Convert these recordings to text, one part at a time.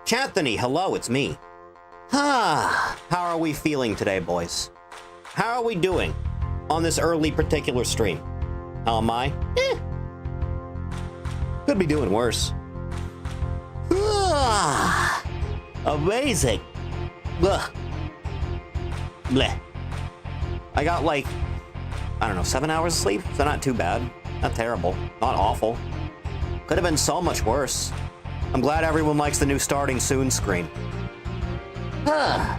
Chanthony, hello, it's me. How are we feeling today, boys? How are we doing on this early particular stream? How am I? Could be doing worse. Amazing. Ugh. Bleh. I got like, I don't know, 7 hours of sleep? So not too bad. Not terrible. Not awful. Could have been so much worse. I'm glad everyone likes the new starting soon screen. Bleh.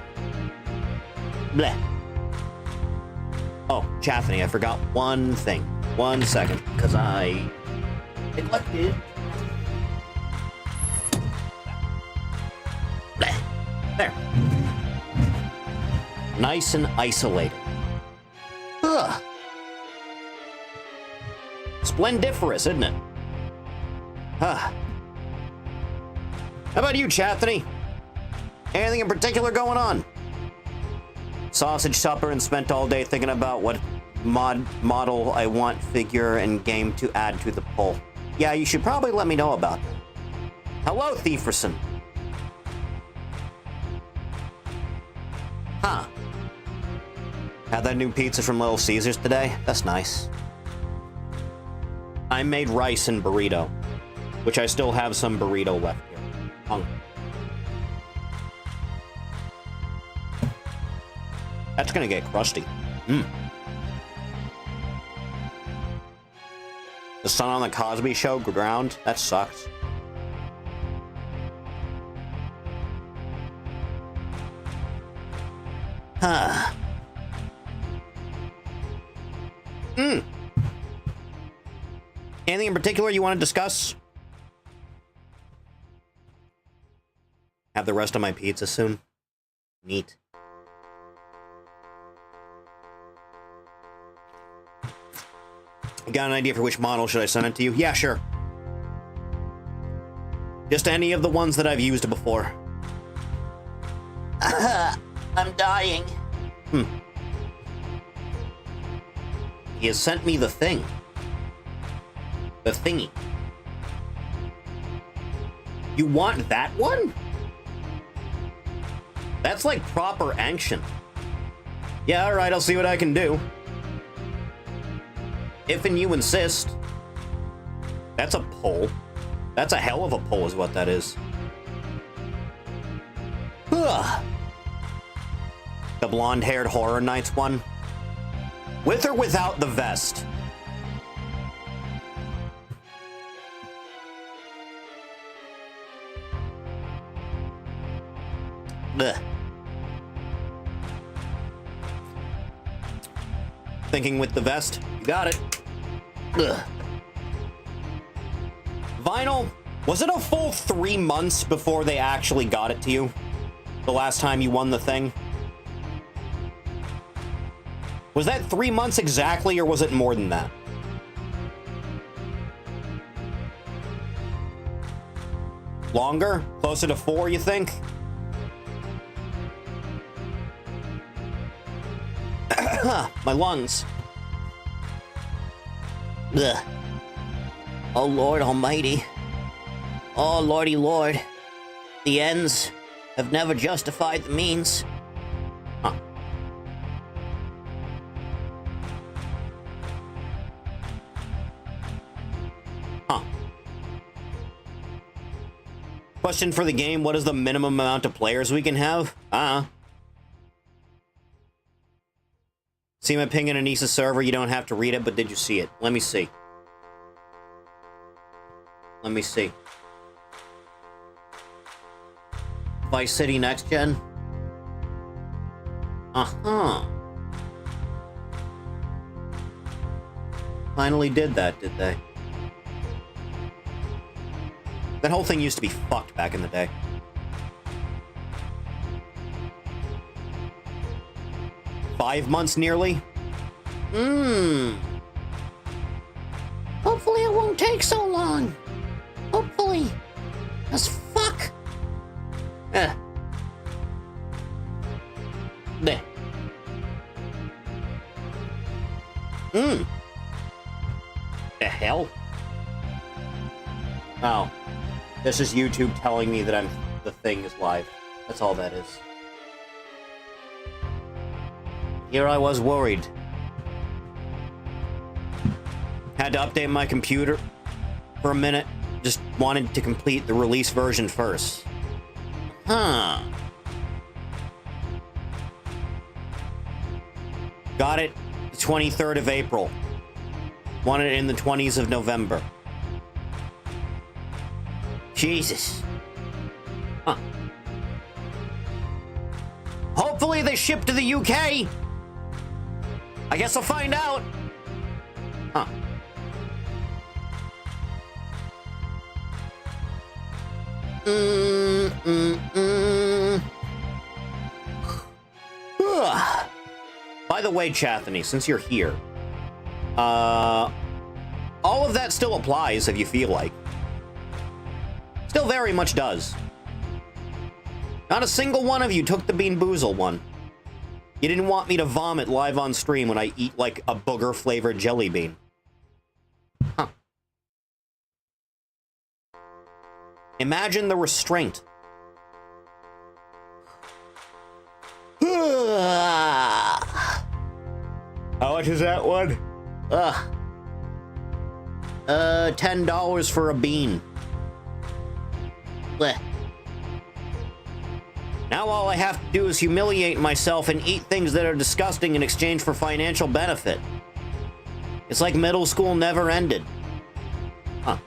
Oh, Chaffney, I forgot one thing. 1 second, because I neglected. Bleh. There. Nice and isolated. Ugh. Splendiferous, isn't it? Huh. How about you, Chathany? Anything in particular going on? Sausage supper and spent all day thinking about what model I want figure and game to add to the poll. Yeah, you should probably let me know about that. Hello, Thieferson. Huh. Had that new pizza from Little Caesars today? That's nice. I made rice and burrito, which I still have some burrito left here. That's gonna get crusty. The sun on the Cosby Show ground? That sucks. Huh. Anything in particular you want to discuss? Have the rest of my pizza soon. Neat. Got an idea for which model? Should I send it to you? Yeah, sure. Just any of the ones that I've used before. I'm dying. He has sent me the thing. The thingy. You want that one? That's like proper ancient. Yeah, alright, I'll see what I can do. If and you insist. That's a pull. That's a hell of a pull is what that is. Ugh. The blonde-haired Horror Nights one. With or without the vest? Ugh. Thinking with the vest? You got it. Ugh. Vinyl, was it a full 3 months before they actually got it to you? The last time you won the thing? Was that 3 months exactly, or was it more than that? Longer? Closer to 4, you think? My lungs. Ugh. Oh, Lord Almighty. Oh, Lordy Lord. The ends have never justified the means. Huh. Huh. Question for the game, what is the minimum amount of players we can have? See my ping in Anissa's server, you don't have to read it, but did you see it? Let me see. Let me see. Vice City Next Gen? Uh-huh. Finally did that, did they? That whole thing used to be fucked back in the day. $5 months nearly? Hopefully it won't take so long. Hopefully. As fuck. Bleh. The hell? Oh. This is YouTube telling me that I'm the thing is live. That's all that is. Here I was worried. Had to update my computer for a minute. Just wanted to complete the release version first. Huh. Got it the 23rd of April. Wanted it in the 20s of November. Jesus. Huh. Hopefully they ship to the UK. I guess I'll find out. Huh. By the way, Chathany, since you're here, all of that still applies if you feel like. Still very much does. Not a single one of you took the Bean Boozle one. You didn't want me to vomit live on stream when I eat like a booger-flavored jelly bean. Huh. Imagine the restraint. How much is that one? $10 for a bean. Blech. Now all I have to do is humiliate myself and eat things that are disgusting in exchange for financial benefit. It's like middle school never ended. Huh.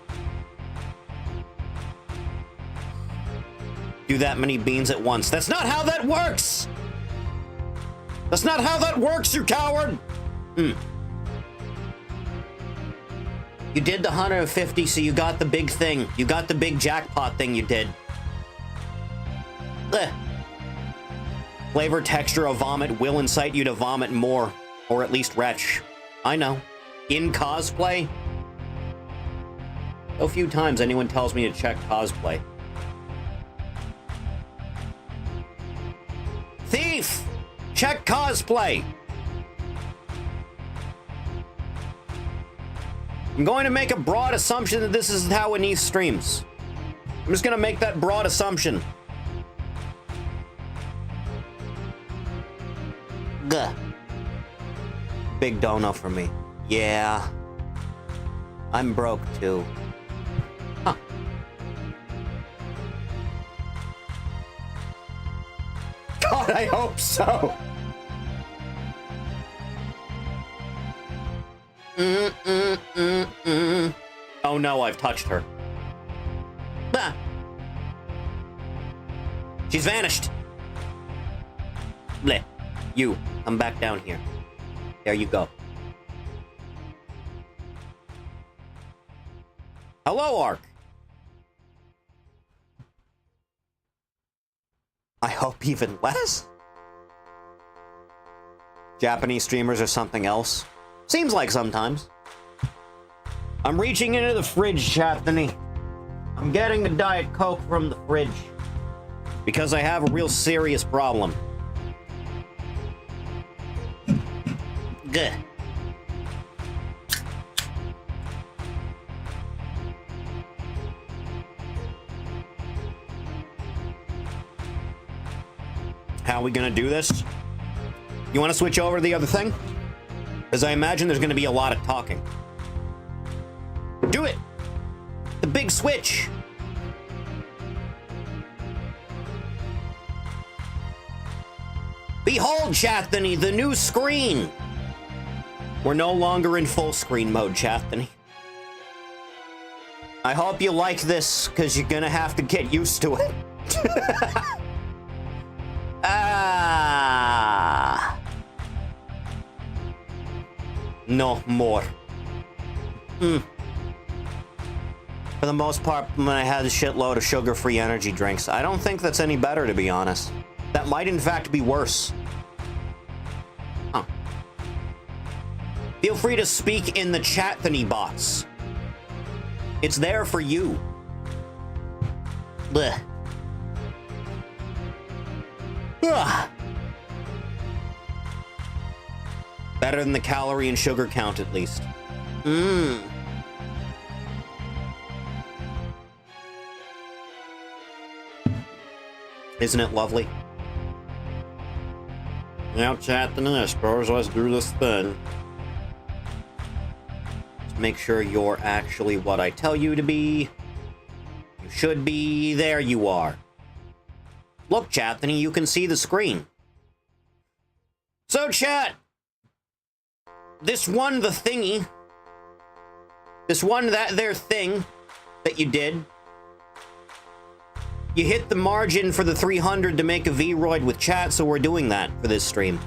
Do that many beans at once. That's not how that works! That's not how that works, you coward! You did the 150, so you got the big thing. You got the big jackpot thing you did. Blech. Flavor, texture of vomit will incite you to vomit more. Or at least retch. I know. In cosplay? So few times anyone tells me to check cosplay. Thief! Check cosplay! I'm going to make a broad assumption that this is how Anise streams. I'm just gonna make that broad assumption. Gah. Big dono for me. Yeah. I'm broke too. Huh. God, I hope so. Oh no, I've touched her. Ah. She's vanished. Bleh. You, come back down here. There you go. Hello, Ark. I hope even less. Japanese streamers are something else. Seems like sometimes. I'm reaching into the fridge, Chathany. I'm getting the Diet Coke from the fridge. Because I have a real serious problem. Good. How are we gonna do this? You want to switch over to the other thing? Because I imagine there's gonna be a lot of talking. Do it! The big switch! Behold, Chathany, the new screen! We're no longer in full screen mode, Chathany. I hope you like this, because you're gonna have to get used to it. Ah. No more. For the most part, when I had a shitload of sugar-free energy drinks, I don't think that's any better, to be honest. That might, in fact, be worse. Huh. Feel free to speak in the Chathany box. It's there for you. Blech. Ugh. Better than the calorie and sugar count, at least. Isn't it lovely? Now, chat the I suppose let's do this thing. Let's make sure you're actually what I tell you to be. You should be. There you are. Look, Chathany, you can see the screen. So, chat, this one, the thingy, this one, that there thing that you did, you hit the margin for the 300 to make a VRoid with chat, so we're doing that for this stream.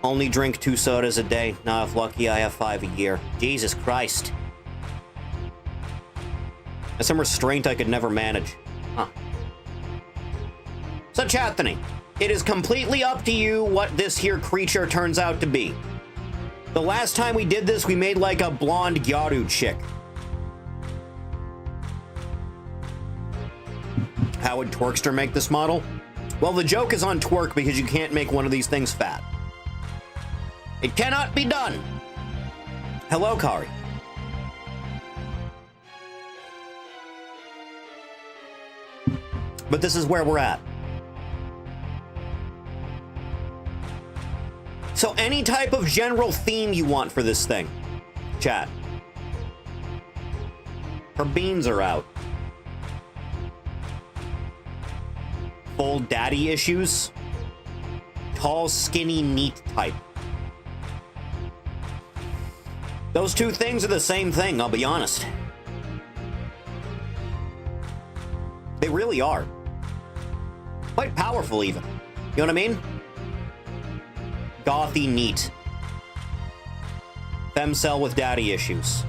Only drink 2 sodas a day. Nah, if lucky, I have 5 a year. Jesus Christ. That's some restraint I could never manage. Huh. So, Chathany, it is completely up to you what this here creature turns out to be. The last time we did this, we made like a blonde Gyaru chick. How would Twerkster make this model? Well, the joke is on Twerk because you can't make one of these things fat. It cannot be done. Hello, Kari. But this is where we're at. So any type of general theme you want for this thing, chat. Her beans are out. Full daddy issues. Tall, skinny, neat type. Those two things are the same thing, I'll be honest. They really are. Quite powerful, even. You know what I mean? Gothy neat. Femcel with daddy issues.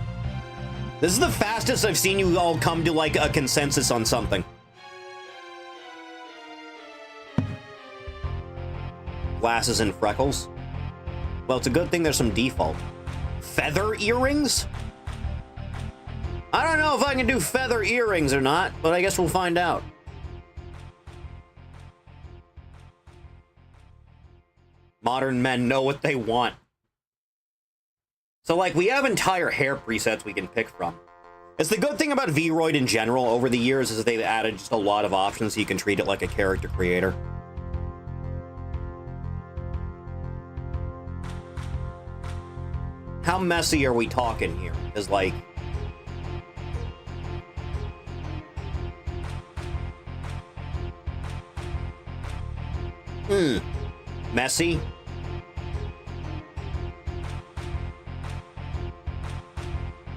This is the fastest I've seen you all come to, like, a consensus on something. Glasses and freckles. Well, it's a good thing there's some default. Feather earrings? I don't know if I can do feather earrings or not, but I guess we'll find out. Modern men know what they want. So, like, we have entire hair presets we can pick from. It's the good thing about VRoid in general over the years is they've added just a lot of options so you can treat it like a character creator. How messy are we talking here? Is like... Messy?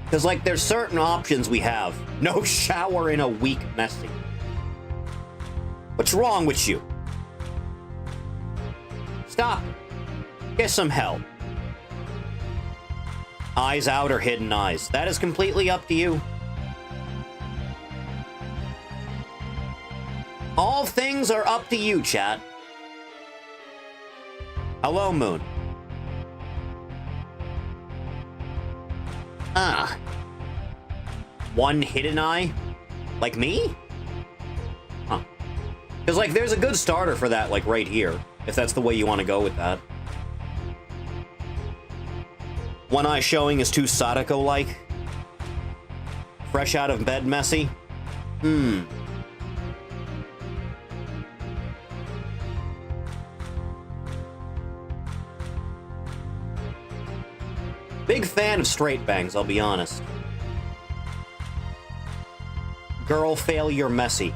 Because, like, there's certain options we have. No shower in a week, messy. What's wrong with you? Stop. Get some help. Eyes out or hidden eyes. That is completely up to you. All things are up to you, chat. Hello, Moon. Ah. One hidden eye? Like me? Huh. Because, like, there's a good starter for that, like, right here. If that's the way you want to go with that. One eye showing is too Sadako-like. Fresh out of bed messy. Big fan of straight bangs, I'll be honest. Girl failure messy.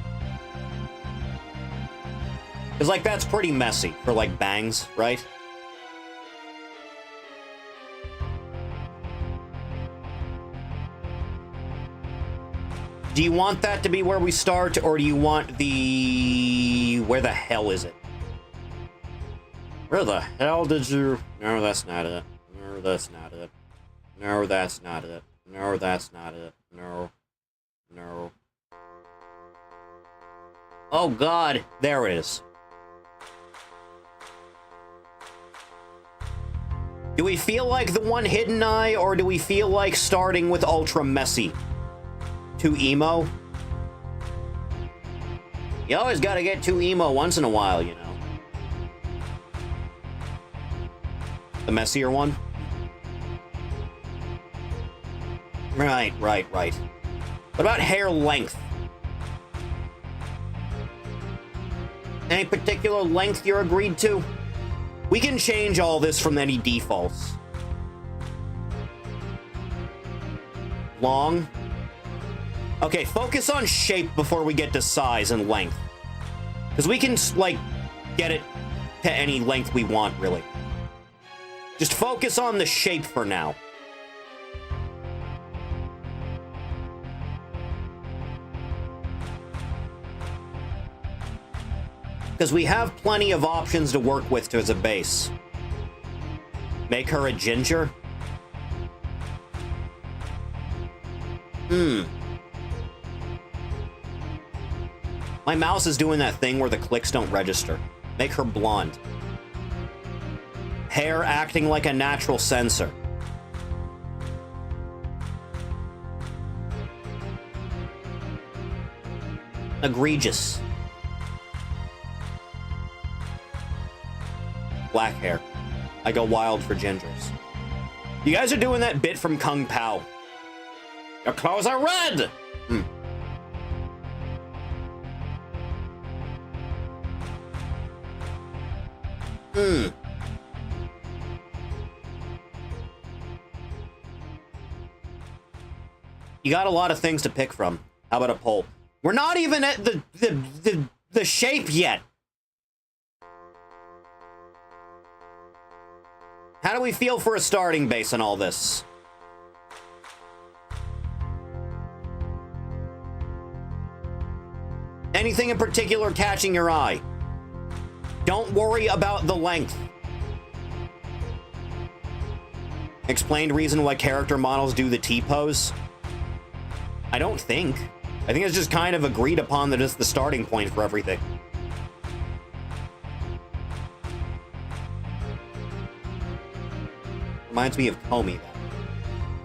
Because, like, that's pretty messy for, like, bangs, right? Do you want that to be where we start, or do you want the... Where the hell is it? Where the hell did you... No, that's not it. No, that's not it. No, that's not it. No, that's not it. No. No. Oh, God. There it is. Do we feel like the one hidden eye, or do we feel like starting with ultra messy? Too emo? You always gotta get too emo once in a while, you know. The messier one? Right. What about hair length? Any particular length you're agreed to? We can change all this from any defaults. Long. Okay, focus on shape before we get to size and length. Because we can, like, get it to any length we want, really. Just focus on the shape for now. Because we have plenty of options to work with as a base. Make her a ginger? My mouse is doing that thing where the clicks don't register. Make her blonde. Hair acting like a natural sensor. Egregious. Black hair. I go wild for gingers. You guys are doing that bit from Kung Pao. Your clothes are red! You got a lot of things to pick from. How about a poll? We're not even at the shape yet. How do we feel for a starting base on all this? Anything in particular catching your eye? Don't worry about the length. Explained reason why character models do the T-pose? I don't think. I think it's just kind of agreed upon that it's the starting point for everything. Reminds me of Comey.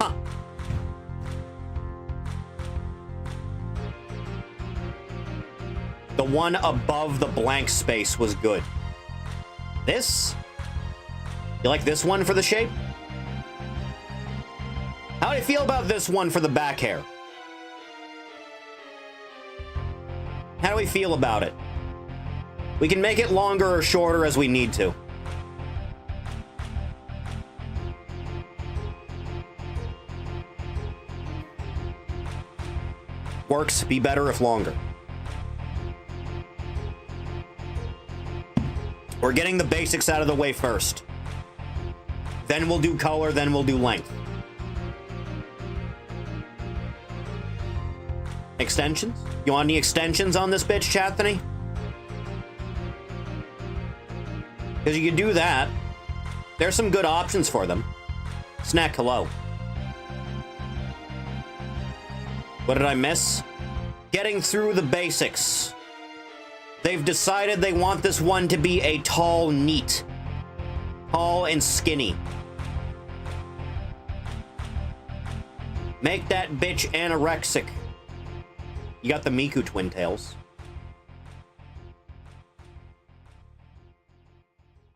Huh. The one above the blank space was good. This? You like this one for the shape? How do you feel about this one for the back hair? How do we feel about it? We can make it longer or shorter as we need to. Works, be better if longer. We're getting the basics out of the way first. Then we'll do color, then we'll do length. Extensions? You want any extensions on this bitch, Chathany? Because you can do that. There's some good options for them. Snack, hello. What did I miss? Getting through the basics. They've decided they want this one to be a tall NEET. Tall and skinny. Make that bitch anorexic. You got the Miku twin tails.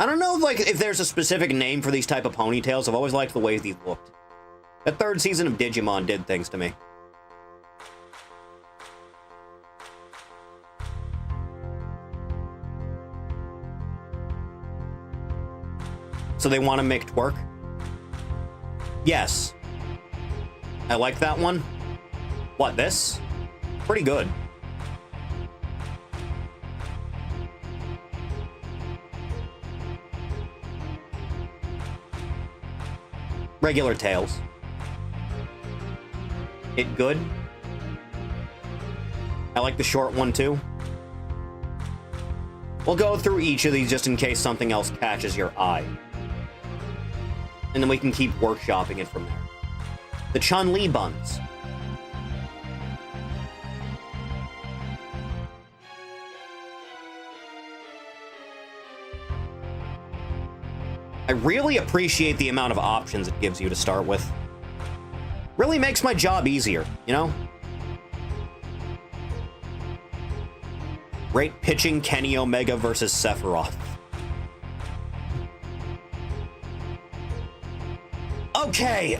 I don't know, like, if there's a specific name for these type of ponytails. I've always liked the way these looked. The third season of Digimon did things to me. So they want to make twerk? Yes. I like that one. What, this? Pretty good. Regular tails. It good? I like the short one too. We'll go through each of these just in case something else catches your eye. And then we can keep workshopping it from there. The Chun-Li buns. I really appreciate the amount of options it gives you to start with. Really makes my job easier, you know? Great pitching Kenny Omega versus Sephiroth. Okay,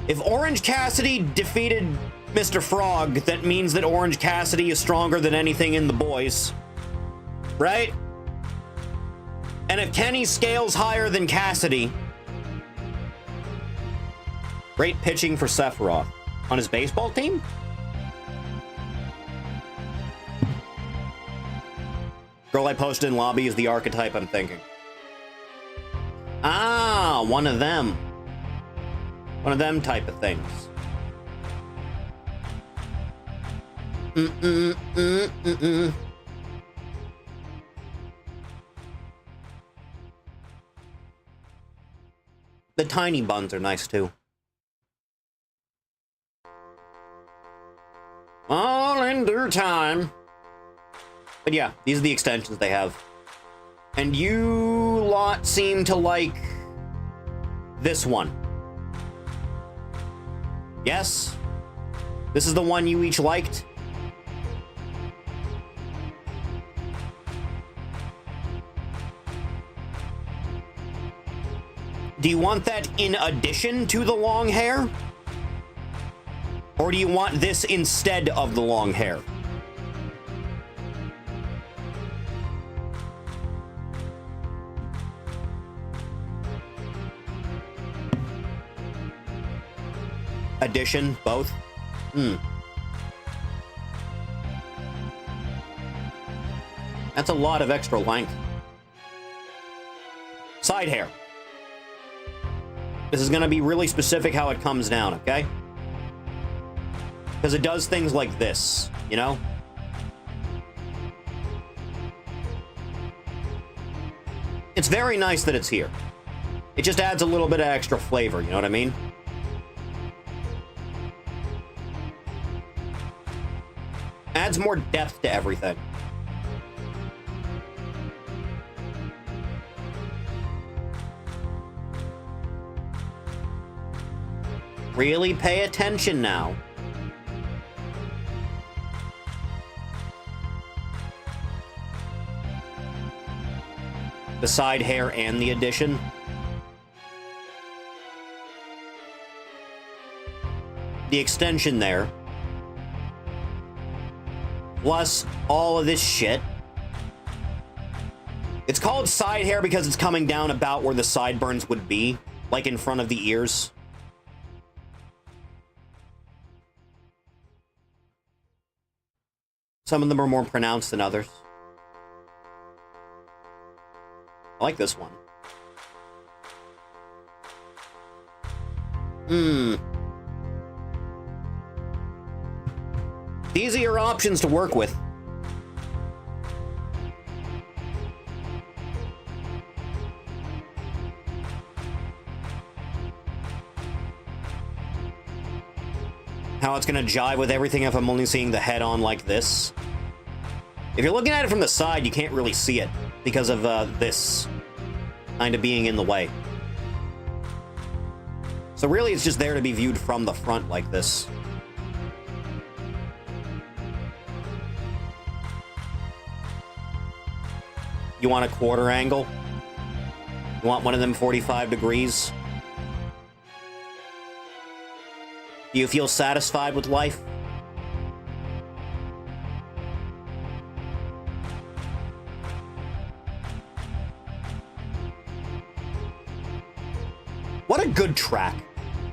if Orange Cassidy defeated Mr. Frog, that means that Orange Cassidy is stronger than anything in the boys. Right? And if Kenny scales higher than Cassidy... Great pitching for Sephiroth. On his baseball team? Girl I posted in lobby is the archetype I'm thinking. Ah, one of them. One of them type of things. The tiny buns are nice too. All in due time. But yeah, these are the extensions they have. And you lot seem to like this one. Yes? This is the one you each liked? Do you want that in addition to the long hair? Or do you want this instead of the long hair? Addition, both? That's a lot of extra length. Side hair. This is going to be really specific how it comes down, okay? Because it does things like this, you know? It's very nice that it's here. It just adds a little bit of extra flavor, you know what I mean? Adds more depth to everything. Really pay attention now. The side hair and the addition. The extension there. Plus all of this shit. It's called side hair because it's coming down about where the sideburns would be, like in front of the ears. Some of them are more pronounced than others. I like this one. These are your options to work with. How it's gonna jive with everything if I'm only seeing the head on like this. If you're looking at it from the side, you can't really see it because of this kind of being in the way. So really, it's just there to be viewed from the front like this. You want a quarter angle? You want one of them 45 degrees? Do you feel satisfied with life? What a good track.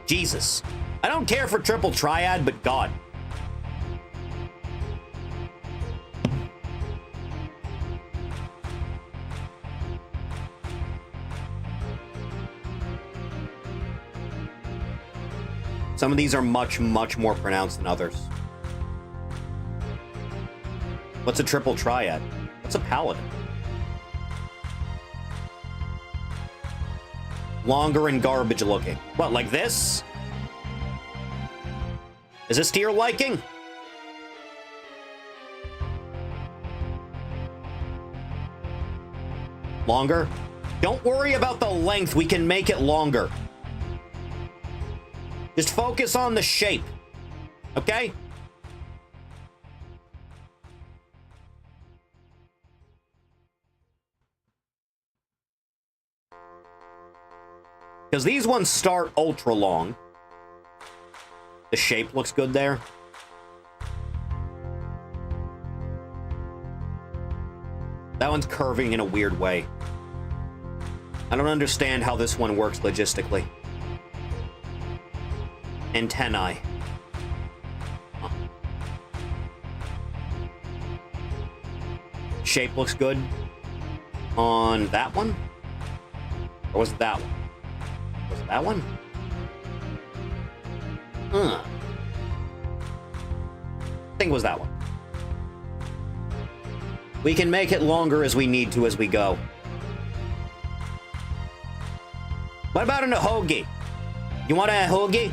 Jesus. I don't care for Triple Triad, but God. Some of these are much, much more pronounced than others. What's a Triple Triad? What's a Paladin? Longer and garbage looking. What, like this? Is this to your liking? Longer? Don't worry about the length, we can make it longer. Just focus on the shape, okay? Because these ones start ultra long. The shape looks good there. That one's curving in a weird way. I don't understand how this one works logistically. Antennae. Huh. Shape looks good on that one? Or was it that one? Was it that one? Huh. I think it was that one. We can make it longer as we need to as we go. What about an ahogi? You want a ahogi?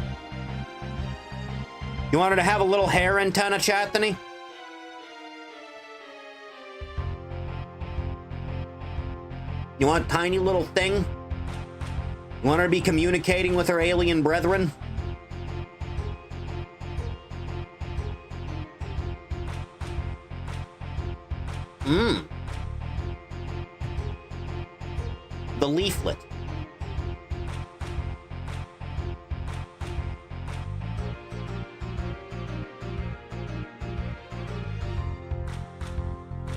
You want her to have a little hair antenna, Chathany? You want a tiny little thing? You want her to be communicating with her alien brethren? The leaflet.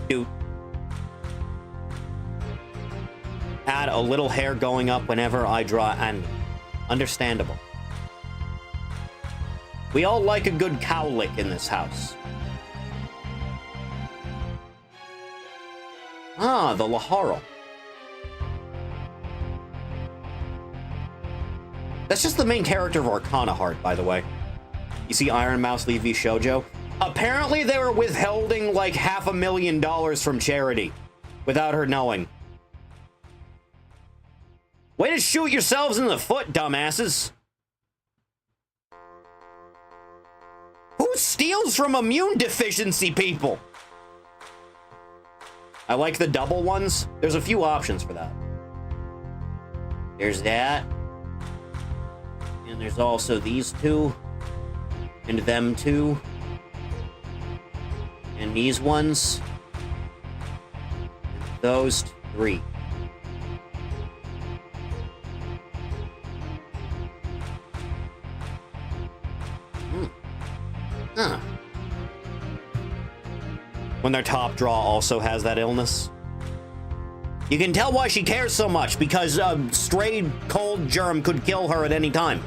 Dude. Add a little hair going up whenever I draw, and understandable. We all like a good cowlick in this house. Ah, the Laharl. That's just the main character of Arcana Heart, by the way. You see Iron Mouse leave V Shoujo? Apparently they were withholding like $500,000 from charity without her knowing. Way to shoot yourselves in the foot, dumbasses. Who steals from immune deficiency people? I like the double ones. There's a few options for that. There's that. And there's also these two. And them two. And these ones. And those three. Huh. When their top draw also has that illness. You can tell why she cares so much, because a stray cold germ could kill her at any time.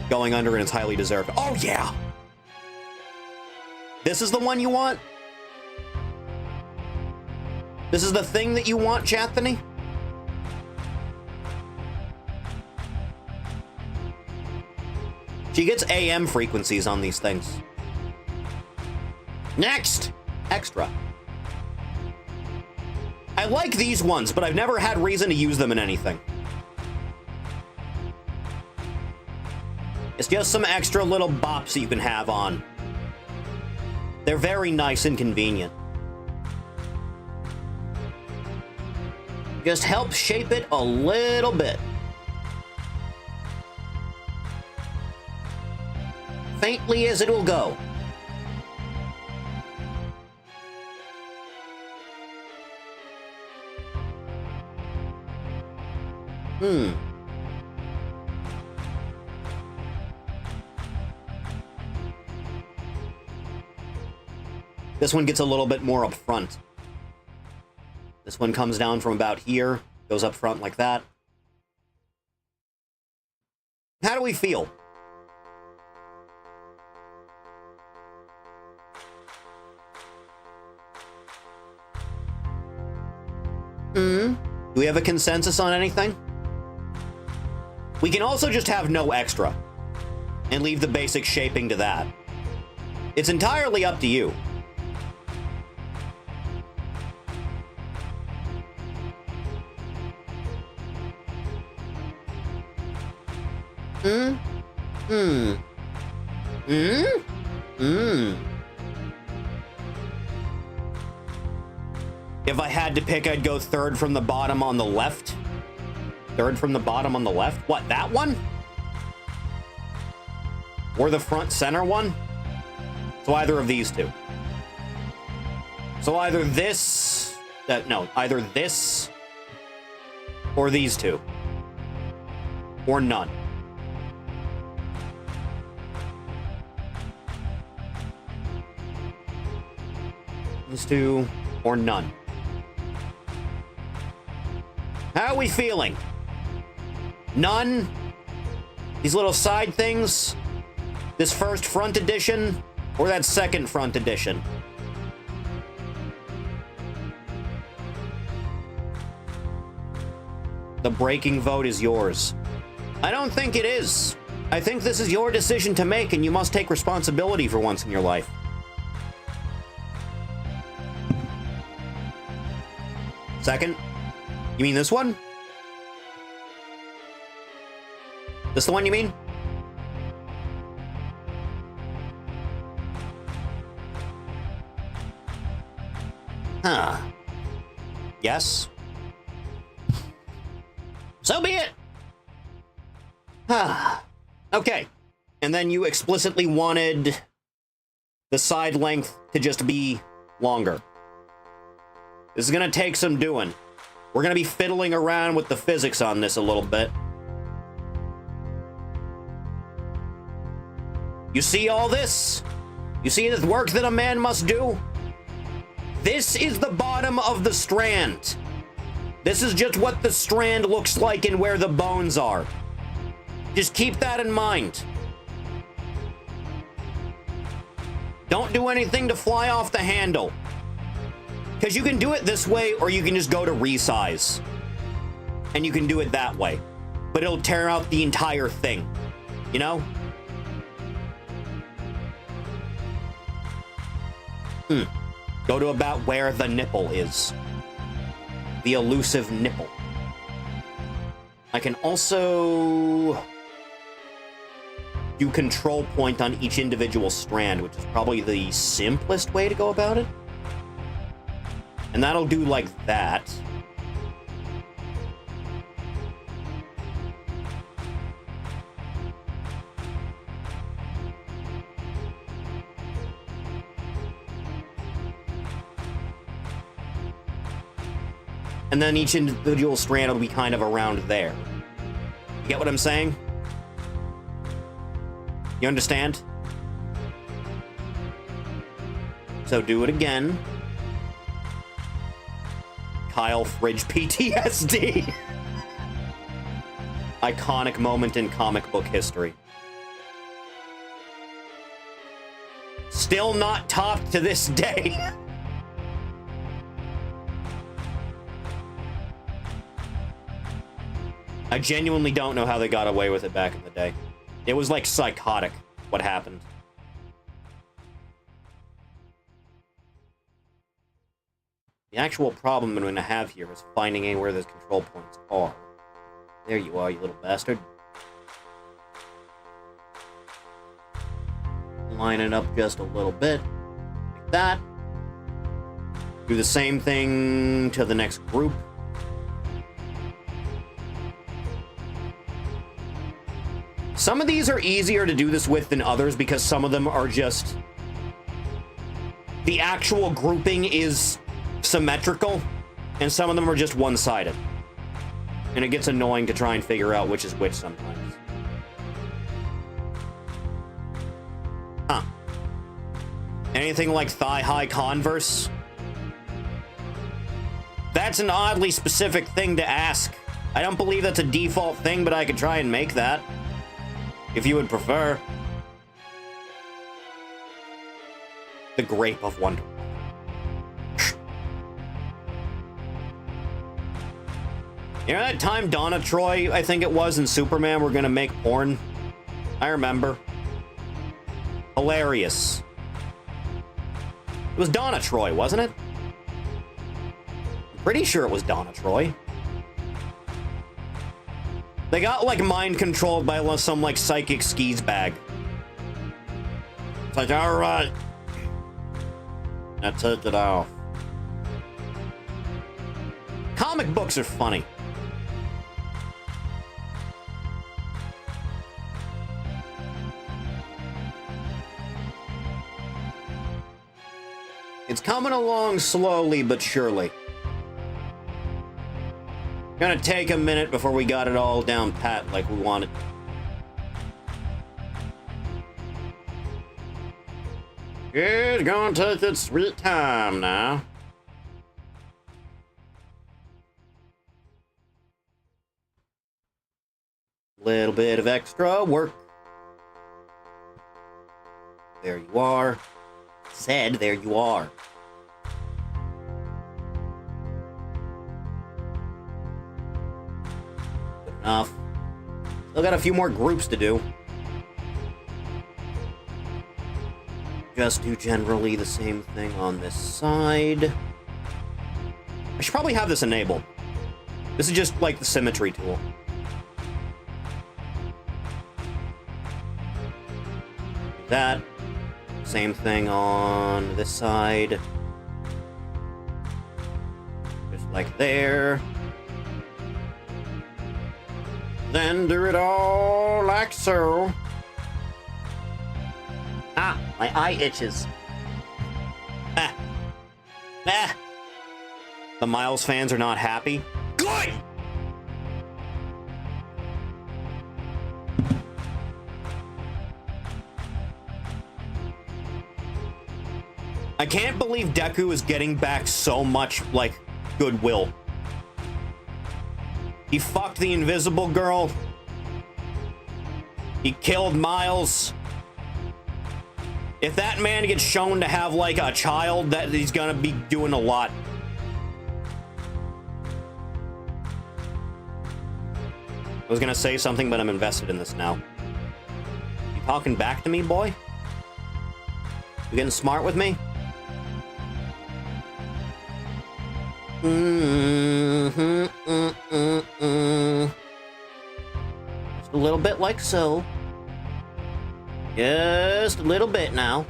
Going under, and it's highly deserved. Oh, yeah! This is the one you want? This is the thing that you want, Chathany? She gets AM frequencies on these things. Next! Extra. I like these ones, but I've never had reason to use them in anything. It's just some extra little bops that you can have on. They're very nice and convenient. Just help shape it a little bit. Faintly as it will go. This one gets a little bit more up front. This one comes down from about here, goes up front like that. How do we feel? Do we have a consensus on anything? We can also just have no extra and leave the basic shaping to that. It's entirely up to you. If I had to pick, I'd go third from the bottom on the left. Third from the bottom on the left? What, that one? Or the front center one? So either of these two. So either this... no, either this or these two. Or none. These two, or none. How are we feeling? None? These little side things? This first front edition? Or that second front edition? The breaking vote is yours. I don't think it is. I think this is your decision to make, and you must take responsibility for once in your life. Second? You mean this one? This the one you mean? Huh. Yes? So be it! Okay. And then you explicitly wanted the side length to just be longer. This is gonna take some doing. We're gonna be fiddling around with the physics on this a little bit. You see all this? You see the work that a man must do? This is the bottom of the strand. This is just what the strand looks like and where the bones are. Just keep that in mind. Don't do anything to fly off the handle. Because you can do it this way, or you can just go to resize. And you can do it that way. But it'll tear out the entire thing. You know? Go to about where the nipple is. The elusive nipple. I can also do control point on each individual strand, which is probably the simplest way to go about it. And that'll do like that. And then each individual strand will be kind of around there. You get what I'm saying? You understand? So do it again. Kyle Fridge PTSD. Iconic moment in comic book history. Still not topped to this day. I genuinely don't know how they got away with it back in the day. It was like psychotic what happened. The actual problem I'm going to have here is finding anywhere those control points are. There you are, you little bastard. Line it up just a little bit. Like that. Do the same thing to the next group. Some of these are easier to do this with than others because some of them are just... The actual grouping is symmetrical, and some of them are just one-sided. And it gets annoying to try and figure out which is which sometimes. Huh. Anything like thigh-high Converse? That's an oddly specific thing to ask. I don't believe that's a default thing, but I could try and make that. If you would prefer. The Grape of Wonder. You know that time Donna Troy, I think it was, and Superman were gonna make porn? I remember. Hilarious. It was Donna Troy, wasn't it? I'm pretty sure it was Donna Troy. They got, like, mind-controlled by some, like, psychic skis bag. It's like, alright. Now take it off. Comic books are funny. It's coming along slowly but surely. Gonna take a minute before we got it all down pat like we wanted. It's gonna take its sweet time now. Little bit of extra work. There you are. Said, there you are. Good enough. Still got a few more groups to do. Just do generally the same thing on this side. I should probably have this enabled. This is just like the symmetry tool. That. Same thing on this side. Just like there. Then do it all like so. Ah, my eye itches. Ah. Ah. The Miles fans are not happy. Good! I can't believe Deku is getting back so much, like, goodwill. He fucked the invisible girl. He killed Miles. If that man gets shown to have, like, a child, that he's gonna be doing a lot. I was gonna say something, but I'm invested in this now. You talking back to me, boy? You getting smart with me? Just a little bit like so. Just a little bit now.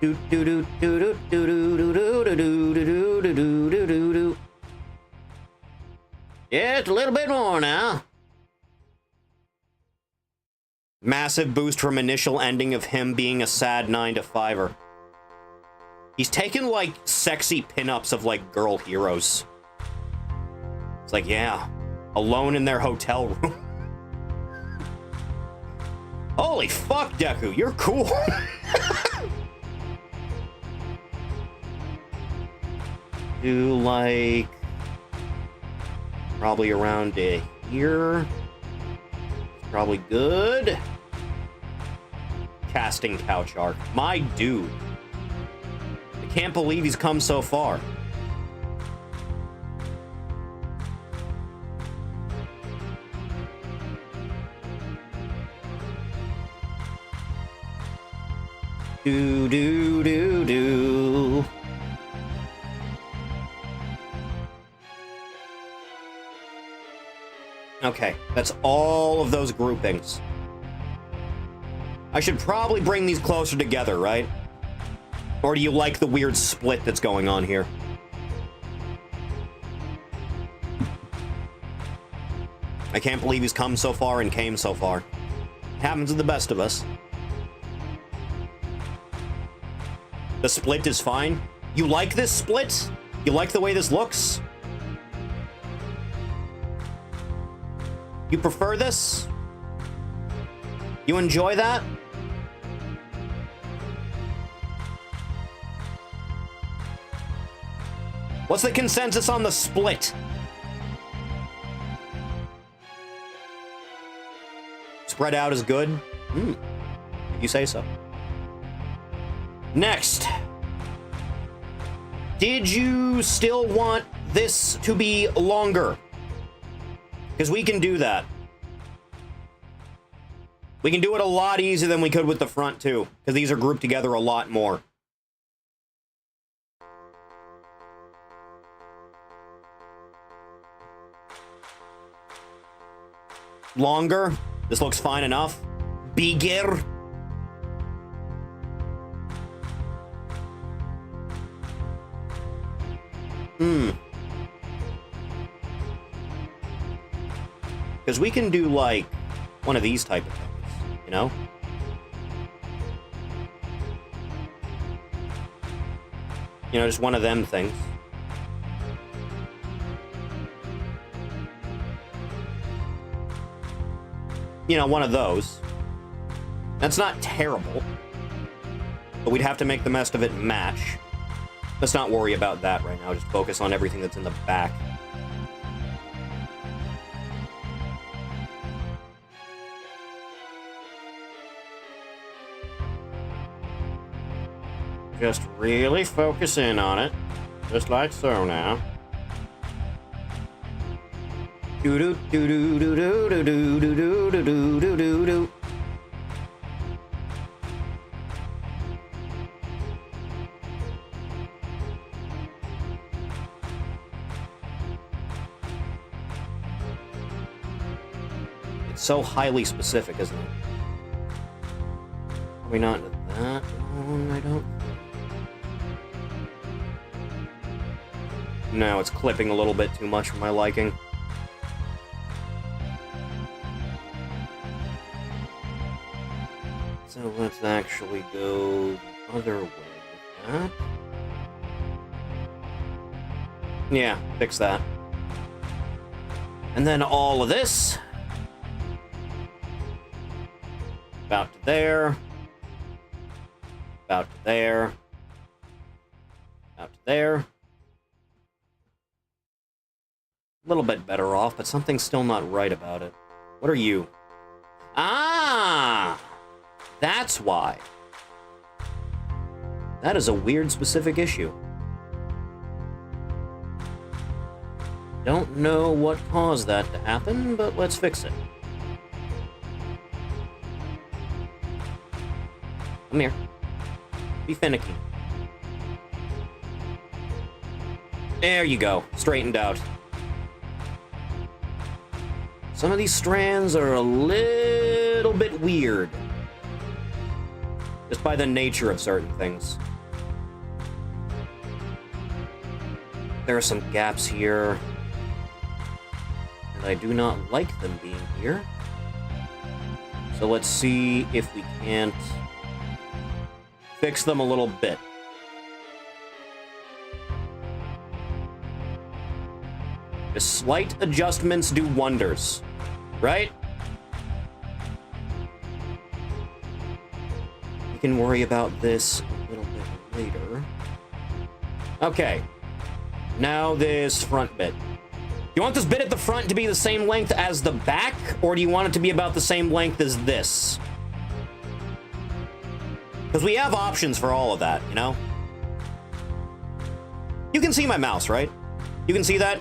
Do do do do do do do do do do do do do do do. Just a little bit more now. Massive boost from initial ending of him being a sad 9-to-5er. He's taken, like, sexy pinups of, like, girl heroes. It's like, yeah, alone in their hotel room. Holy fuck, Deku, you're cool. Do, like, probably around here. Probably good. Casting couch arc. My dude. Can't believe he's come so far. Do do do do. Okay, that's all of those groupings. I should probably bring these closer together, right? Or do you like the weird split that's going on here? I can't believe he's come so far and came so far. It happens to the best of us. The split is fine. You like this split? You like the way this looks? You prefer this? You enjoy that? What's the consensus on the split? Spread out is good? You say so. Next. Did you still want this to be longer? Because we can do that. We can do it a lot easier than we could with the front, too. Because these are grouped together a lot more. Longer. This looks fine enough. Bigger. Because we can do, like, one of these type of things, you know? You know, just one of them things. You know, one of those. That's not terrible, but we'd have to make the best of it match. Let's not worry about that right now, just focus on everything that's in the back. Just really focus in on it, just like so now. Do do do do do do do do do do do do do do. It's so highly specific, isn't it? Are we not that one? I don't. No, it's clipping a little bit too much for my liking. So let's actually go the other way with that. Yeah, fix that. And then all of this. About to there. About to there. About to there. A little bit better off, but something's still not right about it. What are you? Ah! That's why. That is a weird specific issue. Don't know what caused that to happen, but let's fix it. Come here. Be finicky. There you go. Straightened out. Some of these strands are a little bit weird. Just by the nature of certain things. There are some gaps here. And I do not like them being here. So let's see if we can't fix them a little bit. Just slight adjustments do wonders. Right? We can worry about this a little bit later. Okay. Now this front bit. Do you want this bit at the front to be the same length as the back, or do you want it to be about the same length as this? Because we have options for all of that, you know? You can see my mouse, right? You can see that?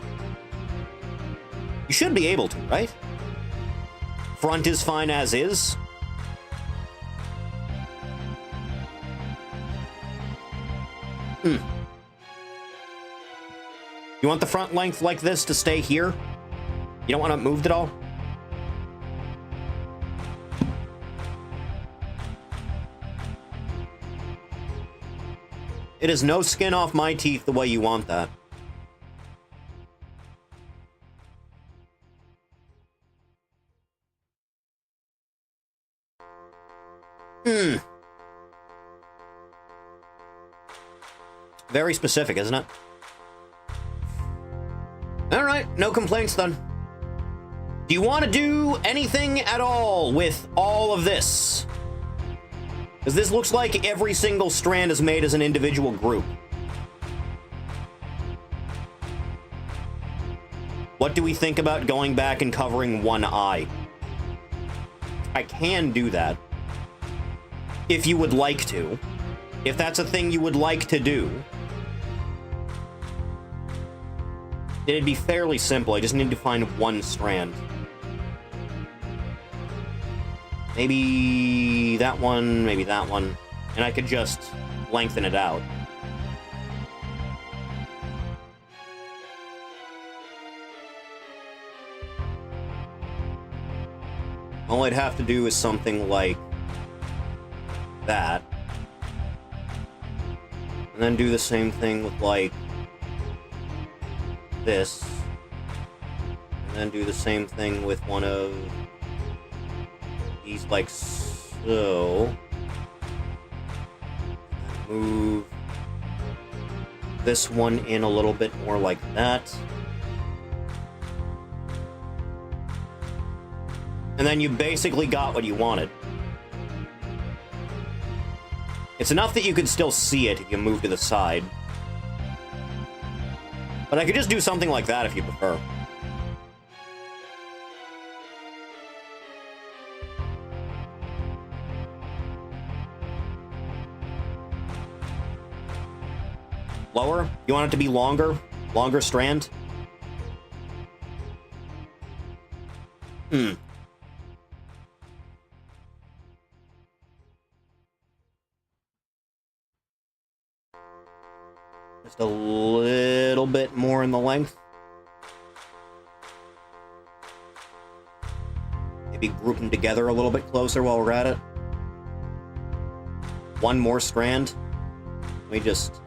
You should be able to, right? Front is fine as is. You want the front length like this to stay here? You don't want it moved at all? It is no skin off my teeth the way you want that. Very specific, isn't it? Alright, no complaints then. Do you want to do anything at all with all of this? Because this looks like every single strand is made as an individual group. What do we think about going back and covering one eye? I can do that. If you would like to. If that's a thing you would like to do. It'd be fairly simple. I just need to find one strand. Maybe that one, maybe that one. And I could just lengthen it out. All I'd have to do is something like that. And then do the same thing with, like, this. And then do the same thing with one of these, like so. Move this one in a little bit more like that. And then you basically got what you wanted. It's enough that you can still see it if you move to the side. But I could just do something like that if you prefer. Lower? You want it to be longer? Longer strand? Just a little bit more in the length. Maybe group them together a little bit closer while we're at it. One more strand. Let me just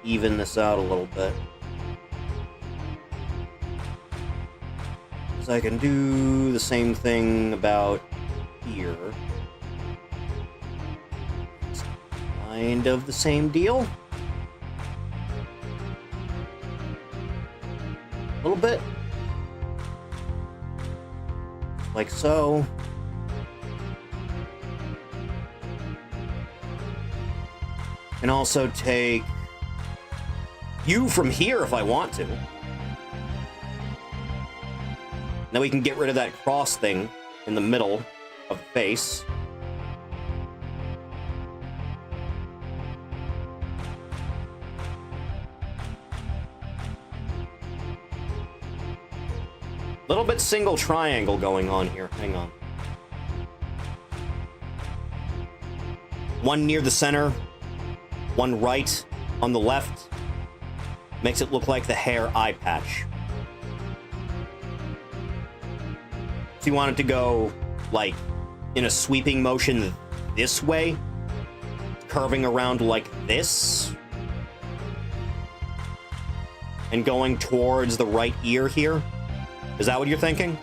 even this out a little bit. Because I can do the same thing about here. It's kind of the same deal. A little bit. Like so. And also take you from here if I want to. Now we can get rid of that cross thing in the middle of the face. Little bit single triangle going on here. Hang on. One near the center, one right on the left. Makes it look like the hair eye patch. So you want it to go, like, in a sweeping motion this way, curving around like this, and going towards the right ear here. Is that what you're thinking?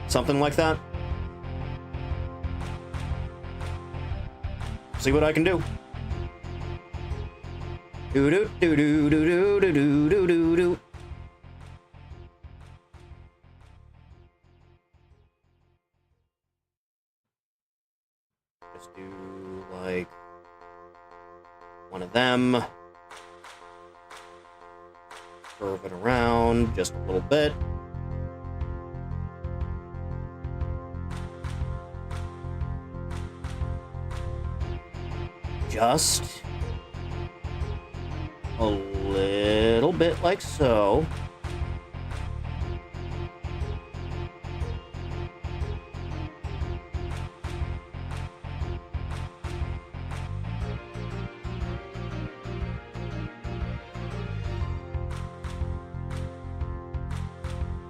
Something like that? See what I can do. Do do do do do do do do do do. Just do like one of them. Curve it around just a little bit. Just a little bit like so.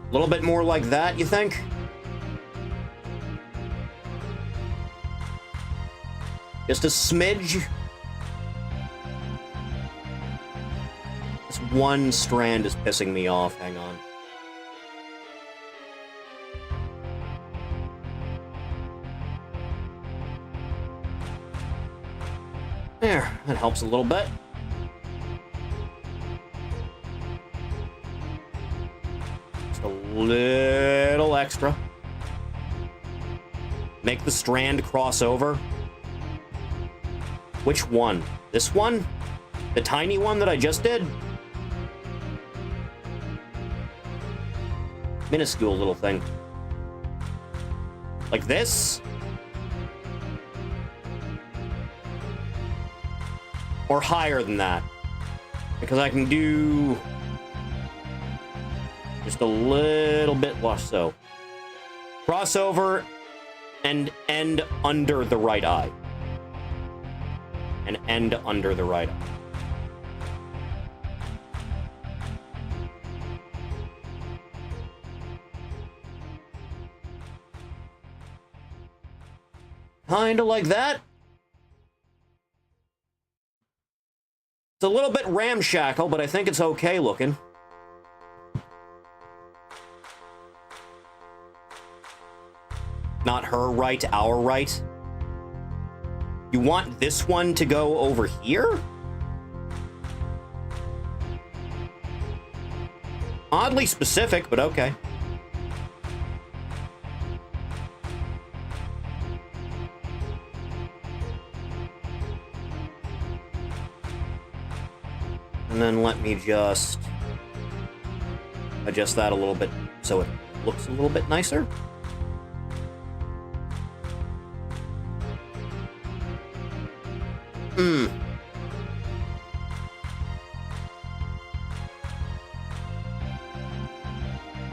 A little bit more like that, you think? Just a smidge. This one strand is pissing me off. Hang on. There, that helps a little bit. Just a little extra. Make the strand cross over. Which one? This one? The tiny one that I just did? Minuscule little thing. Like this? Or higher than that? Because I can do just a little bit less so. Crossover and end under the right eye. And end under the right eye. Kinda like that. It's a little bit ramshackle, but I think it's okay looking. Not her right, our right. You want this one to go over here? Oddly specific, but okay. And then let me just adjust that a little bit so it looks a little bit nicer.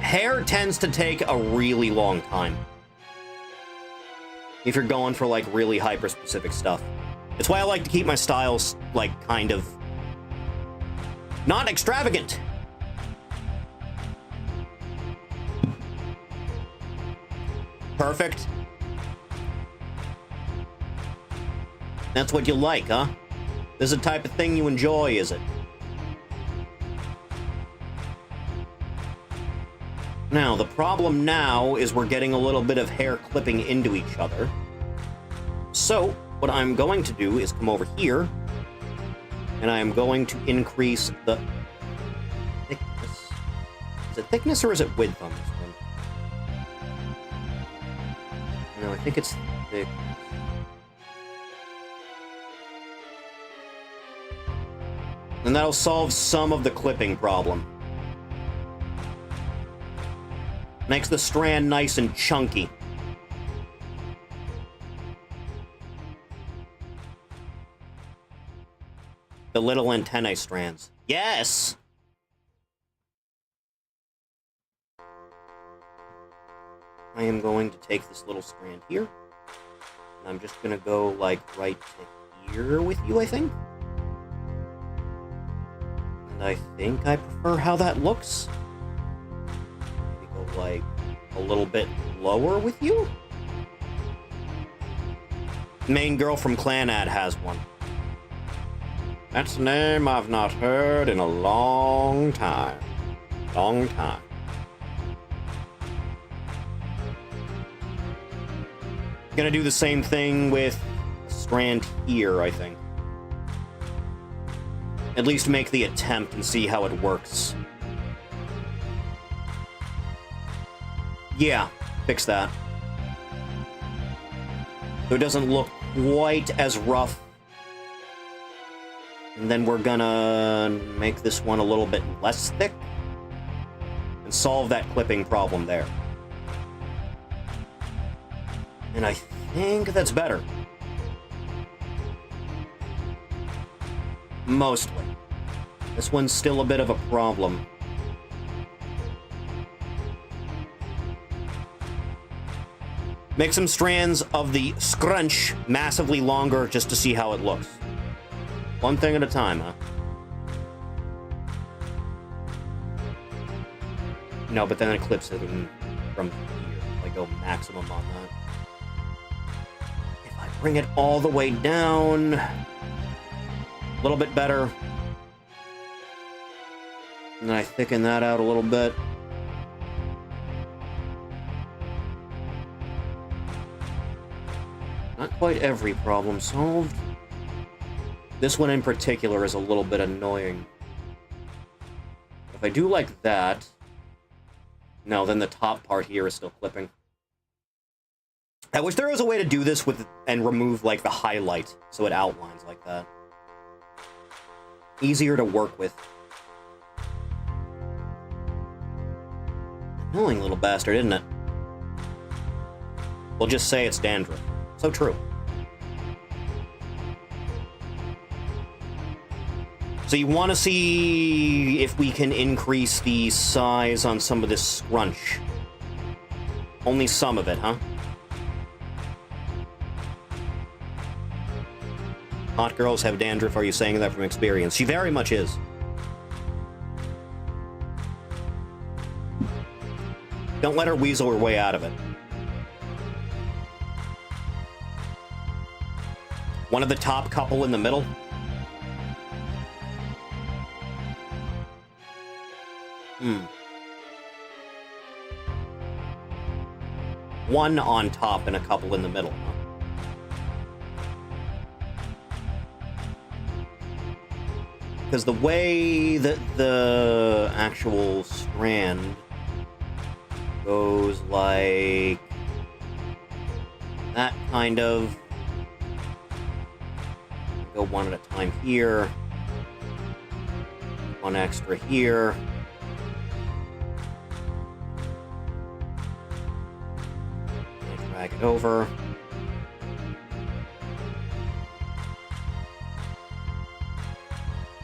Hair tends to take a really long time if you're going for, like, really hyper-specific stuff. It's why I like to keep my styles, like, kind of not extravagant. Perfect. That's what you like, huh? This is the type of thing you enjoy, is it? Now, the problem now is we're getting a little bit of hair clipping into each other. So, what I'm going to do is come over here, and I am going to increase the thickness. Is it thickness or is it width on this one? No, I think it's thick. And that'll solve some of the clipping problem. Makes the strand nice and chunky. The little antennae strands. Yes! I am going to take this little strand here. And I'm just going to go, like, right to here with you, I think. And I think I prefer how that looks. Like a little bit lower with you? Main girl from Clanad has one. That's a name I've not heard in a long time. Long time. Gonna do the same thing with strand here, I think. At least make the attempt and see how it works. Yeah, fix that. So it doesn't look quite as rough. And then we're gonna make this one a little bit less thick and solve that clipping problem there. And I think that's better. Mostly. This one's still a bit of a problem. Make some strands of the scrunch massively longer just to see how it looks. One thing at a time, huh? No, but then it clips it from here. Like, go maximum on that. If I bring it all the way down, a little bit better. And then I thicken that out a little bit. Not quite every problem solved. This one in particular is a little bit annoying. If I do like that... No, then the top part here is still clipping. I wish there was a way to do this with and remove, like, the highlight, so it outlines like that. Easier to work with. Annoying little bastard, isn't it? We'll just say it's dandruff. So true. So you want to see if we can increase the size on some of this scrunch. Only some of it, huh? Hot girls have dandruff. Are you saying that from experience? She very much is. Don't let her weasel her way out of it. One of the top couple in the middle. One on top and a couple in the middle, huh? because the way that the actual strand goes like that, kind of. Go one at a time here. One extra here. And drag it over.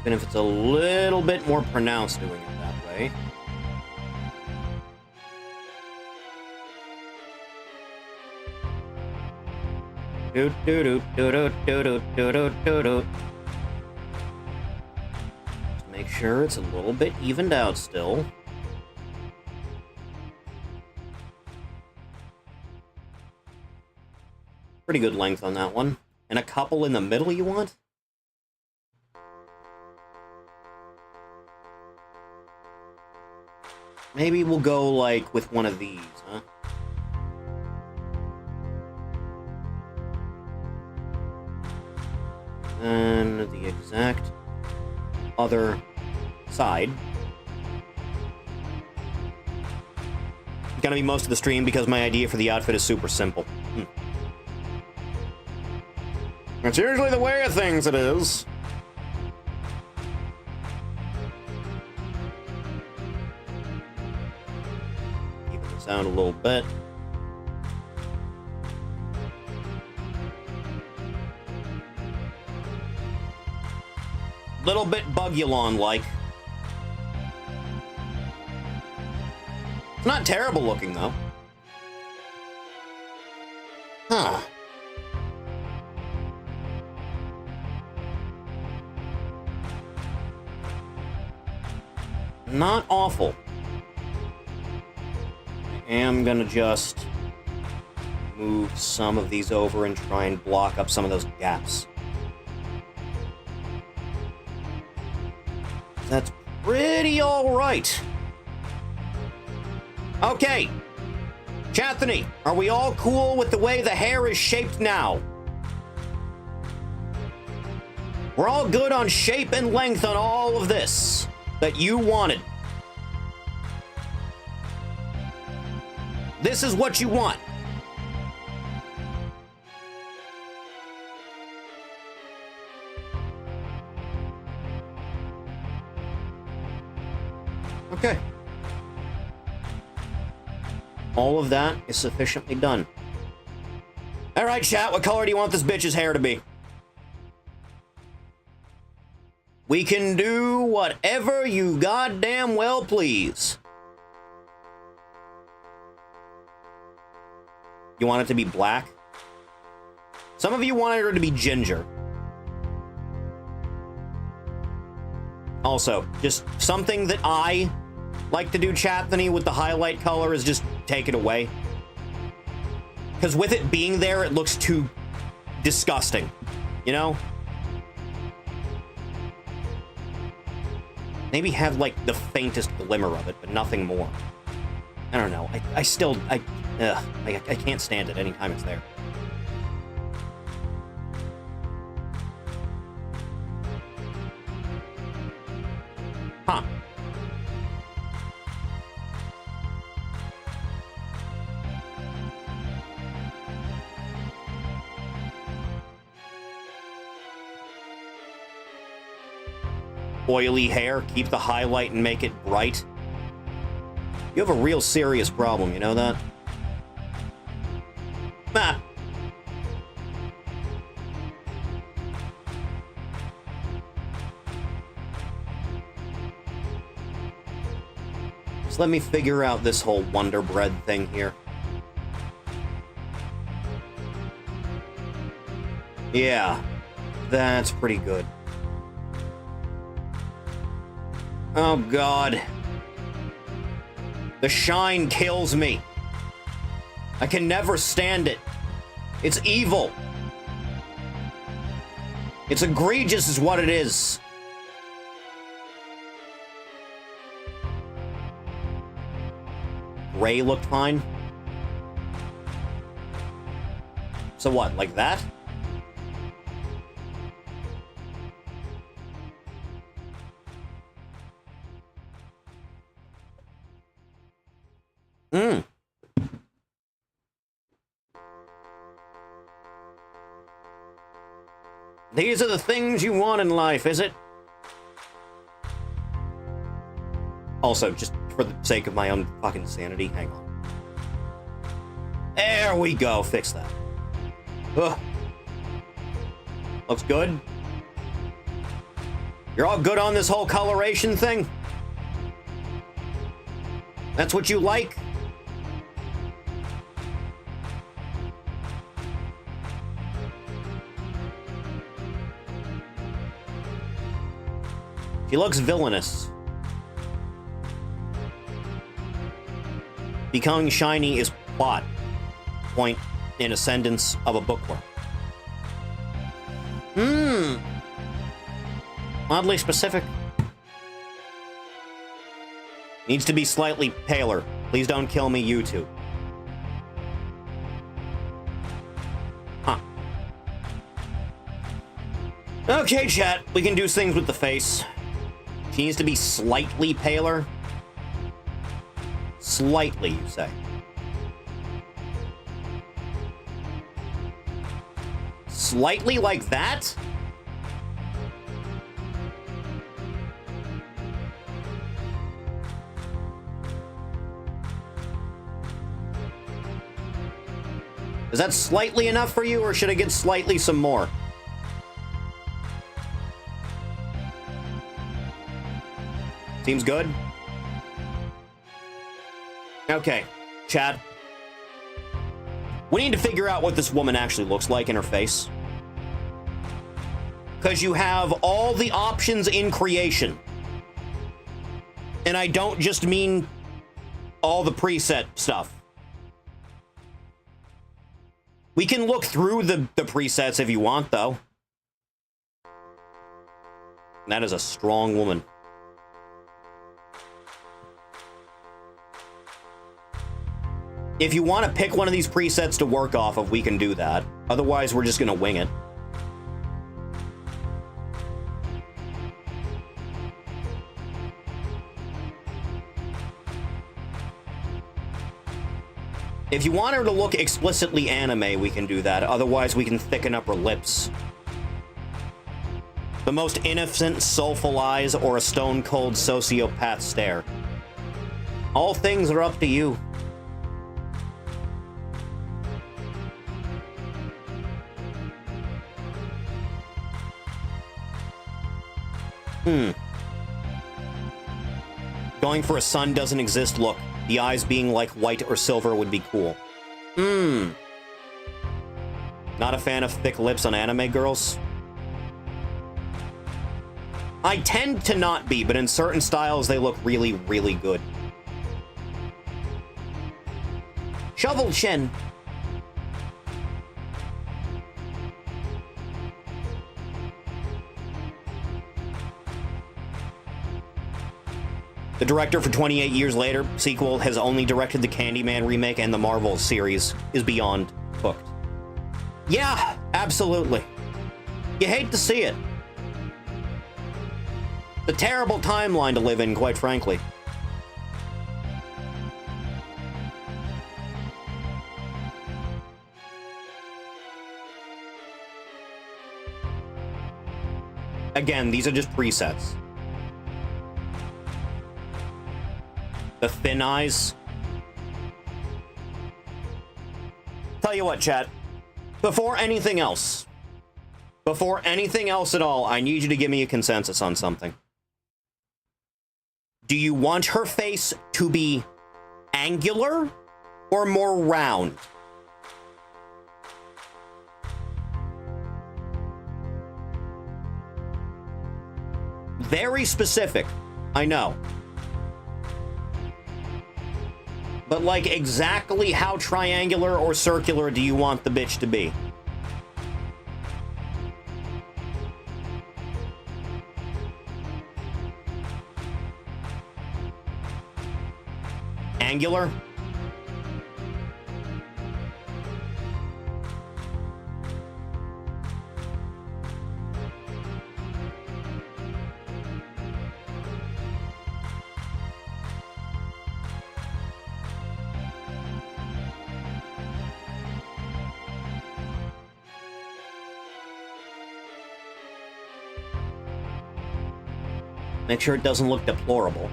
Even if it's a little bit more pronounced doing it that way. Doot doot doot doot doot doot doot doot doot. Just make sure it's a little bit evened out still. Pretty good length on that one. And a couple in the middle you want? Maybe we'll go, like, with one of these, huh? And the exact other side. Gonna be most of the stream because my idea for the outfit is super simple. It's usually the way of things, it is. Down a little bit. Little bit Bugulon-like. It's not terrible looking, though. Huh. Not awful. I'm gonna just move some of these over and try and block up some of those gaps. That's pretty alright. Okay. Chathany, are we all cool with the way the hair is shaped now? We're all good on shape and length on all of this that you wanted. This is what you want. Okay. All of that is sufficiently done. All right, chat, what color do you want this bitch's hair to be? We can do whatever you goddamn well please. You want it to be black? Some of you wanted her to be ginger. Also, just something that I like to do, Chathany, with the highlight color is just take it away. Because with it being there, it looks too disgusting. You know? Maybe have, like, the faintest glimmer of it, but nothing more. I don't know. I can't stand it anytime it's there. Huh. Oily hair, keep the highlight and make it bright. You have a real serious problem, you know that? Ah. Just let me figure out this whole Wonder Bread thing here. Yeah, that's pretty good. Oh, God. The shine kills me. I can never stand it. It's evil. It's egregious is what it is. Gray looked fine. So what, like that? These are the things you want in life, is it? Also, just for the sake of my own fucking sanity, hang on. There we go, fix that. Ugh. Looks good. You're all good on this whole coloration thing? That's what you like? She looks villainous. Becoming shiny is plot point in ascendance of a bookworm. Oddly specific. Needs to be slightly paler. Please don't kill me, YouTube. Huh. Okay, chat. We can do things with the face. She needs to be slightly paler. Slightly, you say. Slightly like that? Is that slightly enough for you, or should I get slightly some more? Seems good? Okay, chat. We need to figure out what this woman actually looks like in her face. Because you have all the options in creation. And I don't just mean all the preset stuff. We can look through the presets if you want, though. That is a strong woman. If you want to pick one of these presets to work off of, we can do that. Otherwise, we're just going to wing it. If you want her to look explicitly anime, we can do that. Otherwise, we can thicken up her lips. The most innocent, soulful eyes, or a stone-cold sociopath stare. All things are up to you. Going for a sun doesn't exist look. The eyes being like white or silver would be cool. Not a fan of thick lips on anime girls? I tend to not be, but in certain styles they look really, really good. Shovel chin. The director for 28 Years Later sequel has only directed the Candyman remake, and the Marvel series is beyond hooked. Yeah, absolutely. You hate to see it. It's a terrible timeline to live in, quite frankly. Again, these are just presets. The thin eyes. Tell you what, chat. Before anything else at all, I need you to give me a consensus on something. Do you want her face to be angular or more round? Very specific, I know. But, like, exactly how triangular or circular do you want the bitch to be? Angular? Make sure it doesn't look deplorable.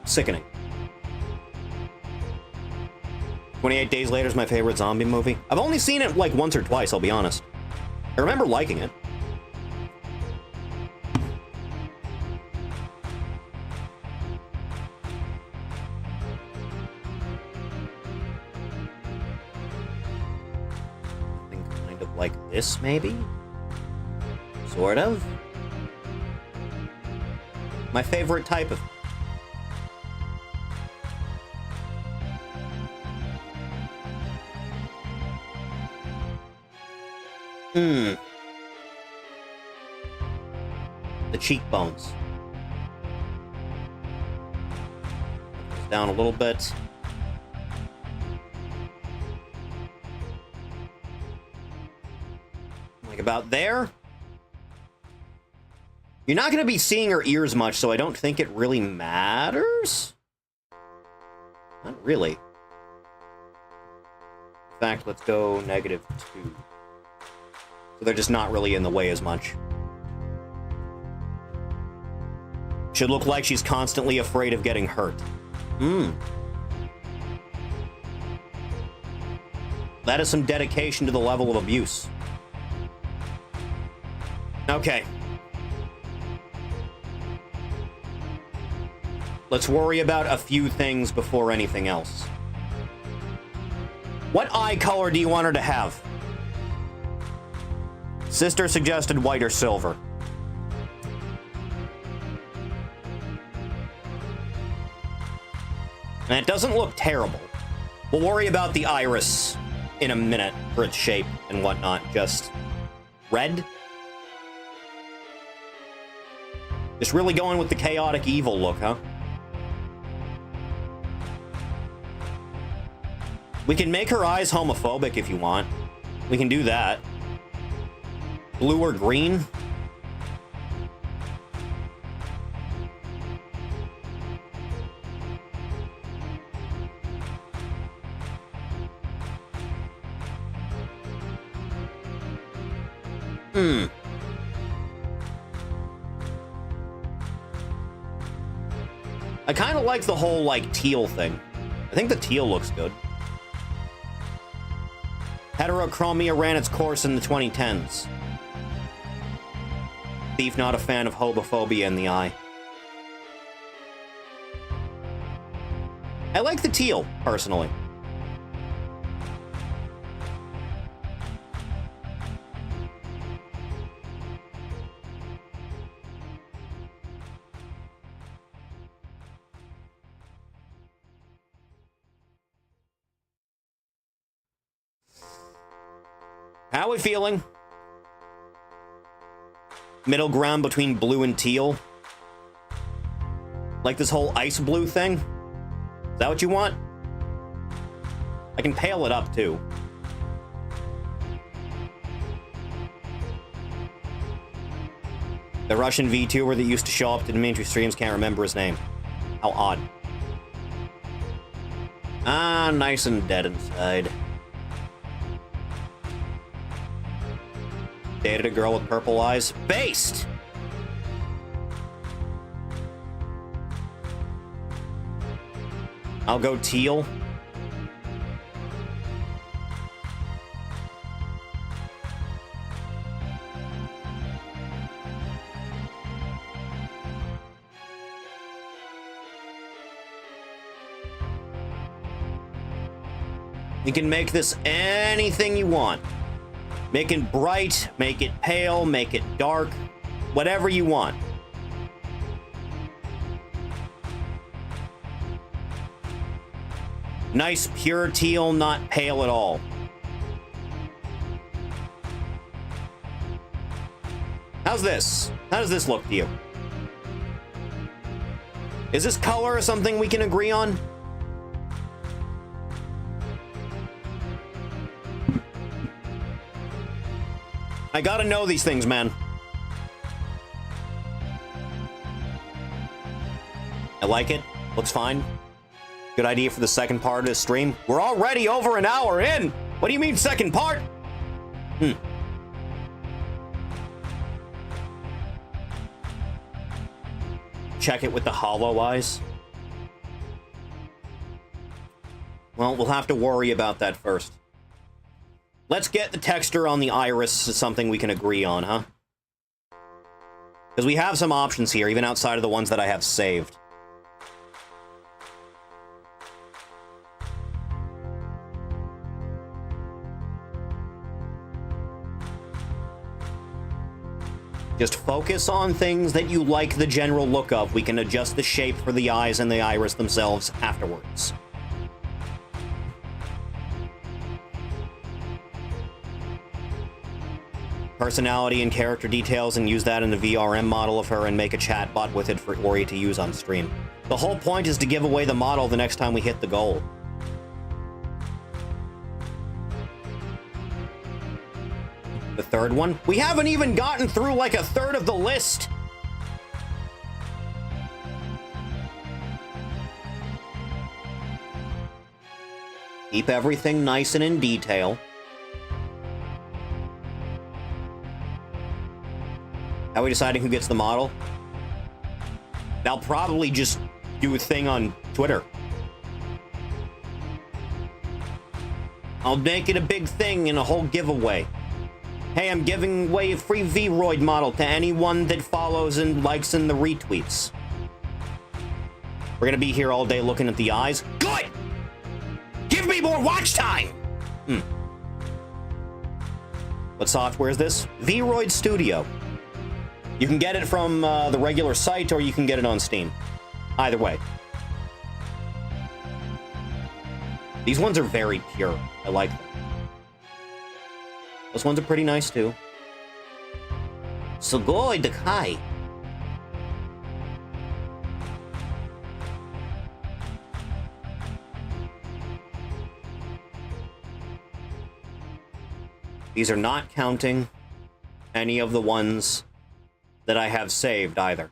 Sickening. 28 Days Later is my favorite zombie movie. I've only seen it like once or twice, I'll be honest. I remember liking it. Something kind of like this, maybe? Sort of. My favorite type of... The cheekbones. Down a little bit. Like about there. You're not going to be seeing her ears much, so I don't think it really matters. Not really. In fact, let's go -2. So they're just not really in the way as much. Should look like she's constantly afraid of getting hurt. That is some dedication to the level of abuse. Okay. Let's worry about a few things before anything else. What eye color do you want her to have? Sister suggested white or silver. And it doesn't look terrible. We'll worry about the iris in a minute for its shape and whatnot. Just red? Just really going with the chaotic evil look, huh? We can make her eyes homophobic if you want. We can do that. Blue or green? I kind of like the whole, like, teal thing. I think the teal looks good. Heterochromia ran its course in the 2010s. Thief not a fan of homophobia in the eye. I like the teal, personally. How are we feeling? Middle ground between blue and teal? Like this whole ice blue thing? Is that what you want? I can pale it up, too. The Russian VTuber that used to show up to Dimitri streams can't remember his name. How odd. Ah, nice and dead inside. Dated a girl with purple eyes. Based! I'll go teal. You can make this anything you want. Make it bright, make it pale, make it dark, whatever you want. Nice pure teal, not pale at all. How's this? How does this look to you? Is this color something we can agree on? I gotta know these things, man. I like it. Looks fine. Good idea for the second part of this stream. We're already over an hour in! What do you mean second part? check it with the hollow eyes? Well, we'll have to worry about that first. Let's get the texture on the iris to something we can agree on, huh? Because we have some options here, even outside of the ones that I have saved. Just focus on things that you like the general look of. We can adjust the shape for the eyes and the iris themselves afterwards. Personality and character details, and use that in the VRM model of her and make a chatbot with it for Ori to use on stream. The whole point is to give away the model the next time we hit the goal. The third one? We haven't even gotten through like a third of the list! Keep everything nice and in detail. How are we deciding who gets the model? I'll probably just do a thing on Twitter. I'll make it a big thing and a whole giveaway. Hey, I'm giving away a free VRoid model to anyone that follows and likes in the retweets. We're gonna be here all day looking at the eyes. Good! Give me more watch time! What software is this? VRoid Studio. You can get it from the regular site, or you can get it on Steam. Either way. These ones are very pure. I like them. Those ones are pretty nice, too. Sugoi Dekai. These are not counting any of the ones that I have saved, either.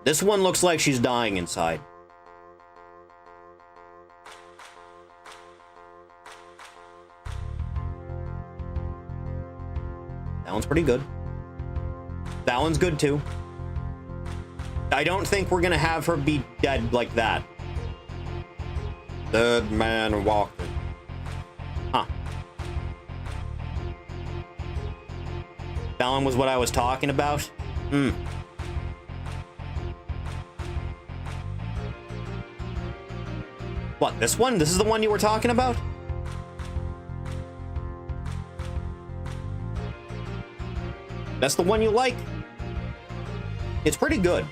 This one looks like she's dying inside. That one's pretty good. That one's good, too. I don't think we're gonna have her be dead like that. Dead man walking. Huh. That one was what I was talking about? What, this one? This is the one you were talking about? That's the one you like? It's pretty good.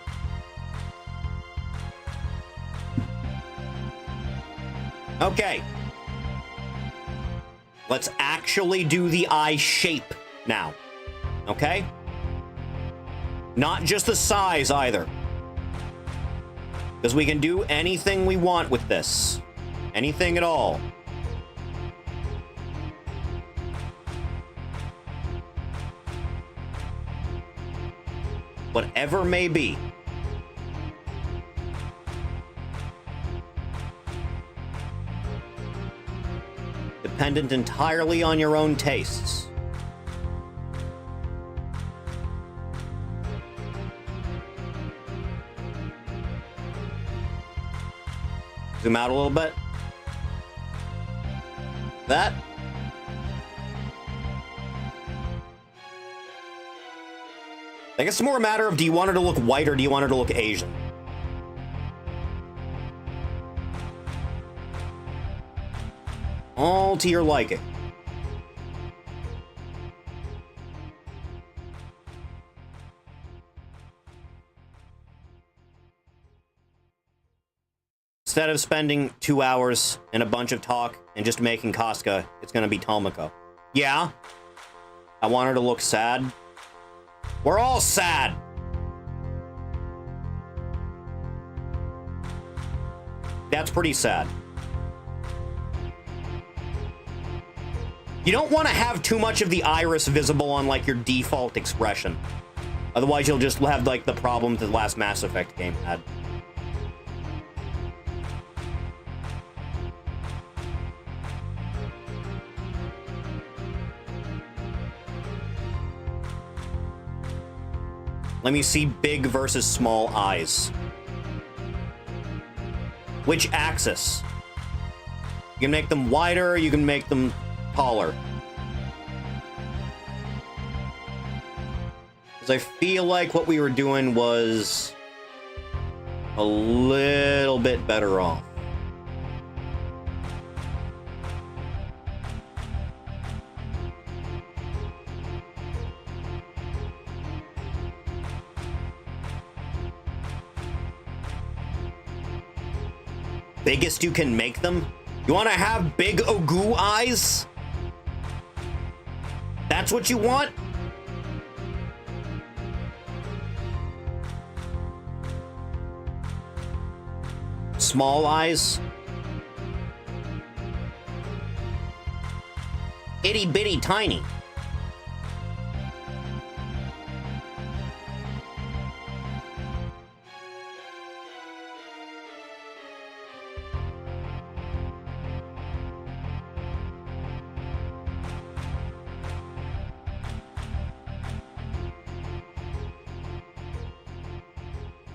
Okay. Let's actually do the eye shape now. Okay? Not just the size either. Because we can do anything we want with this. Anything at all. Whatever may be. Dependent entirely on your own tastes. Zoom out a little bit. That. I guess it's more a matter of, do you want her to look white or do you want her to look Asian? All to your liking. Instead of spending 2 hours and a bunch of talk and just making Casca, it's gonna be Tomoko. Yeah? I want her to look sad. We're all sad! That's pretty sad. You don't want to have too much of the iris visible on, like, your default expression. Otherwise, you'll just have, like, the problem the last Mass Effect game had. Let me see big versus small eyes. Which axis? You can make them wider, you can make them taller. Because I feel like what we were doing was a little bit better off. Biggest you can make them? You want to have big Ogu eyes? That's what you want? Small eyes? Itty bitty tiny.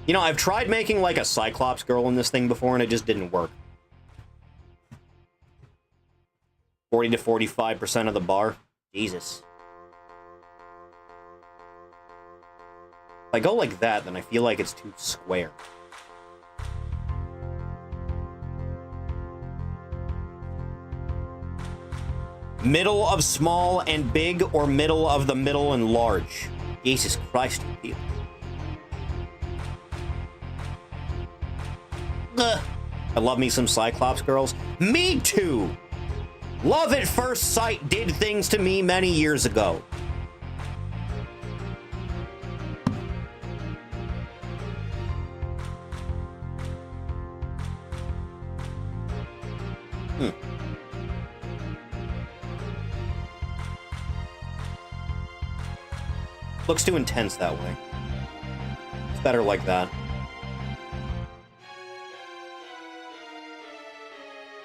You know, I've tried making, like, a Cyclops girl in this thing before, and it just didn't work. 40 to 45% of the bar? Jesus. If I go like that, then I feel like it's too square. Middle of small and big, or middle of the middle and large? Jesus Christ, you. I love me some Cyclops girls. Me too! Love at first sight did things to me many years ago. Looks too intense that way. It's better like that.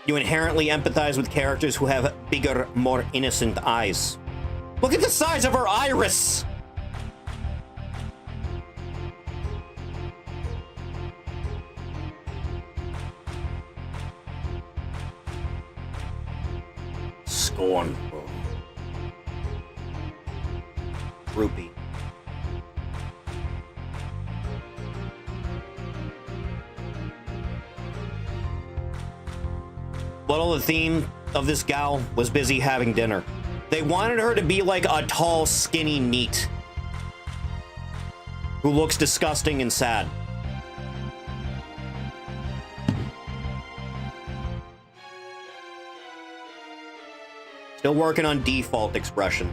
You inherently empathize with characters who have bigger, more innocent eyes. Look at the size of her iris! Scornful. Droopy. Well, the theme of this gal was busy having dinner. They wanted her to be like a tall, skinny NEET who looks disgusting and sad. Still working on default expression.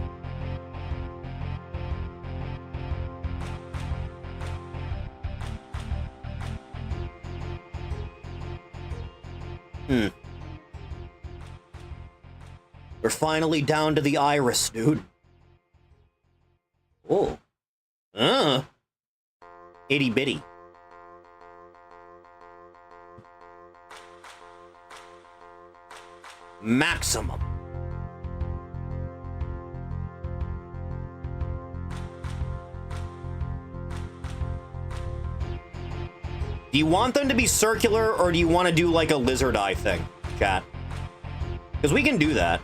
We're finally down to the iris, dude. Oh. Itty bitty. Maximum. Do you want them to be circular, or do you want to do like a lizard eye thing, chat? Because we can do that.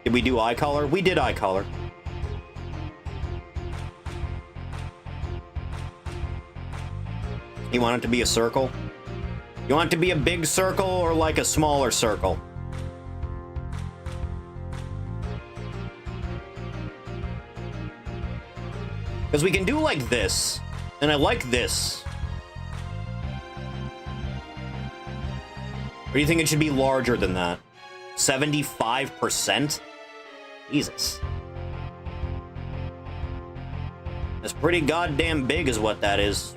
Did we do eye color? We did eye color. You want it to be a circle? You want it to be a big circle or like a smaller circle? Because we can do like this, and I like this. Or do you think it should be larger than that? 75%? Jesus. That's pretty goddamn big is what that is.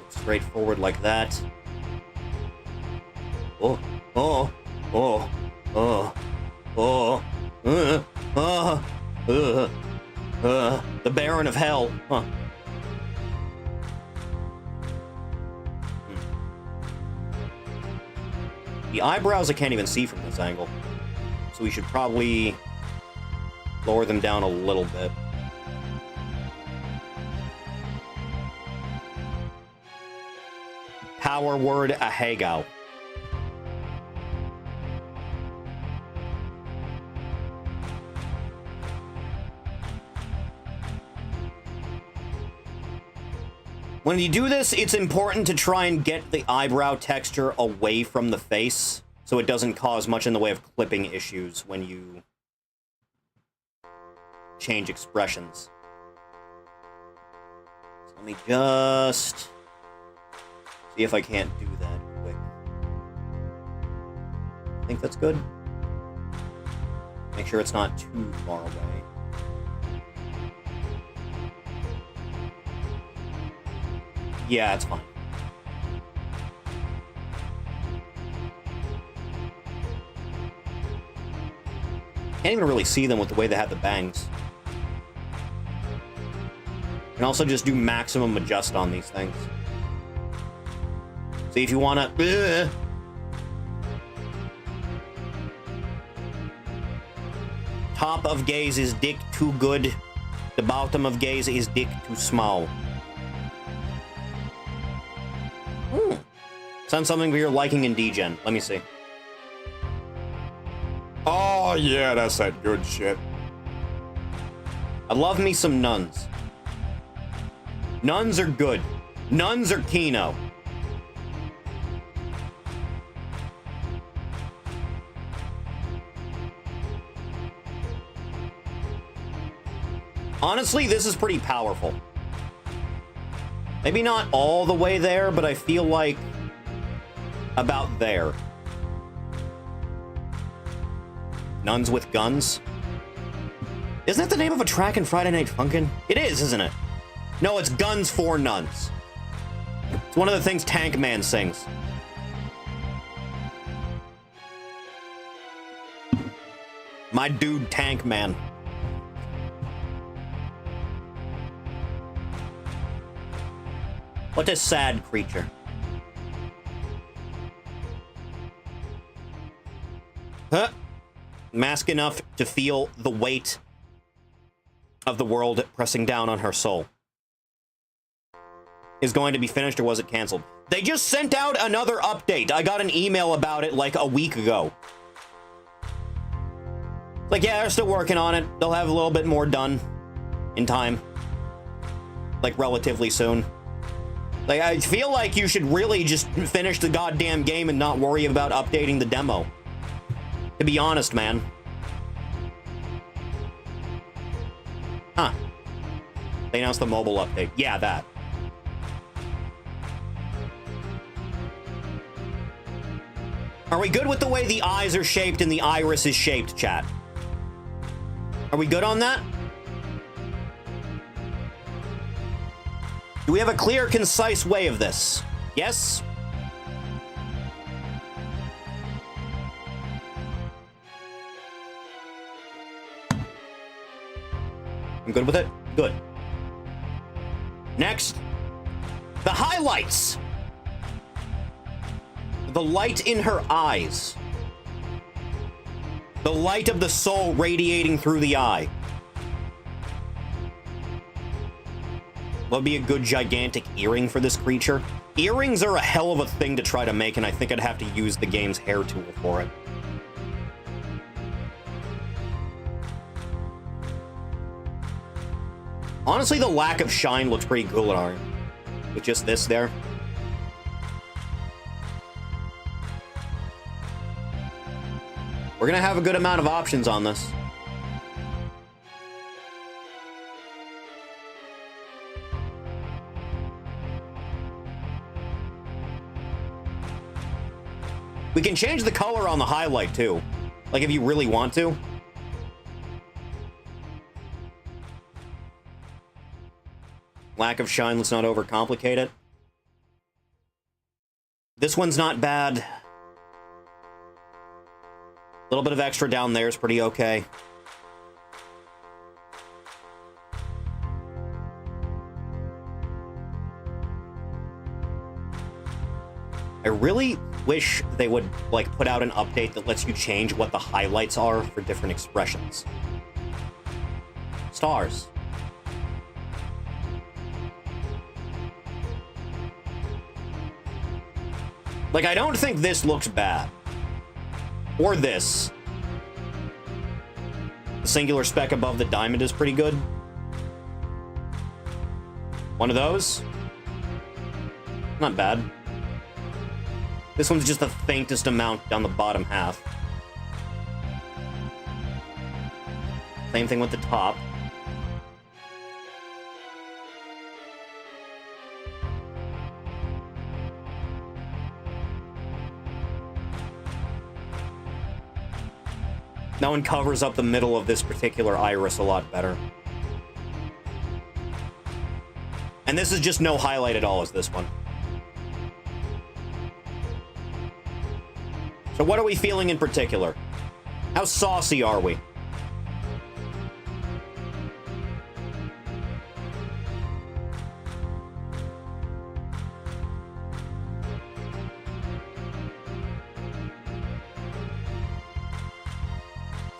Straightforward like that. Oh, oh, oh, oh, oh, the Baron of Hell, huh? The eyebrows I can't even see from this angle. So we should probably lower them down a little bit. Power word ahegao. When you do this, it's important to try and get the eyebrow texture away from the face, so it doesn't cause much in the way of clipping issues when you change expressions. So let me just see if I can't do that quick. I think that's good. Make sure it's not too far away. Yeah, it's fine. Can't even really see them with the way they have the bangs. You can also just do maximum adjust on these things. See if you wanna... Top of gaze is dick too good. The bottom of gaze is dick too small. Send something for your liking in DGen. Let me see. Oh, yeah, that's that good shit. I love me some nuns. Nuns are good. Nuns are Kino. Honestly, this is pretty powerful. Maybe not all the way there, but I feel like about there. Nuns with guns? Isn't that the name of a track in Friday Night Funkin'? It is, isn't it? No, it's Guns for Nuns. It's one of the things Tank Man sings. My dude, Tank Man. What a sad creature. Huh? Mask enough to feel the weight of the world pressing down on her soul. Is going to be finished, or was it canceled? They just sent out another update. I got an email about it like a week ago. Like, yeah, they're still working on it. They'll have a little bit more done in time. Like, relatively soon. Like, I feel like you should really just finish the goddamn game and not worry about updating the demo. To be honest, man. Huh. They announced the mobile update. Yeah, that. Are we good with the way the eyes are shaped and the iris is shaped, chat? Are we good on that? Do we have a clear, concise way of this? Yes? I'm good with it? Good. Next, the highlights. The light in her eyes. The light of the soul radiating through the eye. What would be a good gigantic earring for this creature? Earrings are a hell of a thing to try to make, and I think I'd have to use the game's hair tool for it. Honestly, the lack of shine looks pretty cool on her. With just this there. We're gonna have a good amount of options on this. We can change the color on the highlight, too. Like, if you really want to. Lack of shine, let's not overcomplicate it. This one's not bad. A little bit of extra down there is pretty okay. I really wish they would, like, put out an update that lets you change what the highlights are for different expressions. Stars. Like, I don't think this looks bad. Or this. The singular speck above the diamond is pretty good. One of those. Not bad. This one's just the faintest amount down the bottom half. Same thing with the top. That one covers up the middle of this particular iris a lot better. And this is just no highlight at all as this one. So what are we feeling in particular? How saucy are we?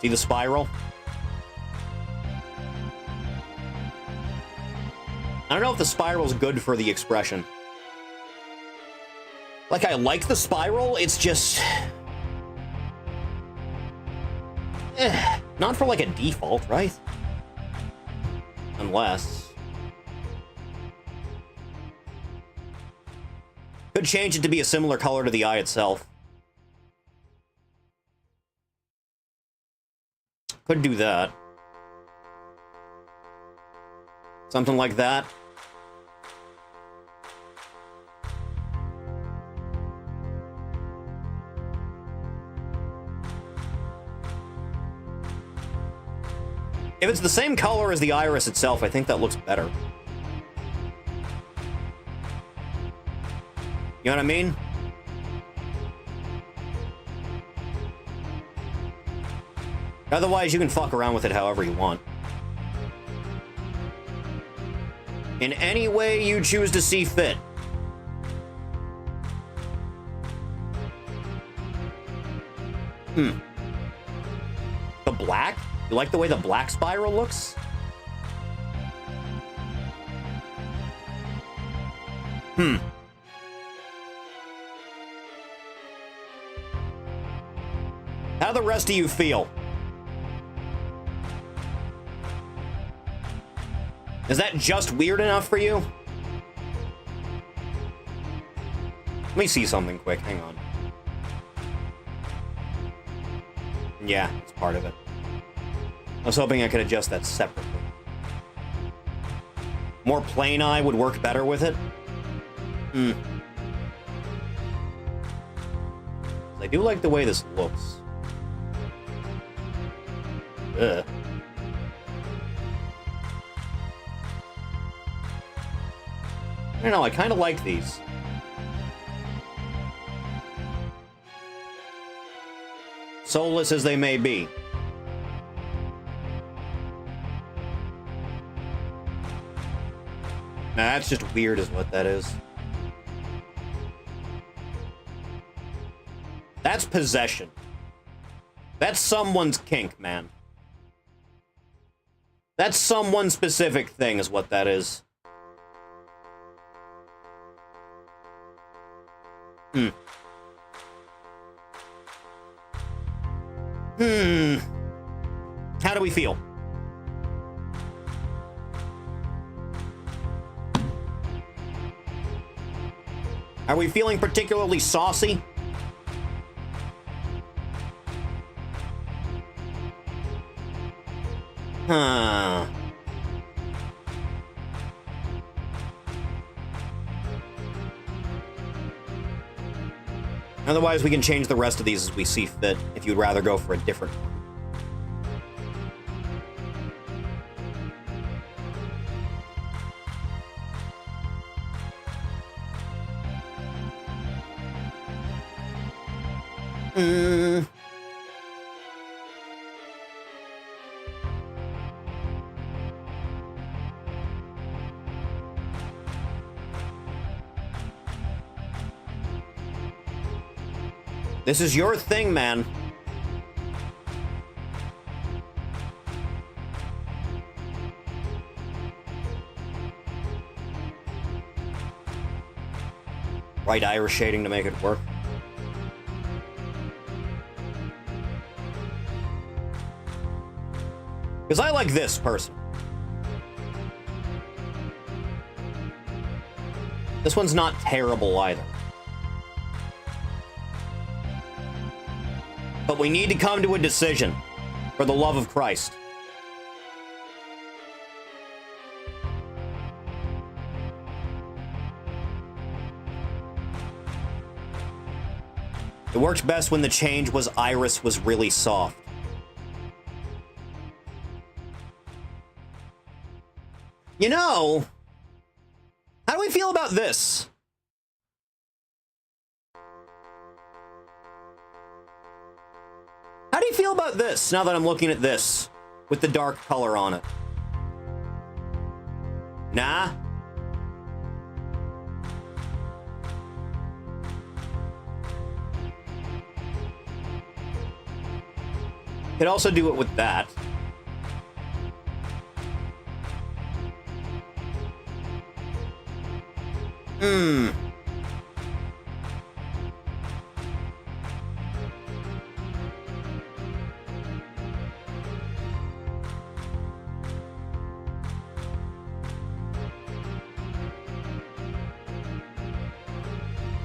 See the spiral? I don't know if the spiral's good for the expression. Like, I like the spiral, it's just... not for, like, a default, right? Unless... could change it to be a similar color to the eye itself. Could do that. Something like that. If it's the same color as the iris itself, I think that looks better. You know what I mean? Otherwise, you can fuck around with it however you want. In any way you choose to see fit. The black? You like the way the black spiral looks? How do the rest of you feel? Is that just weird enough for you? Let me see something quick, hang on. Yeah, it's part of it. I was hoping I could adjust that separately. More plain eye would work better with it. I do like the way this looks. Ugh. I don't know, I kind of like these. Soulless as they may be. Nah, that's just weird is what that is. That's possession. That's someone's kink, man. That's someone's specific thing is what that is. How do we feel? Are we feeling particularly saucy? Huh. Otherwise, we can change the rest of these as we see fit, if you'd rather go for a different one. This is your thing, man. Right iris shading to make it work. Because I like this person. This one's not terrible either. But we need to come to a decision, for the love of Christ. It worked best when the change was iris was really soft. You know, how do we feel about this? How do you feel about this, now that I'm looking at this, with the dark color on it? Nah? Could also do it with that.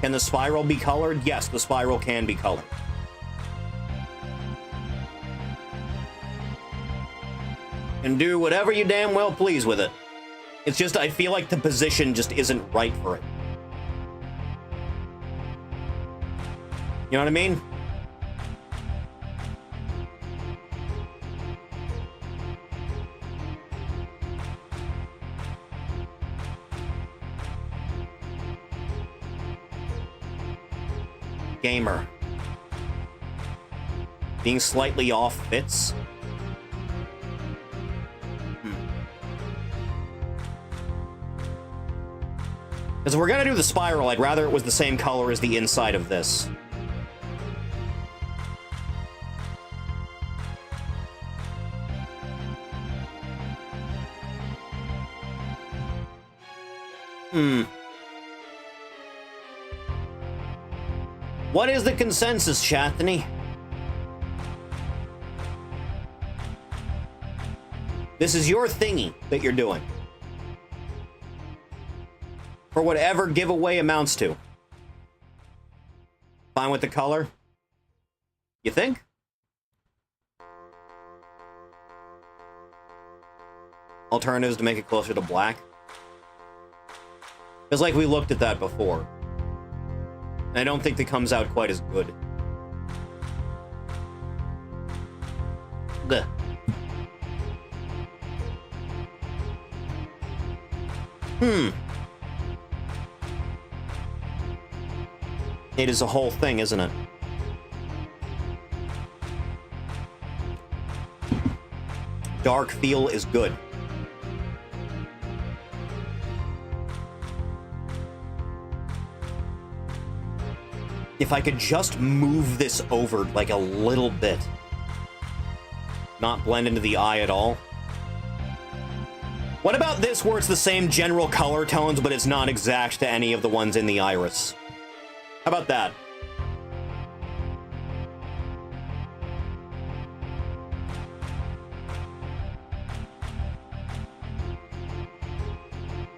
Can the spiral be colored? Yes, the spiral can be colored. And do whatever you damn well please with it. It's just, I feel like the position just isn't right for it. You know what I mean? Gamer. Being slightly off fits. Because if we're gonna do the spiral, I'd rather it was the same color as the inside of this. What is the consensus, Chathany? This is your thingy that you're doing. For whatever giveaway amounts to. Fine with the color? You think? Alternatives to make it closer to black? Because like we looked at that before. And I don't think that comes out quite as good. Blech. It is a whole thing, isn't it? Dark feel is good. If I could just move this over like a little bit. Not blend into the eye at all. What about this where it's the same general color tones, but it's not exact to any of the ones in the iris? How about that?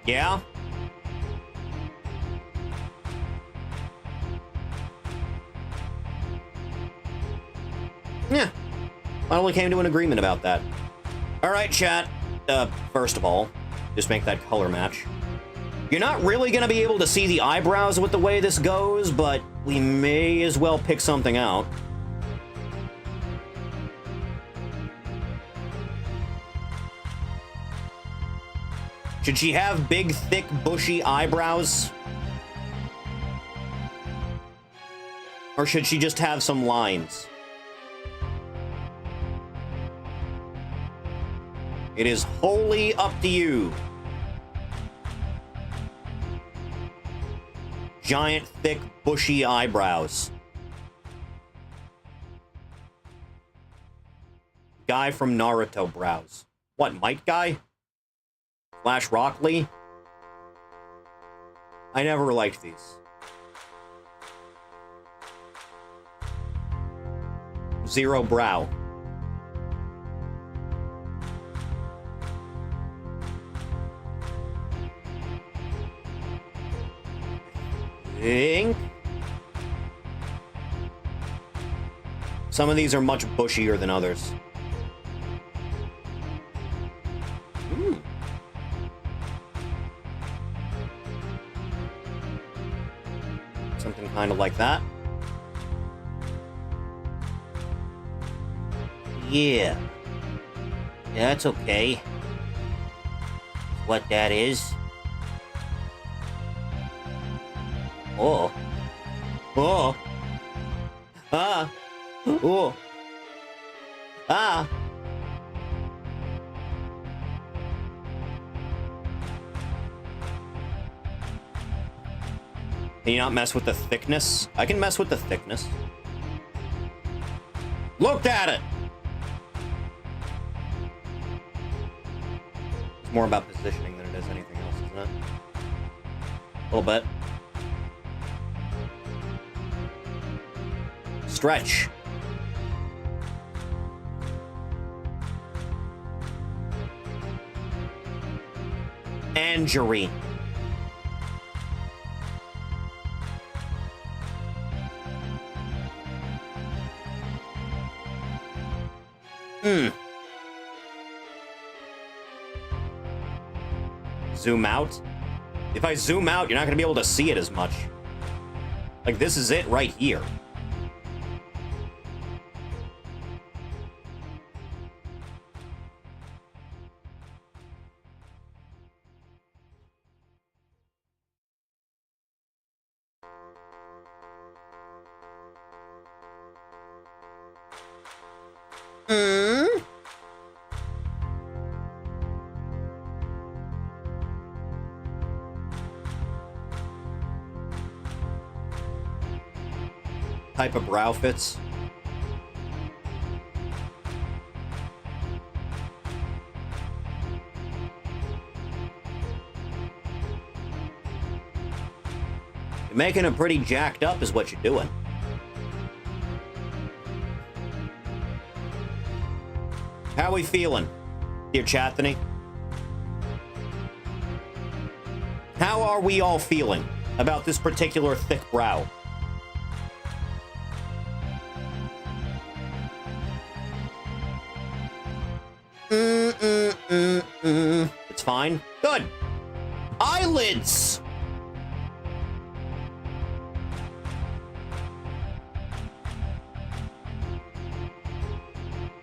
Yeah? Yeah. Finally came to an agreement about that. Alright, chat. First of all, just make that color match. You're not really gonna be able to see the eyebrows with the way this goes, but we may as well pick something out. Should she have big, thick, bushy eyebrows? Or should she just have some lines? It is wholly up to you. Giant, thick, bushy eyebrows. guy from Naruto brows. What, Might Guy? Flash Rock Lee? I never liked these. Zero brow. Think. Some of these are much bushier than others. Something kind of like that. Yeah. Yeah, that's okay. What that is. Oh. Oh. Ah. Oh. Ah. Can you not mess with the thickness? I can mess with the thickness. Look at it! It's more about positioning than it is anything else, isn't it? A little bit. Stretch. Angerine. Zoom out. If I zoom out, you're not going to be able to see it as much. Like, this is it right here. Type of brow fits. You're making it pretty jacked up is what you're doing. How are we feeling, dear Chathany? How are we all feeling about this particular thick brow? It's fine. Good. Eyelids!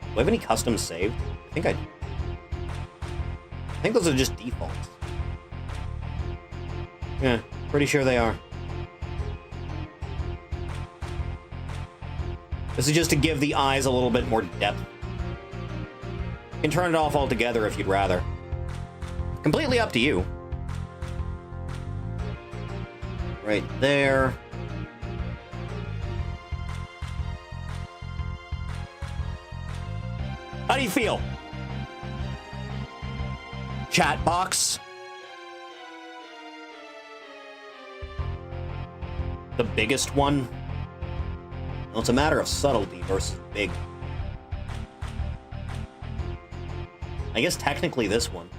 Do I have any customs saved? I think those are just defaults. Yeah, pretty sure they are. This is just to give the eyes a little bit more depth. You can turn it off altogether if you'd rather. Completely up to you. Right there. How do you feel? Chat box? The biggest one? Well, it's a matter of subtlety versus big. I guess technically this one.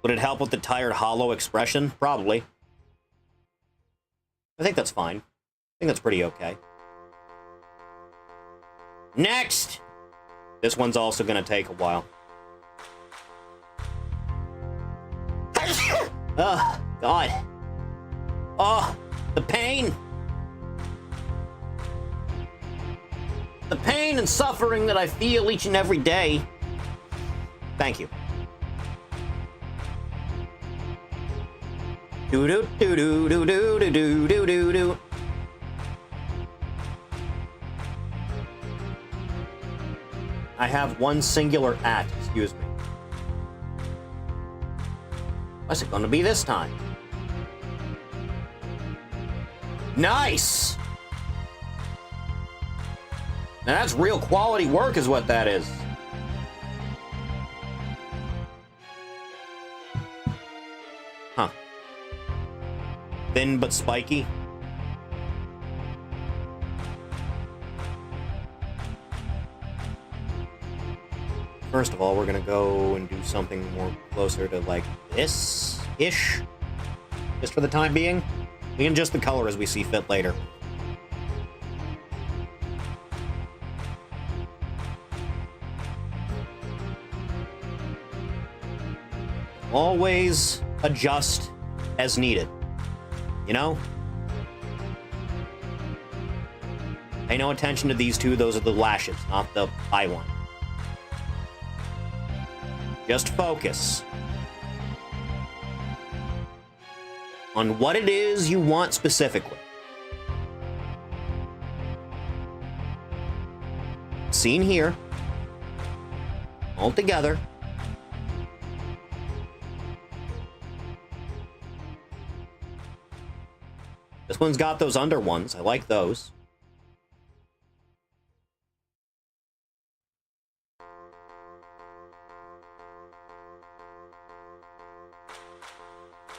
Would it help with the tired, hollow expression? Probably. I think that's fine. I think that's pretty okay. Next! This one's also gonna take a while. Oh, God. Oh, the pain. The pain and suffering that I feel each and every day. Thank you. Do do do do do do do do do do. I have one singular at, excuse me. What's it gonna be this time? Nice! Now that's real quality work is what that is. Huh. Thin but spiky. First of all, we're gonna go and do something more closer to like this-ish. Just for the time being. We can adjust the color as we see fit later. Always adjust as needed. You know? Pay no attention to these two. Those are the lashes, not the eye one. Just focus on what it is you want specifically. Seen here. All together. This one's got those under ones. I like those.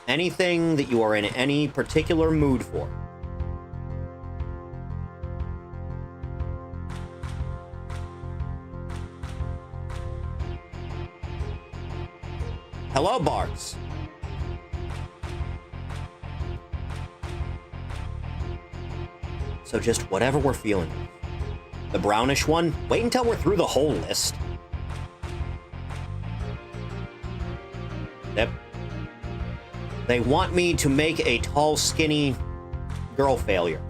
Anything that you are in any particular mood for. Hello, Barks. So just whatever we're feeling. The brownish one, wait until we're through the whole list. Yep. They want me to make a tall, skinny girl failure.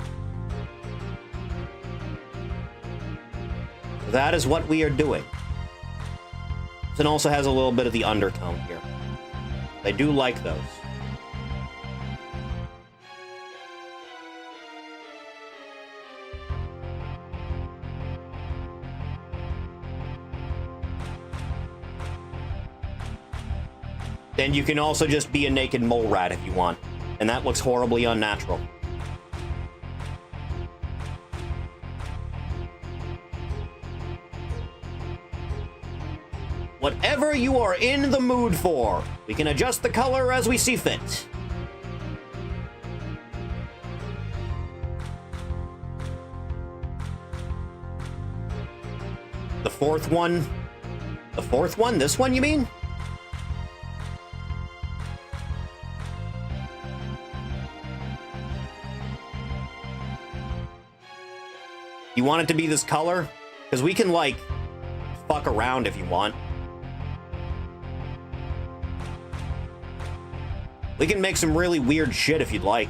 That is what we are doing. It also has a little bit of the undertone here. I do like those. Then you can also just be a naked mole rat if you want. And that looks horribly unnatural. Whatever you are in the mood for, we can adjust the color as we see fit. The fourth one? The fourth one? This one, you mean? You want it to be this color? Because we can, like, fuck around if you want. We can make some really weird shit if you'd like.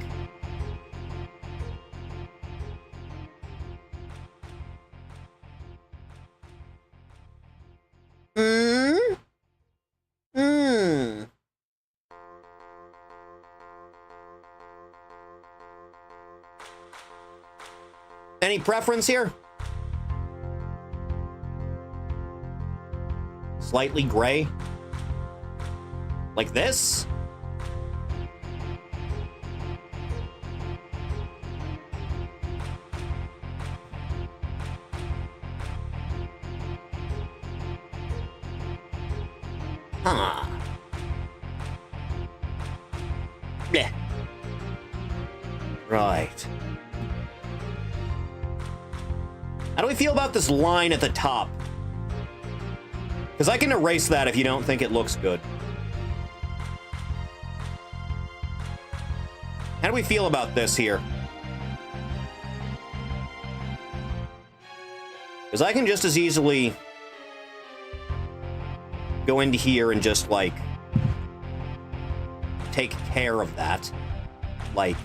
Any preference here? Slightly gray? Like this? Huh. Yeah. Right. How do we feel about this line at the top? Because I can erase that if you don't think it looks good. How do we feel about this here? Because I can just as easily go into here and just, like, take care of that. Like,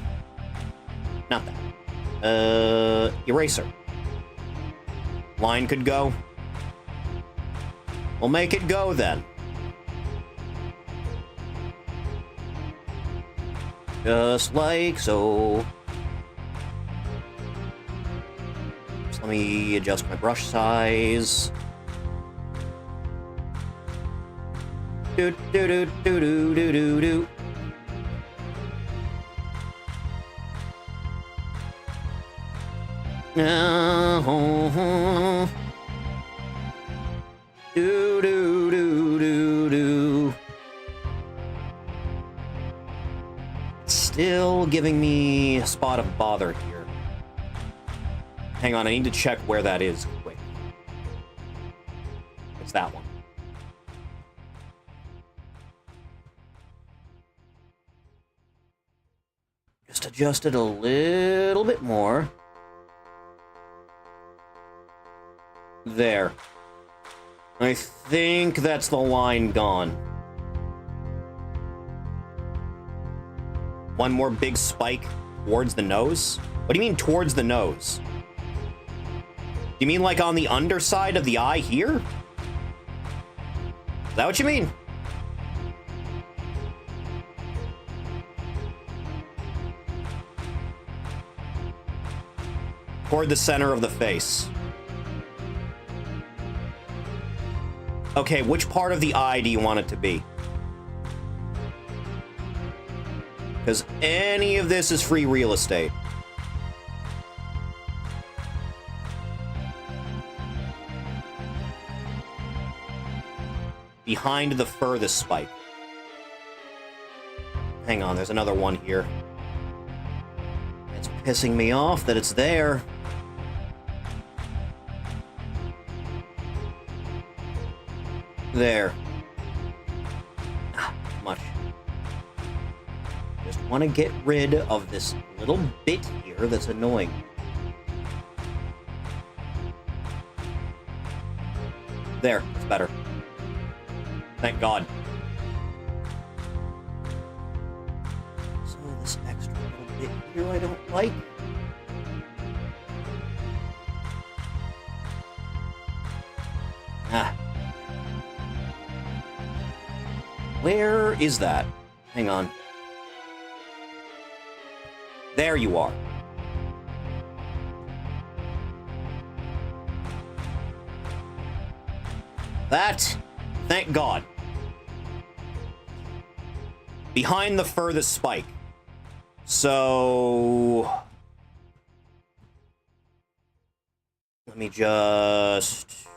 not that. Eraser. Line could go. We'll make it go then. Just like so. Just let me adjust my brush size. Do do do do do do do do. Do do do do do. Still giving me a spot of bother here. Hang on, I need to check where that is quick. It's that one. Just adjust it a little bit more. There. I think that's the line gone. One more big spike towards the nose? What do you mean towards the nose? You mean like on the underside of the eye here? Is that what you mean? Toward the center of the face. Okay, which part of the eye do you want it to be? Because any of this is free real estate. Behind the furthest spike. Hang on, there's another one here. It's pissing me off that it's there. There. Ah, much. Just want to get rid of this little bit here that's annoying. There, it's better. Thank God. So this extra little bit here I don't like. Ah. Where is that? Hang on. There you are. That, thank God. Behind the furthest spike. So... let me just...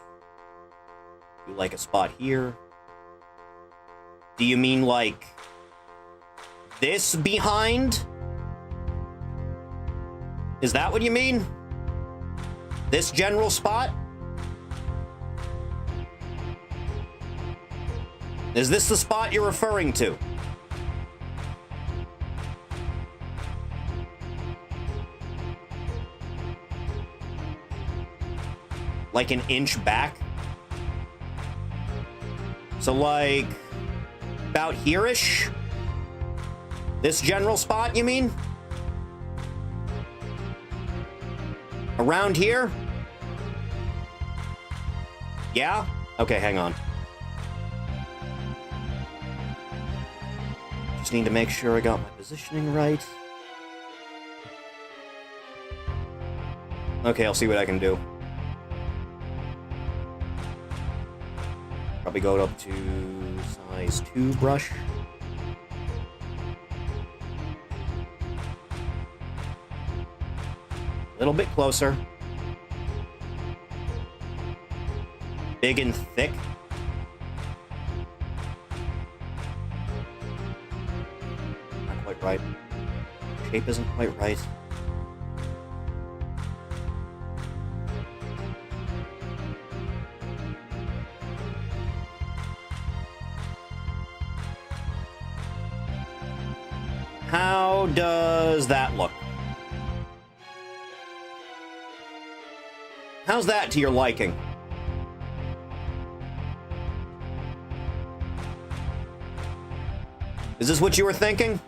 do like a spot here. Do you mean like... this behind? Is that what you mean? This general spot? Is this the spot you're referring to? Like an inch back? So like... about here-ish? This general spot, you mean? Around here? Yeah? Okay, hang on. Just need to make sure I got my positioning right. Okay, I'll see what I can do. Probably go up to size 2 brush. A little bit closer. Big and thick. Not quite right. Shape isn't quite right. How does that look? How's that to your liking? Is this what you were thinking?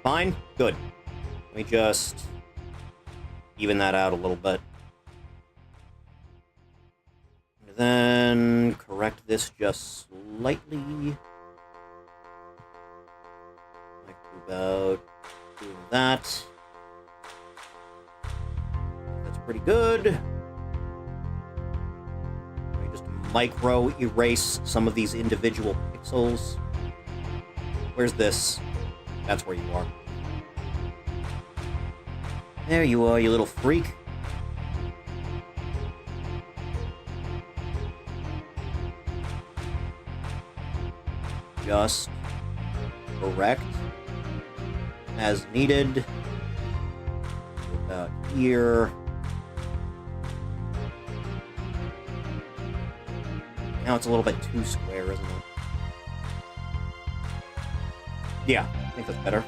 Fine? Good. Let me just even that out a little bit. And then correct this just slightly. Like about doing that. That's pretty good. Let me just micro erase some of these individual pixels. Where's this? That's where you are. There you are, you little freak. Just correct as needed. About here. Now it's a little bit too square, isn't it? Yeah, I think that's better.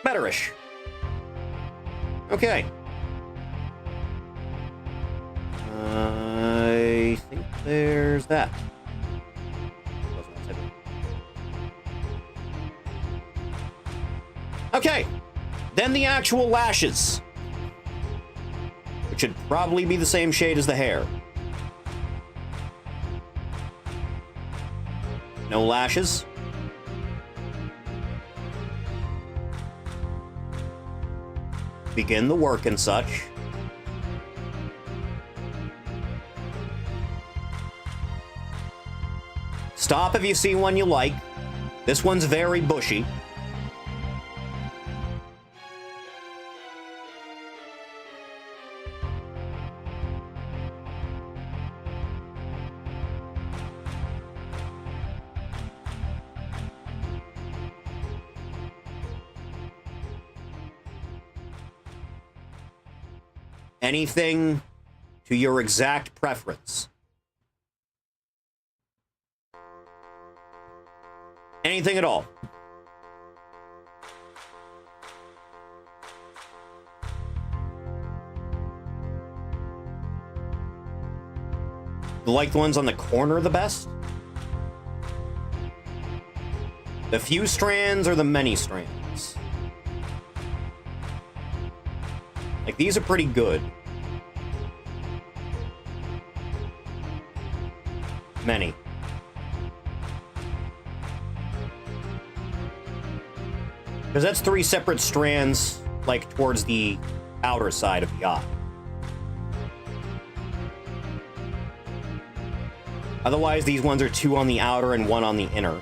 Betterish. Okay. I think there's that. Okay. Then the actual lashes. Which should probably be the same shade as the hair. No lashes. Begin the work and such. Stop if you see one you like. This one's very bushy. Anything to your exact preference. Anything at all. You like the ones on the corner the best? The few strands or the many strands? Like, these are pretty good. Many. Because that's 3 separate strands, like, towards the outer side of the eye. Otherwise, these ones are 2 on the outer and 1 on the inner.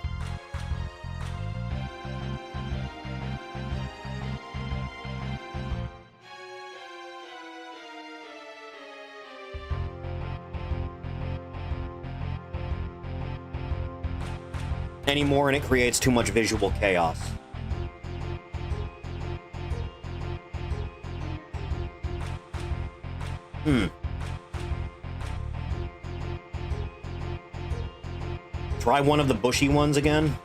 Any more and it creates too much visual chaos. Try one of the bushy ones again.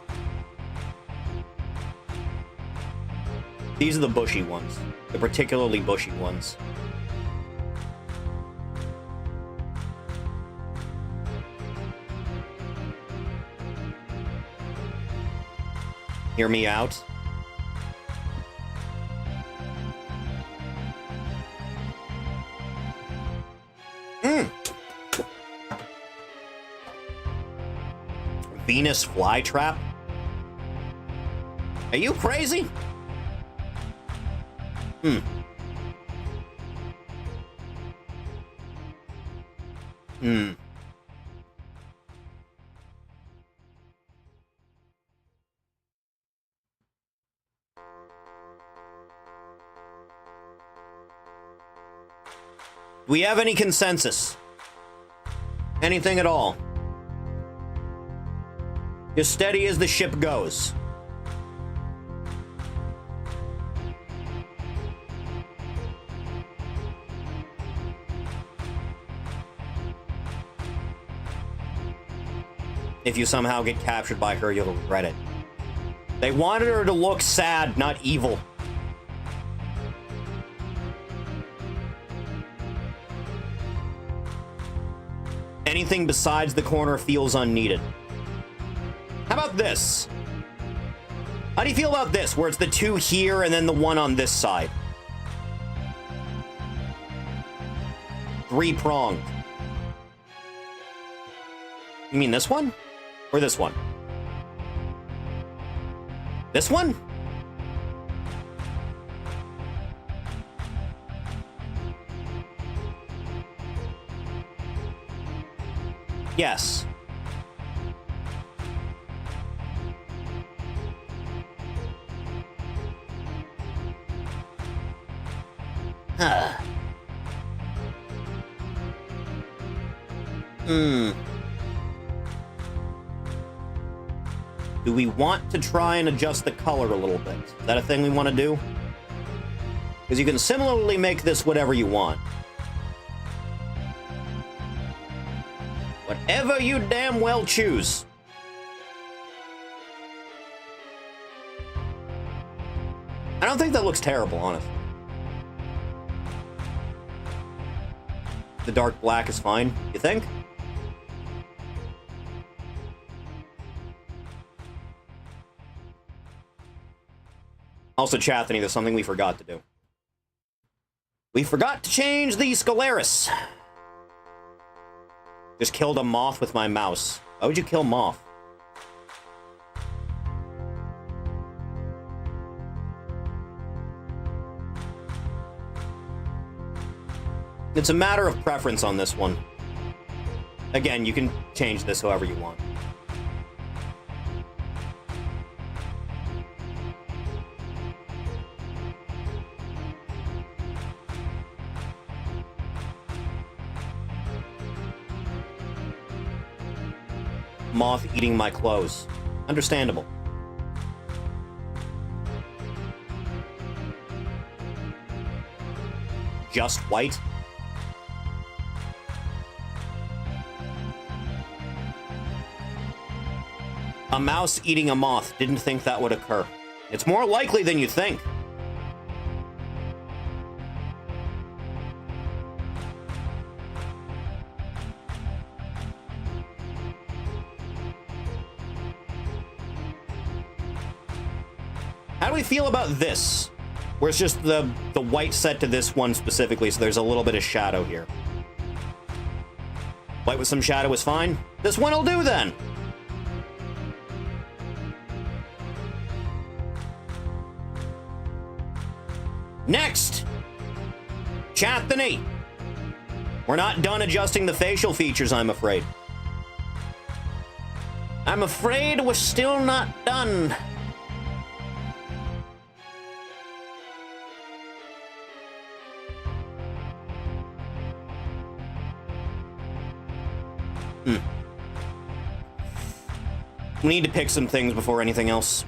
These are the bushy ones. The particularly bushy ones. Hear me out. Venus flytrap? Are you crazy? Do we have any consensus? Anything at all? As steady as the ship goes. If you somehow get captured by her, you'll regret it. They wanted her to look sad, not evil. Anything besides the corner feels unneeded. How about this? How do you feel about this, where it's the 2 here and then the 1 on this side? 3-pronged. You mean this one? Or this one? This one? Yes. Do we want to try and adjust the color a little bit? Is that a thing we want to do? Because you can similarly make this whatever you want. Whatever you damn well choose. I don't think that looks terrible, honestly. The dark black is fine, you think? Also, Chathany, there's something we forgot to do. We forgot to change the Scalaris. Just killed a moth with my mouse. Why would you kill moth? It's a matter of preference on this one. Again, you can change this however you want. Moth eating my clothes. Understandable. Just white? A mouse eating a moth. Didn't think that would occur. It's more likely than you think. How do we feel about this? Where it's just the white set to this one specifically, so there's a little bit of shadow here. White with some shadow is fine. This one will do then. Next! Chathany! We're not done adjusting the facial features, I'm afraid. I'm afraid we're still not done. We need to pick some things before anything else.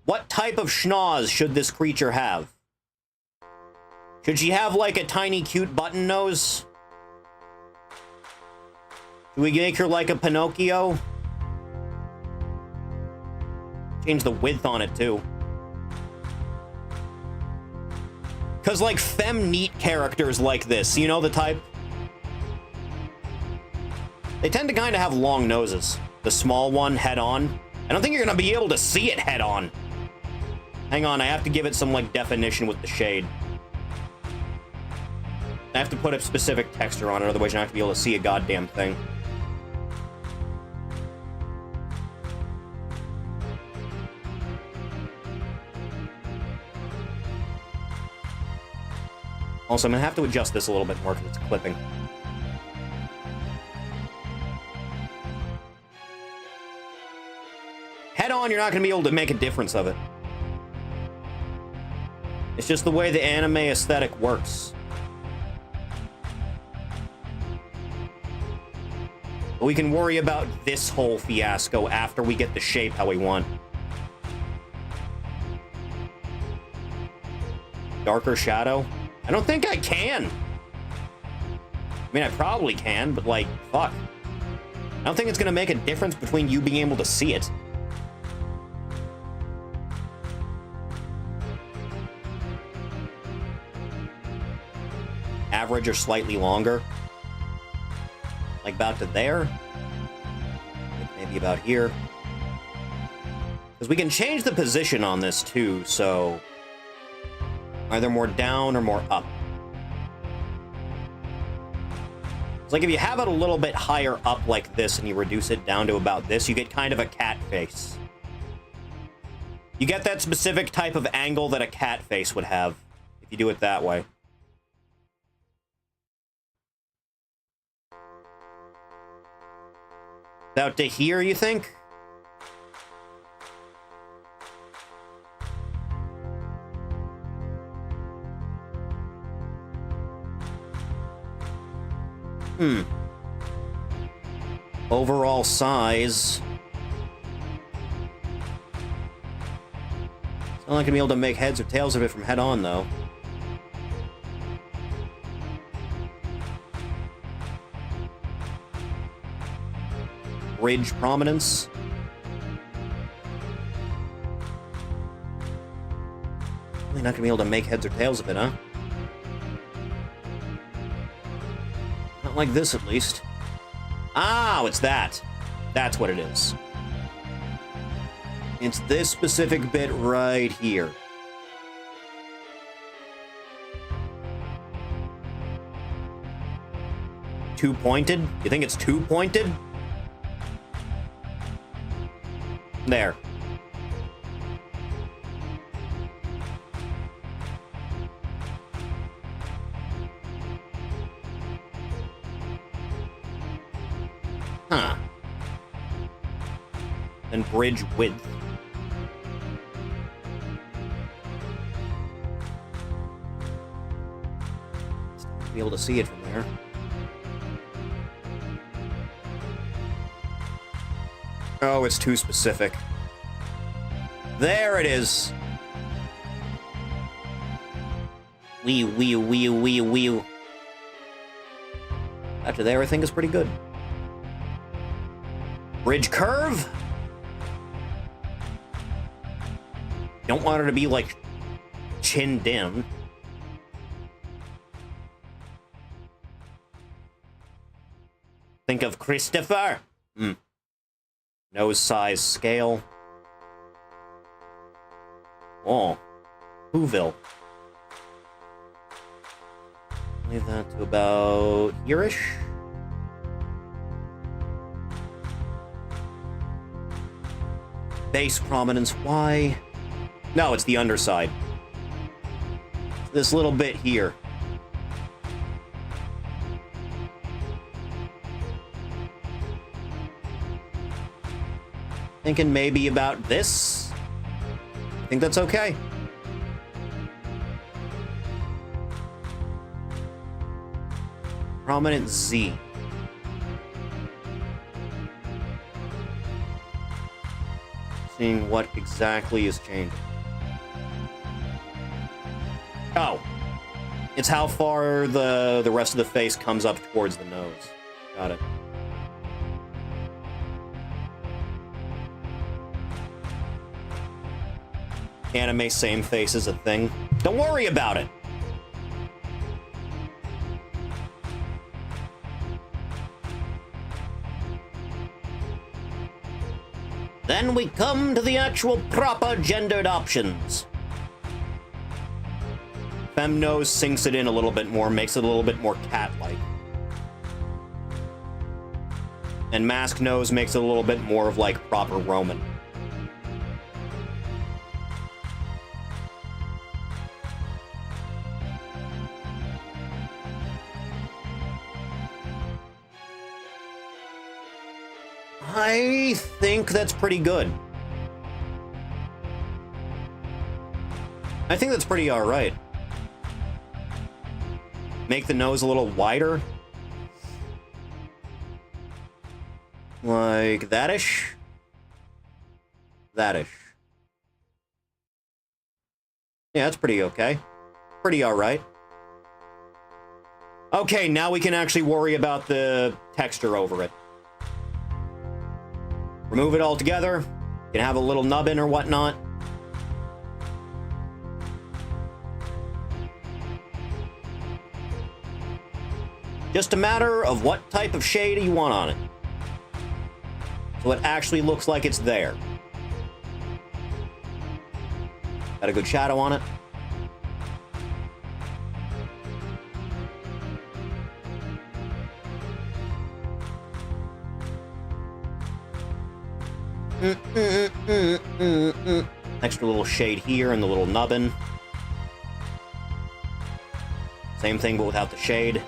What type of schnoz should this creature have? Should she have, like, a tiny, cute button nose? Should we make her like a Pinocchio? Change the width on it, too. Because, like, femme-neat characters like this, you know the type? They tend to kind of have long noses. The small one, head-on. I don't think you're going to be able to see it head-on. Hang on, I have to give it some, like, definition with the shade. I have to put a specific texture on it, otherwise you're not going to be able to see a goddamn thing. Also, I'm going to have to adjust this a little bit more because it's clipping. Head on, you're not going to be able to make a difference of it. It's just the way the anime aesthetic works. But we can worry about this whole fiasco after we get the shape how we want. Darker shadow? I don't think I can. I mean, I probably can, but, like, fuck. I don't think it's gonna make a difference between you being able to see it. Average or slightly longer. Like about to there. Maybe about here. Because we can change the position on this too, so either more down or more up. It's like if you have it a little bit higher up like this and you reduce it down to about this, you get kind of a cat face. You get that specific type of angle that a cat face would have if you do it that way. About to here, you think? Overall size. Still not gonna be able to make heads or tails of it from head on, though. Bridge prominence. Really not gonna be able to make heads or tails of it, huh? Not like this, at least. Oh, it's that. That's what it is. It's this specific bit right here. Two-pointed? You think it's two-pointed? There. Huh. And bridge width. Still be able to see it from there. Oh, it's too specific. There it is. Wee. After there, I think is pretty good. Bridge curve? Don't want her to be, like, chinned in. Think of Christopher. Nose size scale. Oh. Whoville. Leave that to about here-ish. Base prominence, why? No, it's the underside. This little bit here. Thinking maybe about this. I think that's okay. Prominent Z. Seeing what exactly is changing. Oh. It's how far the rest of the face comes up towards the nose. Got it. Anime same face is a thing. Don't worry about it. Then we come to the actual proper gendered options. Fem nose sinks it in a little bit more, makes it a little bit more cat-like. And mask nose makes it a little bit more of like proper Roman. I think that's pretty good. I think that's pretty alright. Make the nose a little wider. Like that-ish. That-ish. Yeah, that's pretty okay. Pretty alright. Okay, now we can actually worry about the texture over it. Remove it all together. You can have a little nubbin or whatnot. Just a matter of what type of shade you want on it. So it actually looks like it's there. Got a good shadow on it. Extra little shade here and the little nubbin. Same thing, but without the shade.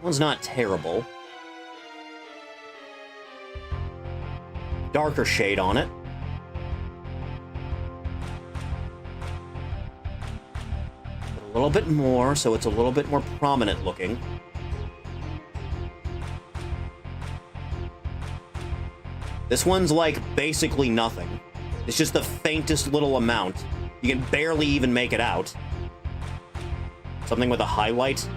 One's not terrible. Darker shade on it. Put a little bit more, so it's a little bit more prominent looking. This one's like basically nothing. It's just the faintest little amount. You can barely even make it out. Something with a highlight.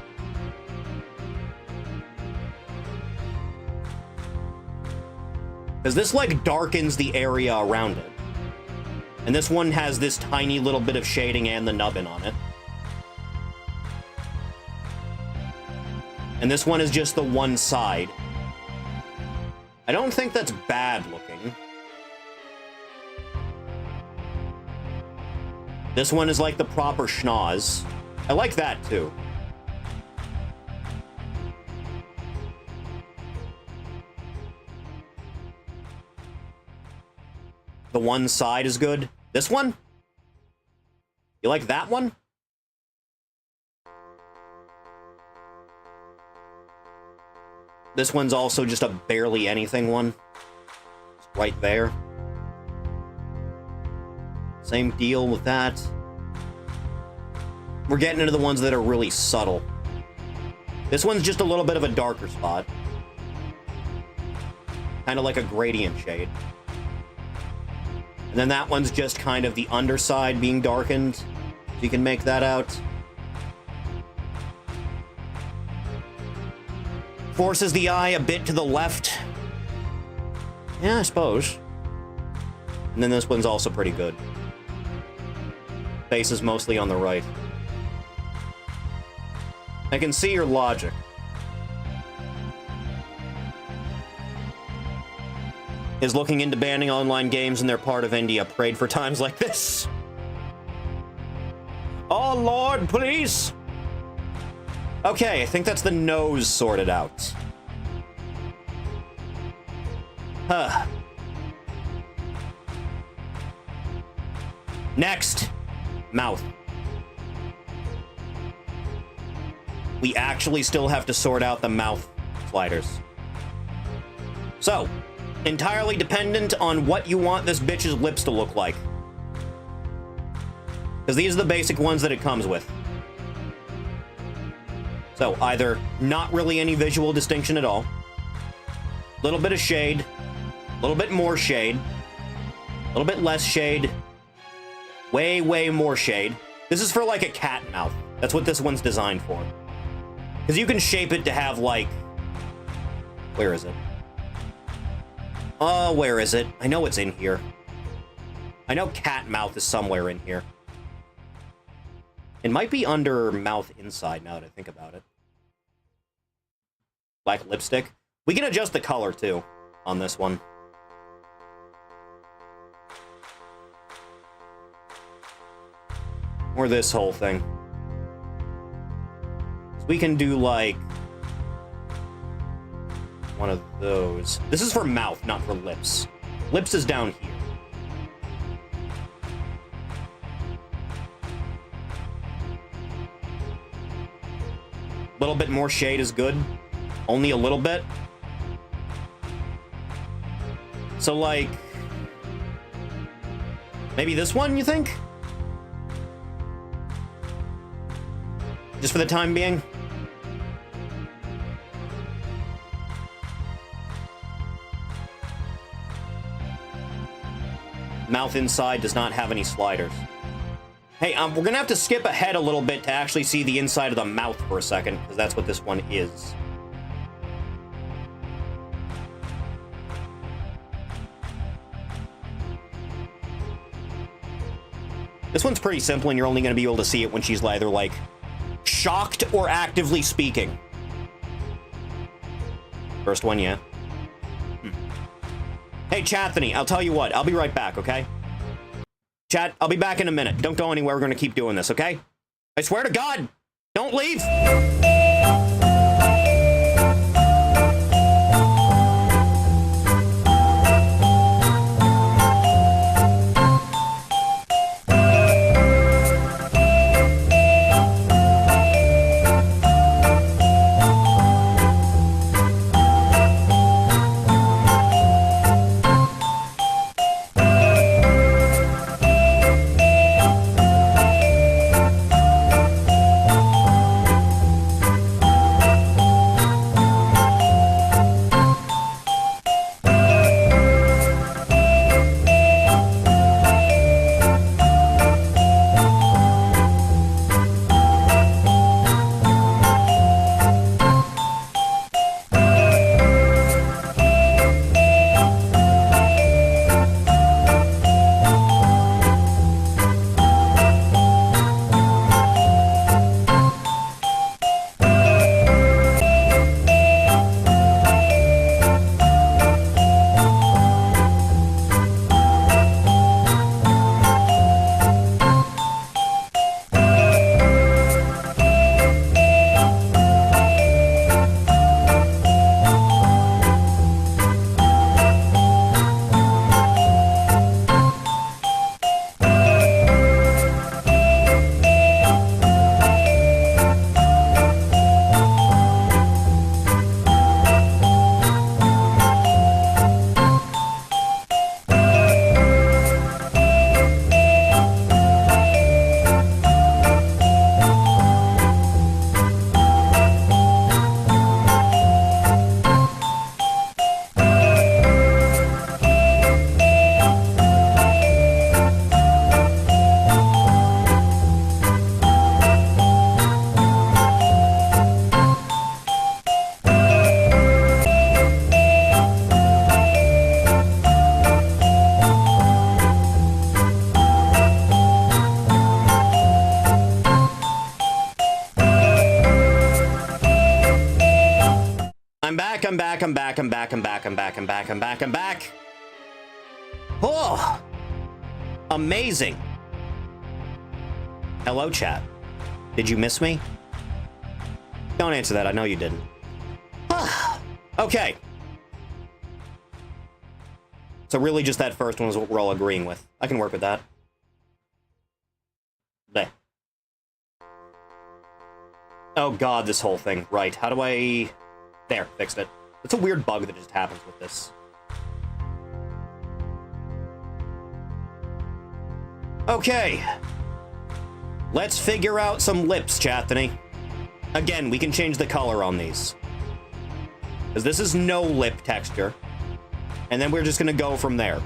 Because this like darkens the area around it. And this one has this tiny little bit of shading and the nubbin on it. And this one is just the one side. I don't think that's bad looking. This one is like the proper schnoz. I like that too. The one side is good. This one? You like that one? This one's also just a barely anything one. It's right there. Same deal with that. We're getting into the ones that are really subtle. This one's just a little bit of a darker spot. Kind of like a gradient shade. And then that one's just kind of the underside being darkened. So you can make that out. Forces the eye a bit to the left. Yeah, I suppose. And then this one's also pretty good. Face is mostly on the right. I can see your logic. Is looking into banning online games and they're part of India. Prayed for times like this. Oh, Lord, please. Okay, I think that's the nose sorted out. Huh. Next. Mouth. We actually still have to sort out the mouth sliders. So, entirely dependent on what you want this bitch's lips to look like. Because these are the basic ones that it comes with. So, either not really any visual distinction at all, a little bit of shade, a little bit more shade, a little bit less shade, way, way more shade. This is for like a cat mouth. That's what this one's designed for. Because you can shape it to have like... Where is it? Oh, where is it? I know it's in here. I know cat mouth is somewhere in here. It might be under mouth inside now that I think about it. Black lipstick. We can adjust the color too on this one. Or this whole thing. So we can do like one of those. This is for mouth, not for lips. Lips is down here. A little bit more shade is good. Only a little bit. So like, maybe this one, you think? Just for the time being? Mouth inside does not have any sliders. Hey, we're gonna have to skip ahead a little bit to actually see the inside of the mouth for a second, because that's what this one is. This one's pretty simple, and you're only gonna be able to see it when she's either, like, shocked or actively speaking. First one, yeah. Hey, Chathany, I'll tell you what. I'll be right back, okay? Chat, I'll be back in a minute. Don't go anywhere. We're gonna keep doing this, okay? I swear to God, don't leave! back, I'm back, I'm back, I'm back, I'm back, I'm back, I'm back, I'm back, I'm back. Oh, amazing. Hello, chat. Did you miss me? Don't answer that, I know you didn't. Okay. So really just that first one is what we're all agreeing with. I can work with that. Bleh. Oh god, this whole thing. Right, how do I... There, fixed it. It's a weird bug that just happens with this. Okay. Let's figure out some lips, Chathany. Again, we can change the color on these. Because this is no lip texture. And then we're just gonna go from there.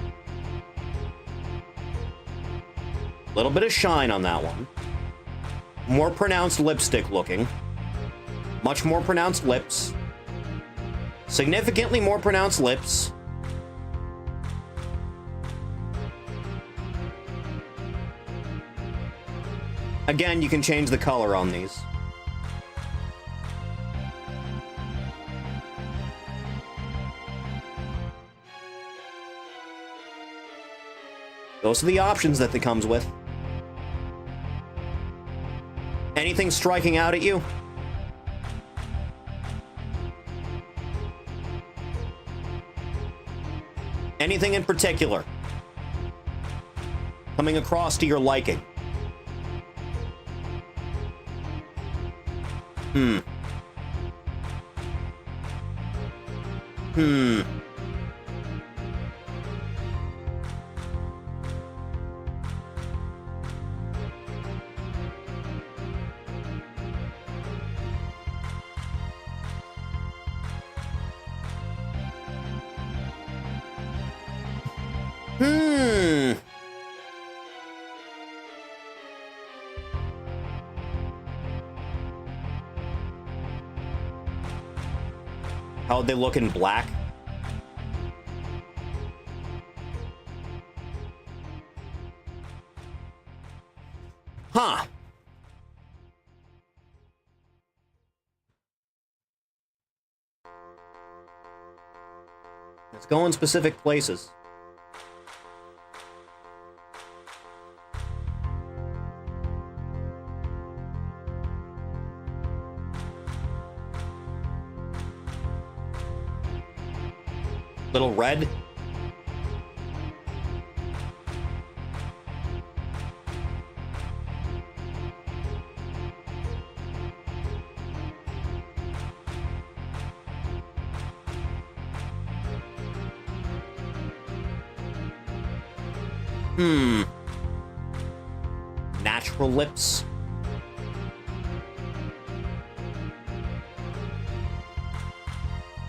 A little bit of shine on that one. More pronounced lipstick looking. Much more pronounced lips. Significantly more pronounced lips. Again, you can change the color on these. Those are the options that it comes with. Anything striking out at you? Anything in particular coming across to your liking? Hmm. How'd they look in black? Huh. Let's go in specific places. Little red. Natural lips.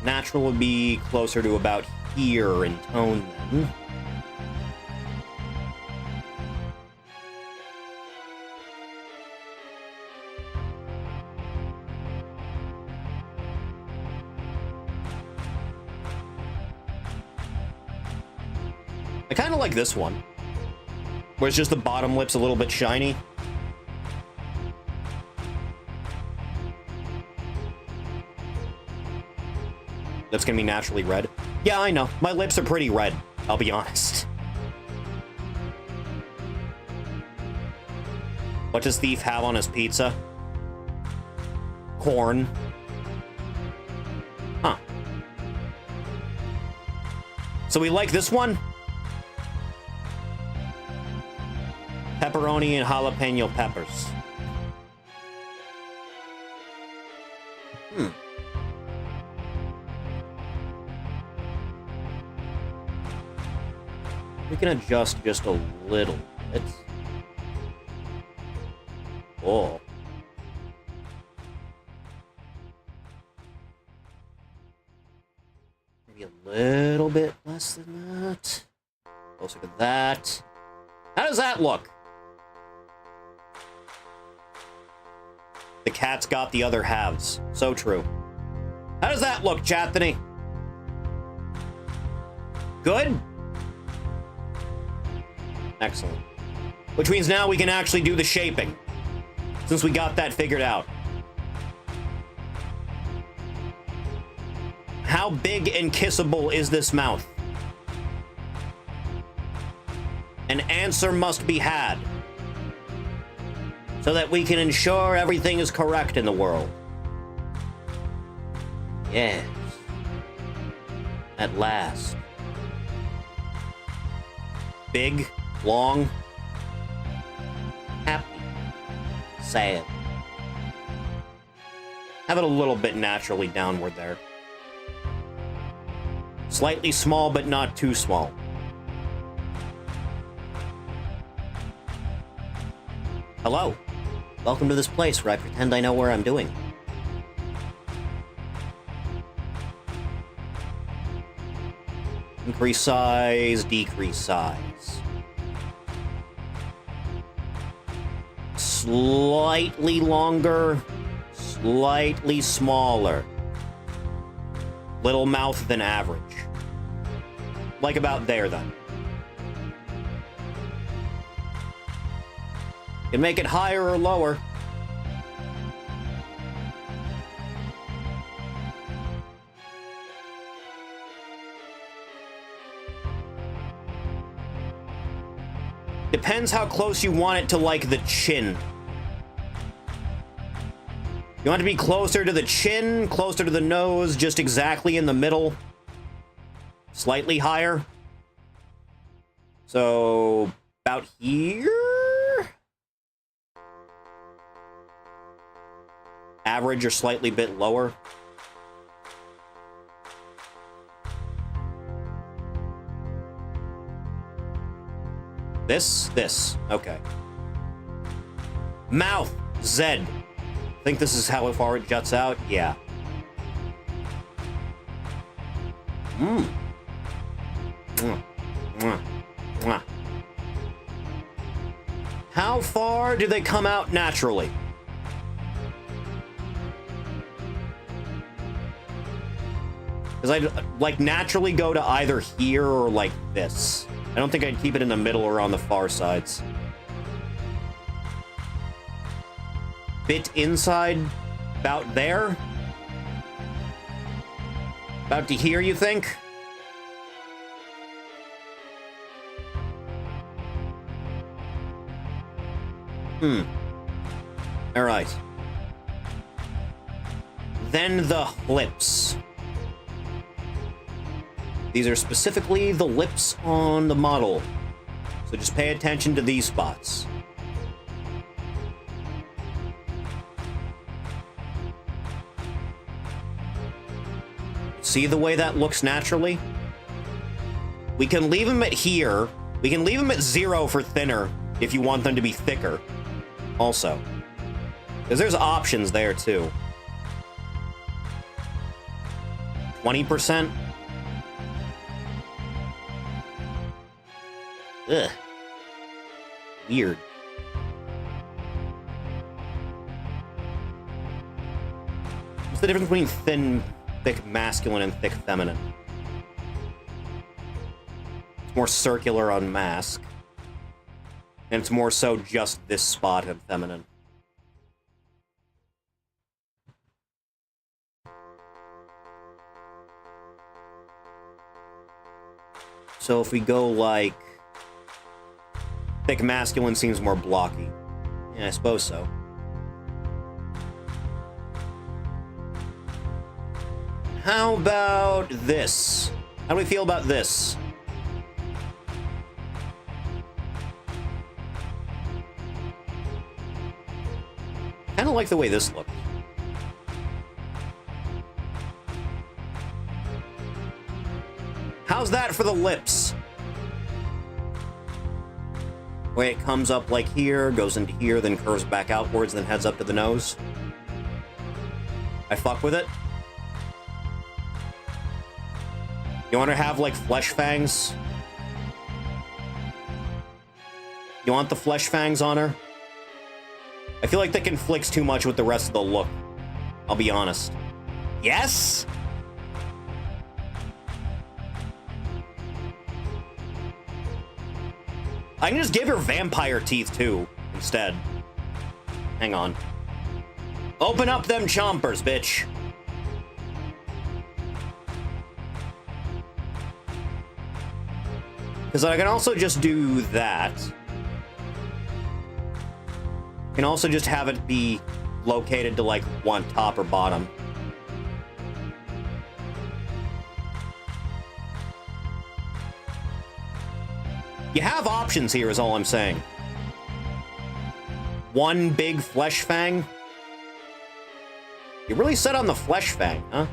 Natural would be closer to about here in tone then. I kind of like this one, where it's just the bottom lip's a little bit shiny. Lips can be naturally red. Yeah, I know. My lips are pretty red, I'll be honest. What does Thief have on his pizza? Corn. Huh. So we like this one? Pepperoni and jalapeno peppers. We can adjust just a little bit. Oh. Maybe a little bit less than that. Closer to that. How does that look? The cat's got the other halves. So true. How does that look, Chathany? Good? Excellent. Which means now we can actually do the shaping, since we got that figured out. How How big and kissable is this mouth? An answer must be had, so that we can ensure everything is correct in the world. Yes. At last. Big, long, happy, sad. Have it a little bit naturally downward there. Slightly small, but not too small. Hello. Welcome to this place where I pretend I know where I'm doing. Increase size, decrease size. Slightly longer, slightly smaller. Little mouth than average. Like about there, then. You can make it higher or lower. Depends how close you want it to, like, the chin. You want it to be closer to the chin, closer to the nose, just exactly in the middle. Slightly higher. So, about here? Average or slightly bit lower. This. Okay. Mouth. Z. Think this is how far it juts out? Yeah. Mmm. Mwah. Mwah. Mwah. How far do they come out naturally? Because I'd, like, naturally go to either here or, like, this. I don't think I'd keep it in the middle or on the far sides. Bit inside, about there? About to here, you think? Alright. Then the lips. These are specifically the lips on the model, so just pay attention to these spots. See the way that looks naturally? We can leave them at here. We can leave them at 0 for thinner if you want them to be thicker, also. Because there's options there, too. 20%? Ugh. Weird. What's the difference between thin, thick masculine and thick feminine? It's more circular on mask. And it's more so just this spot of feminine. So if we go like... Thick masculine seems more blocky. Yeah, I suppose so. How about this? How do we feel about this? Kind of like the way this looks. How's that for the lips? Way it comes up like here, goes into here, then curves back outwards, then heads up to the nose. I fuck with it. You want to have, like, flesh fangs? You want the flesh fangs on her? I feel like that conflicts too much with the rest of the look. I'll be honest. Yes? I can just give her vampire teeth, too, instead. Hang on. Open up them chompers, bitch. Because I can also just do that. I can also just have it be located to, like, one top or bottom. You have options here, is all I'm saying. One big flesh fang? You really set on the flesh fang, huh?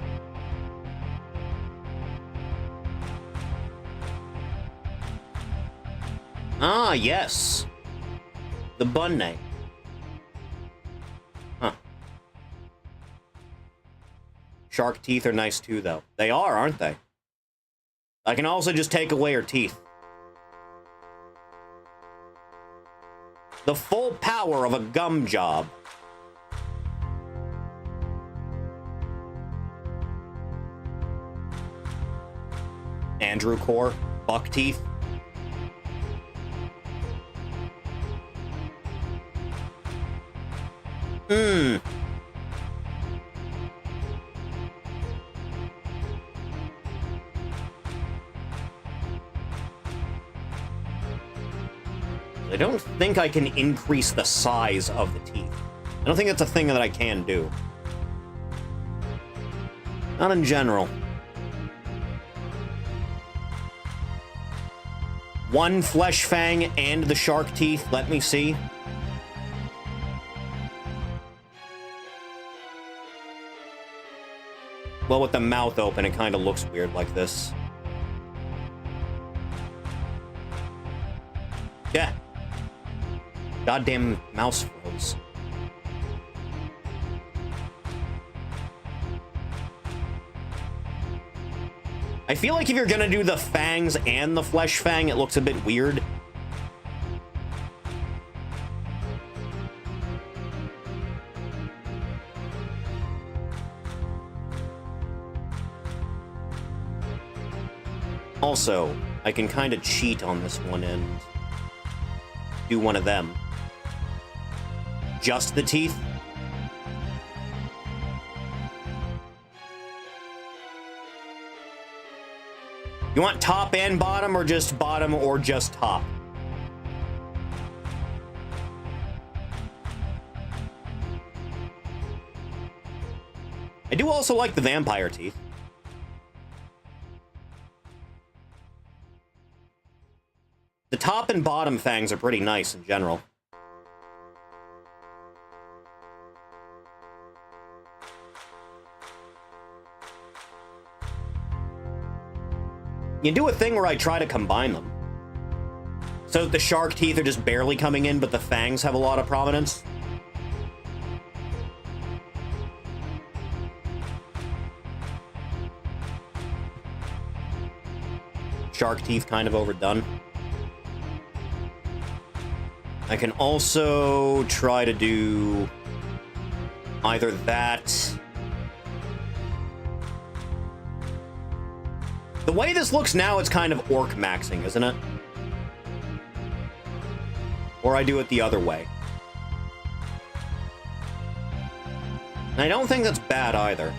Ah, yes. The bunny. Huh. Shark teeth are nice too, though. They are, aren't they? I can also just take away her teeth. The full power of a gum job. Andrew core, buck teeth. Hmm. I don't think I can increase the size of the teeth. I don't think that's a thing that I can do. Not in general. One flesh fang and the shark teeth, let me see. Well, with the mouth open, it kind of looks weird like this. Yeah. Goddamn mouse froze. I feel like if you're gonna do the fangs and the flesh fang, it looks a bit weird. Also, I can kind of cheat on this one and do one of them. Just the teeth. You want top and bottom, or just bottom, or just top? I do also like the vampire teeth. The top and bottom fangs are pretty nice in general. You do a thing where I try to combine them. So the shark teeth are just barely coming in, but the fangs have a lot of prominence. Shark teeth kind of overdone. I can also try to do either that. The way this looks now, it's kind of orc maxing, isn't it? Or I do it the other way. And I don't think that's bad either.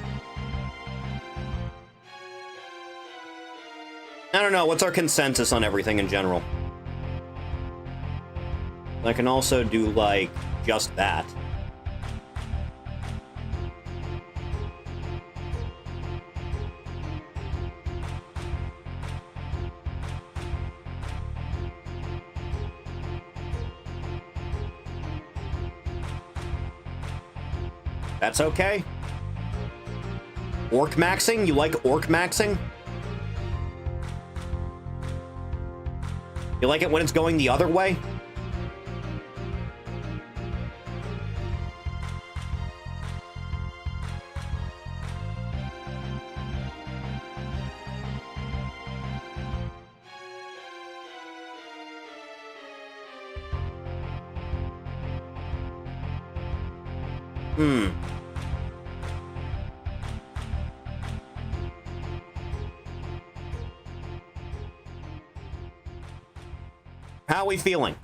I don't know, what's our consensus on everything in general? I can also do, like, just that. That's okay. Orc maxing? You like orc maxing? You like it when it's going the other way? How are we feeling,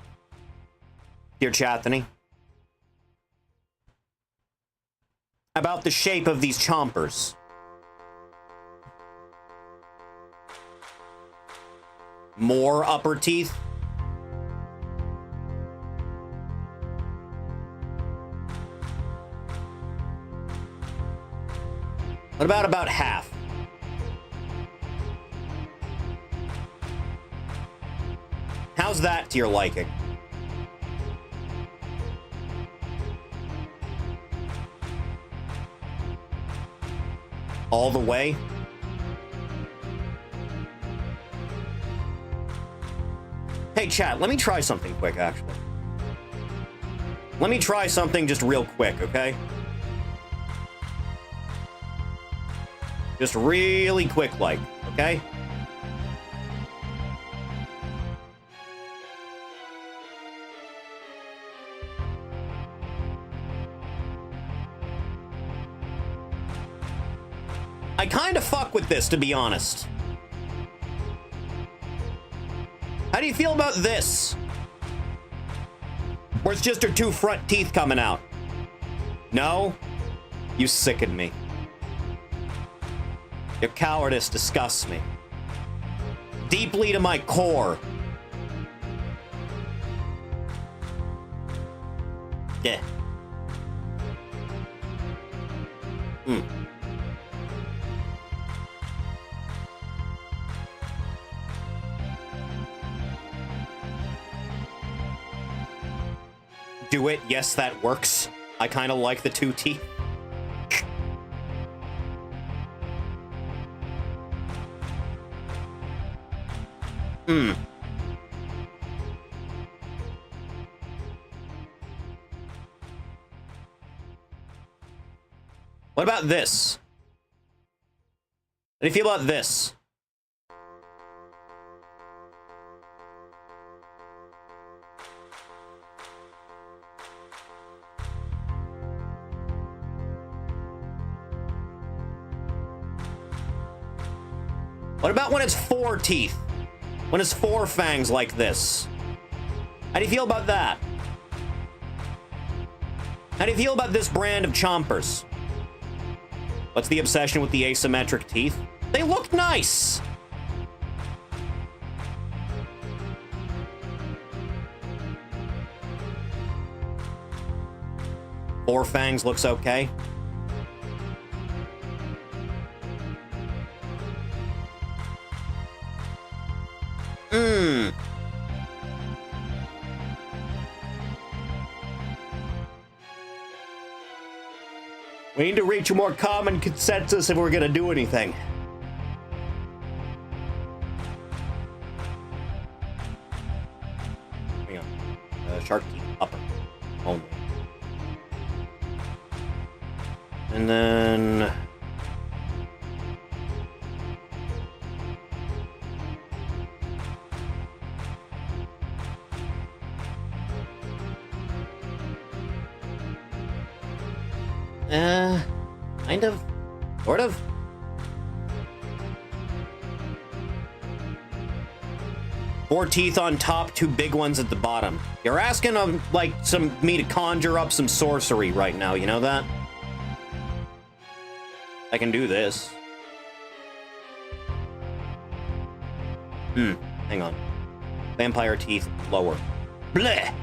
dear Chathany? About the shape of these chompers. more upper teeth. What about half? How's that to your liking? All the way? Hey, chat, let me try something quick, actually. Let me try something just real quick, okay? Just really quick, like, okay? I kind of fuck with this, to be honest. How do you feel about this? Where it's just her two front teeth coming out. No? You sicken me. Your cowardice disgusts me. Deeply to my core. Yeah. Do it. Yes, that works. I kind of like the two teeth. What about this? How do you feel about this? What about when it's four teeth? When it's four fangs like this? How do you feel about that? How do you feel about this brand of chompers? What's the obsession with the asymmetric teeth? They look nice! Four fangs looks okay. We need to reach a more common consensus if we're gonna do anything. Hang on. Shark teeth, upper. Only. And then... kind of. Sort of. Four teeth on top, two big ones at the bottom. You're asking like me to conjure up some sorcery right now, you know that? I can do this. Hang on. Vampire teeth, lower. Bleh!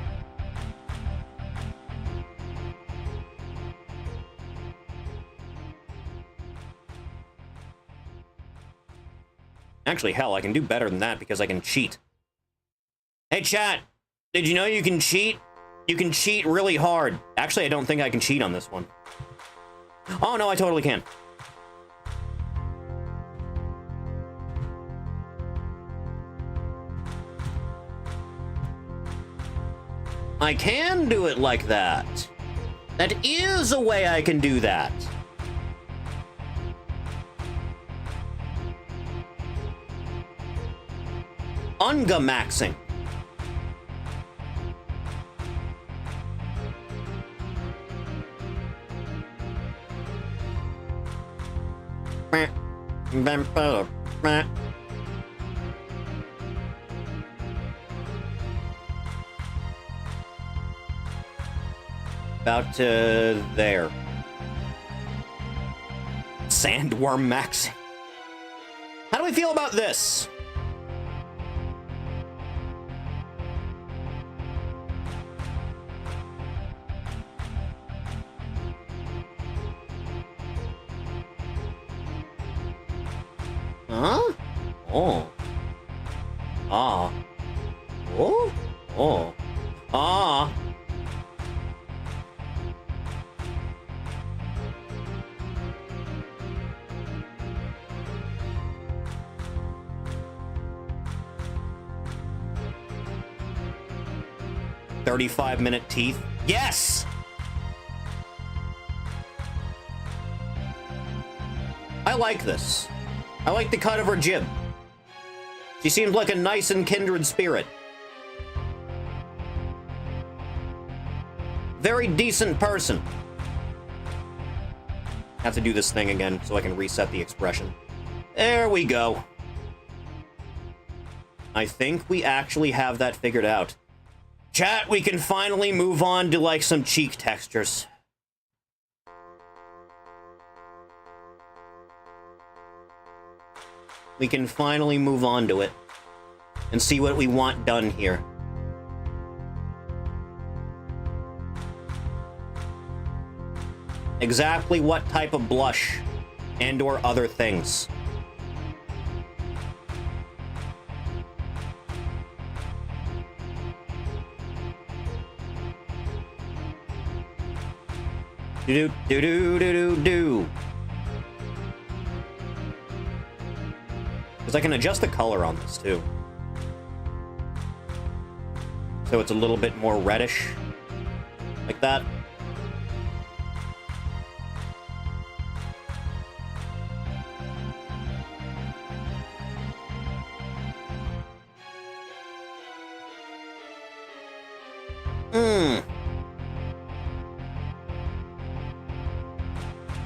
Actually, hell, I can do better than that because I can cheat. Hey, chat, did you know you can cheat? You can cheat really hard. Actually, I don't think I can cheat on this one. Oh, no, I totally can. I can do it like that. That is a way I can do that. Ungamaxing. About there. Sandworm maxing. How do we feel about this? Huh? Oh. Ah. Oh? Oh. Ah. "35-minute teeth." Yes! I like this. I like the cut of her jib. She seems like a nice and kindred spirit. Very decent person. Have to do this thing again so I can reset the expression. There we go. I think we actually have that figured out. Chat, we can finally move on to, like, some cheek textures. We can finally move on to it and see what we want done here. Exactly what type of blush and or other things. Do do do do do do. Because I can adjust the color on this too, so it's a little bit more reddish, like that.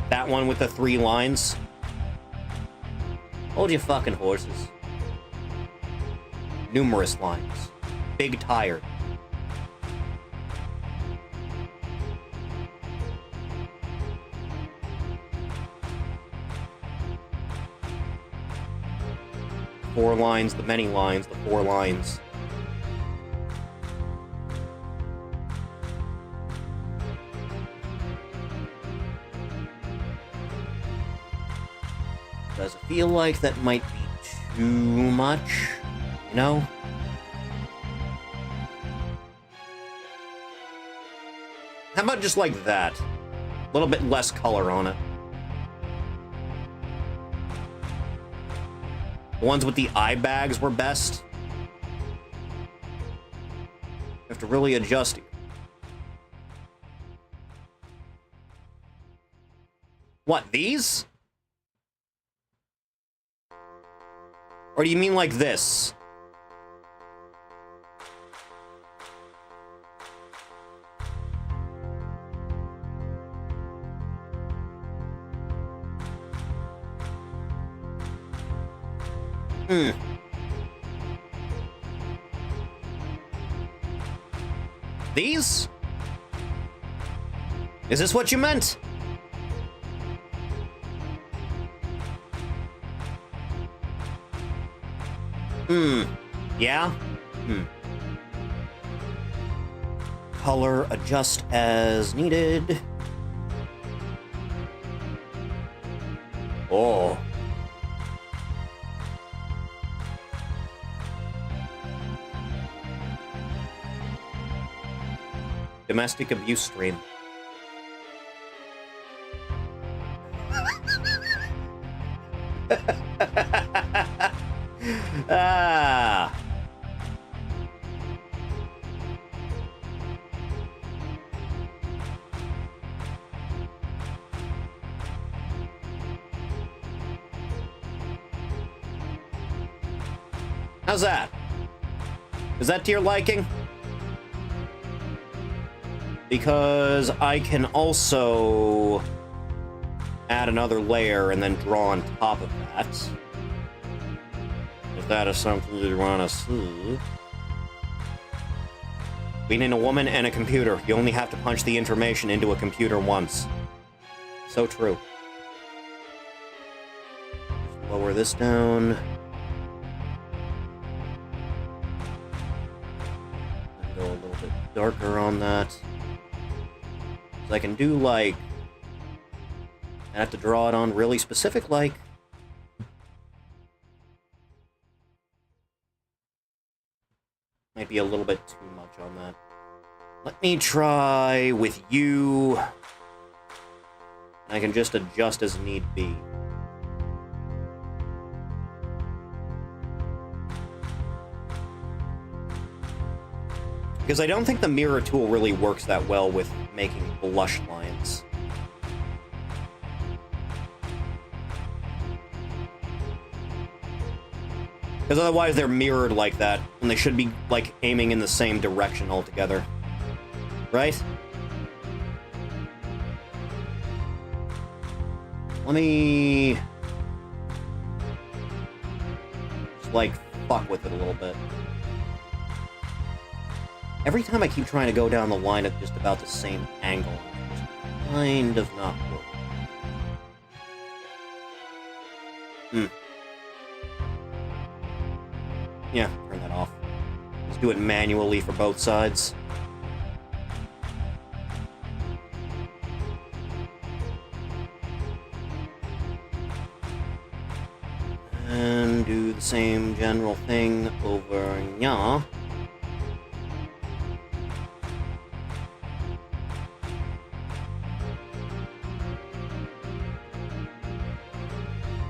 That one with the 3 lines. Hold your fucking horses. Numerous lines. Big tired. Four lines, the many lines, the 4 lines. Does it feel like that might be too much? You know? How about just like that? A little bit less color on it. The ones with the eye bags were best. You have to really adjust it. What, these? Or do you mean like this? These? Is this what you meant? Yeah? Color adjust as needed. Oh. Domestic abuse stream. Ah. How's that? Is that to your liking? Because I can also add another layer and then draw on top of that. If that is something you want to see. Being a woman and a computer, you only have to punch the information into a computer once. So true. Just lower this down. And go a little bit darker on that. So I can do, like... I have to draw it on really specific, like... Might be a little bit too much on that. Let me try with you. I can just adjust as need be. Because I don't think the mirror tool really works that well with making blush lines. Because otherwise they're mirrored like that, and they should be, like, aiming in the same direction altogether. Right? Let me... just, like, fuck with it a little bit. Every time I keep trying to go down the line at just about the same angle, it just kind of not work. Yeah, turn that off. Let's do it manually for both sides. And do the same general thing over here.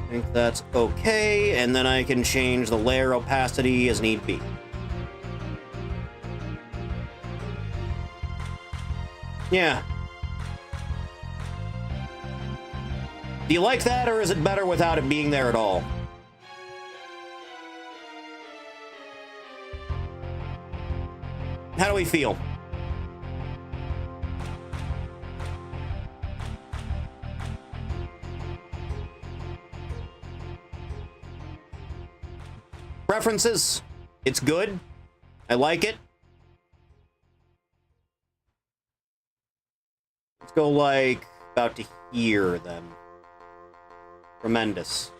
I think that's okay, and then I can change the layer opacity as need be. Yeah. Do you like that, or is it better without it being there at all? How do we feel? Preferences? It's good. I like it. Let's go, like, about to here, then. Tremendous.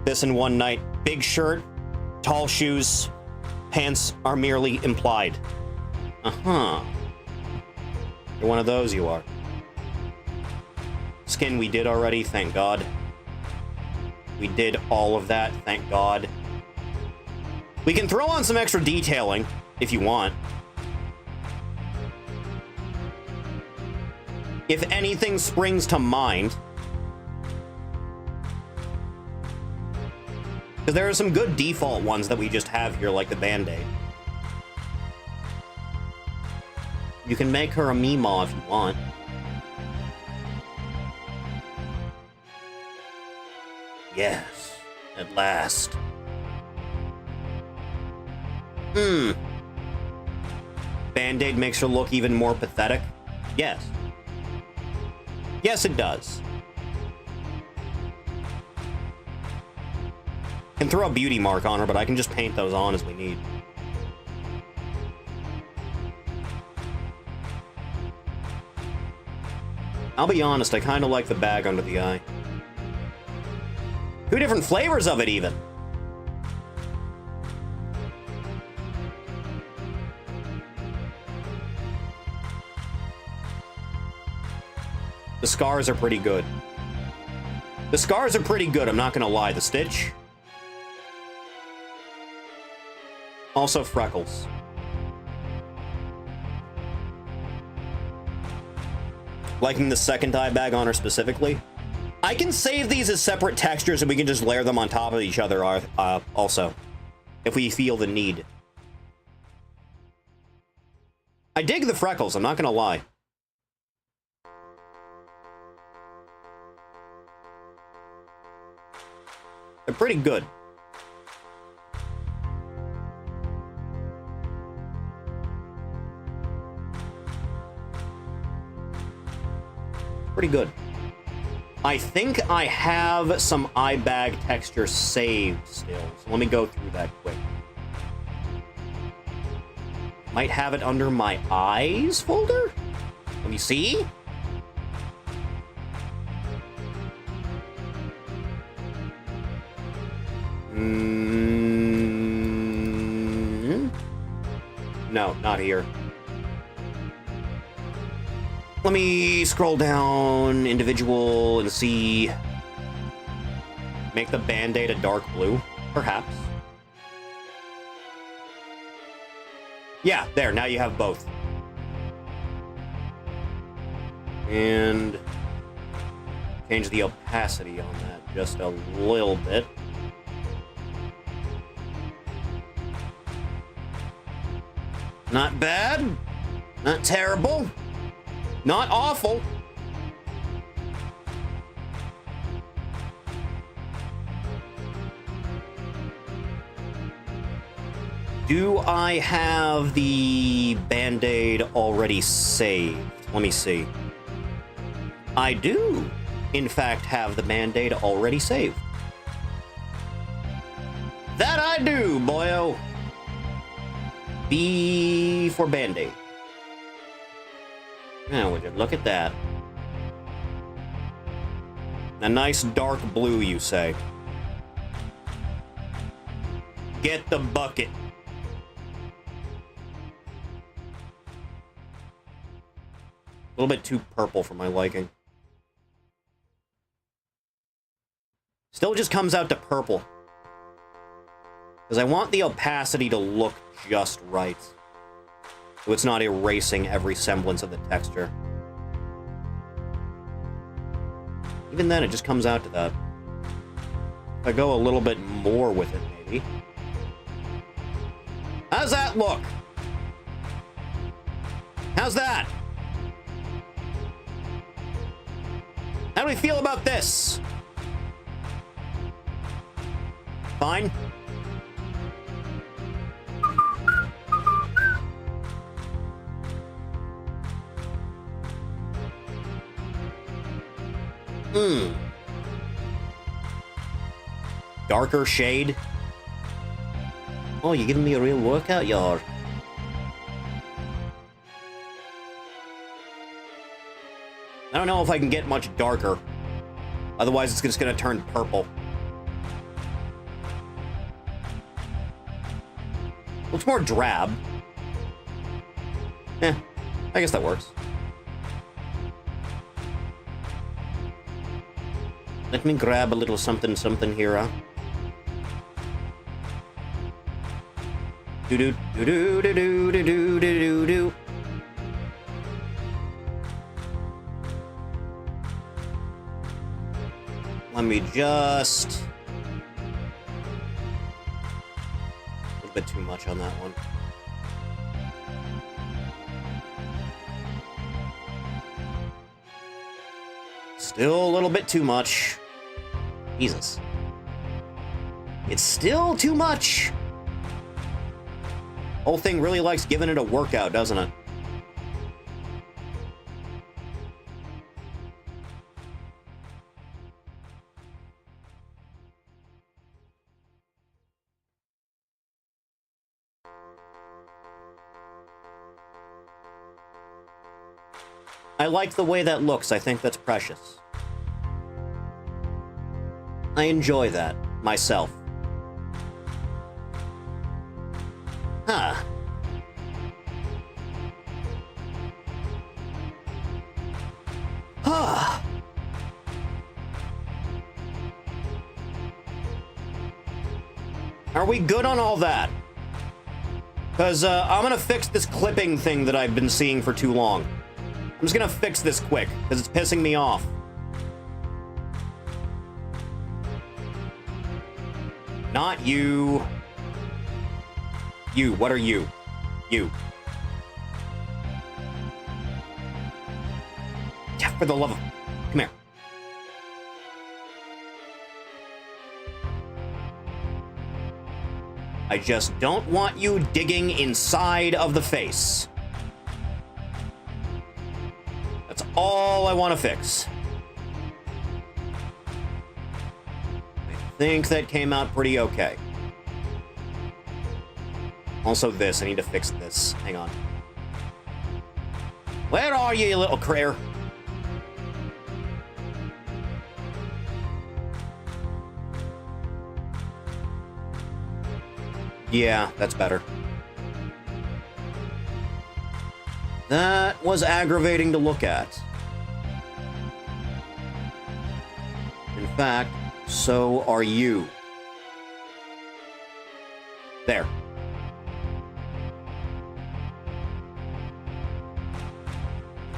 This in one night. Big shirt, tall shoes, pants are merely implied. Uh-huh. You're one of those, you are. Skin we did already, thank God. We did all of that, thank God. We can throw on some extra detailing, if you want. If anything springs to mind. Because there are some good default ones that we just have here, like the Band-Aid. You can make her a Meemaw if you want. Yes, at last. Band-Aid makes her look even more pathetic? Yes. Yes, it does. Can throw a beauty mark on her, but I can just paint those on as we need. I'll be honest, I kind of like the bag under the eye. 2 different flavors of it, even. The scars are pretty good. The scars are pretty good, I'm not gonna lie. The stitch. Also freckles. Liking the second eye bag on her specifically. I can save these as separate textures and we can just layer them on top of each other also, if we feel the need. I dig the freckles, I'm not gonna lie. They're pretty good. Pretty good. I think I have some eye bag texture saved still, so let me go through that quick. Might have it under my eyes folder? Let me see. No, not here. Let me scroll down individual and see. Make the Band-Aid a dark blue, perhaps. Yeah, there, now you have both. And change the opacity on that just a little bit. Not bad. Not terrible. Not awful. Do I have the Band-Aid already saved? Let me see. I do, in fact, have the Band-Aid already saved. That I do, boyo. B for Band-Aid. Now, would you look at that? A nice dark blue, you say. Get the bucket. A little bit too purple for my liking. Still just comes out to purple. Because I want the opacity to look just right. So it's not erasing every semblance of the texture. Even then, it just comes out to that. If I go a little bit more with it, maybe. How's that look? How's that? How do we feel about this? Fine? Darker shade? Oh, you're giving me a real workout, yard. I don't know if I can get much darker. Otherwise, it's just gonna turn purple. Looks more drab. Eh, I guess that works. Let me grab a little something something here, huh? Do do do do do do do do do do. Let me just... A little bit too much on that one. Still a little bit too much. Jesus. It's still too much. Whole thing really likes giving it a workout, doesn't it? I like the way that looks. I think that's precious. I enjoy that, myself. Huh. Huh. Are we good on all that? Because I'm gonna fix this clipping thing that I've been seeing for too long. I'm just gonna fix this quick, because it's pissing me off. Not you. You, what are you? You. Yeah, for the love of... Come here. I just don't want you digging inside of the face. That's all I want to fix. I think that came out pretty okay. Also this, I need to fix this. Hang on. Where are you, you little critter? Yeah, that's better. That was aggravating to look at. In fact, So are you. There.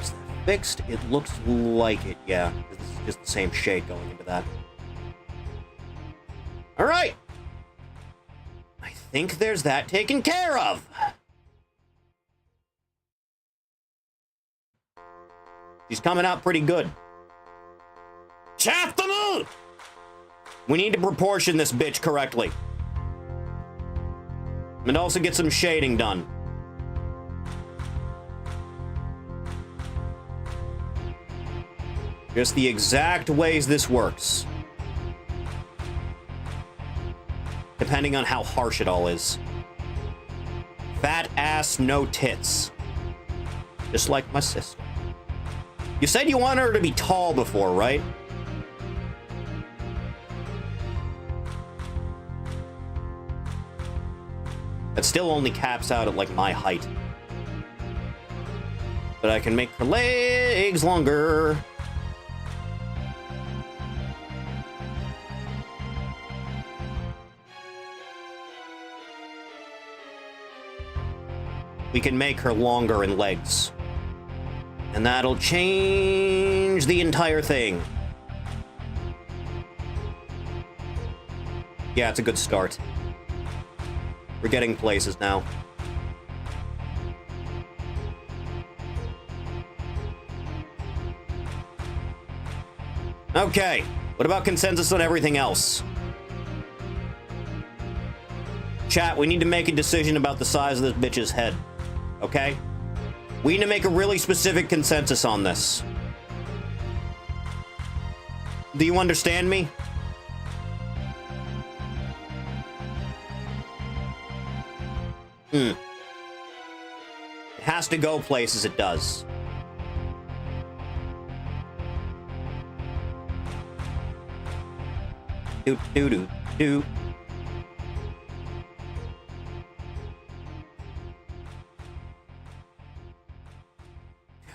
Is that fixed? It looks like it, yeah. This is just the same shade going into that. Alright! I think there's that taken care of! She's coming out pretty good. Shaft the moon! We need to proportion this bitch correctly. And also get some shading done. Just the exact ways this works. Depending on how harsh it all is. Fat ass, no tits. Just like my sister. You said you wanted her to be tall before, right? That still only caps out at, like, my height. But I can make her legs longer. We can make her longer in legs. And that'll change the entire thing. Yeah, it's a good start. We're getting places now. Okay, what about consensus on everything else? Chat, we need to make a decision about the size of this bitch's head. Okay? We need to make a really specific consensus on this. Do you understand me? It has to go places, it does. Do.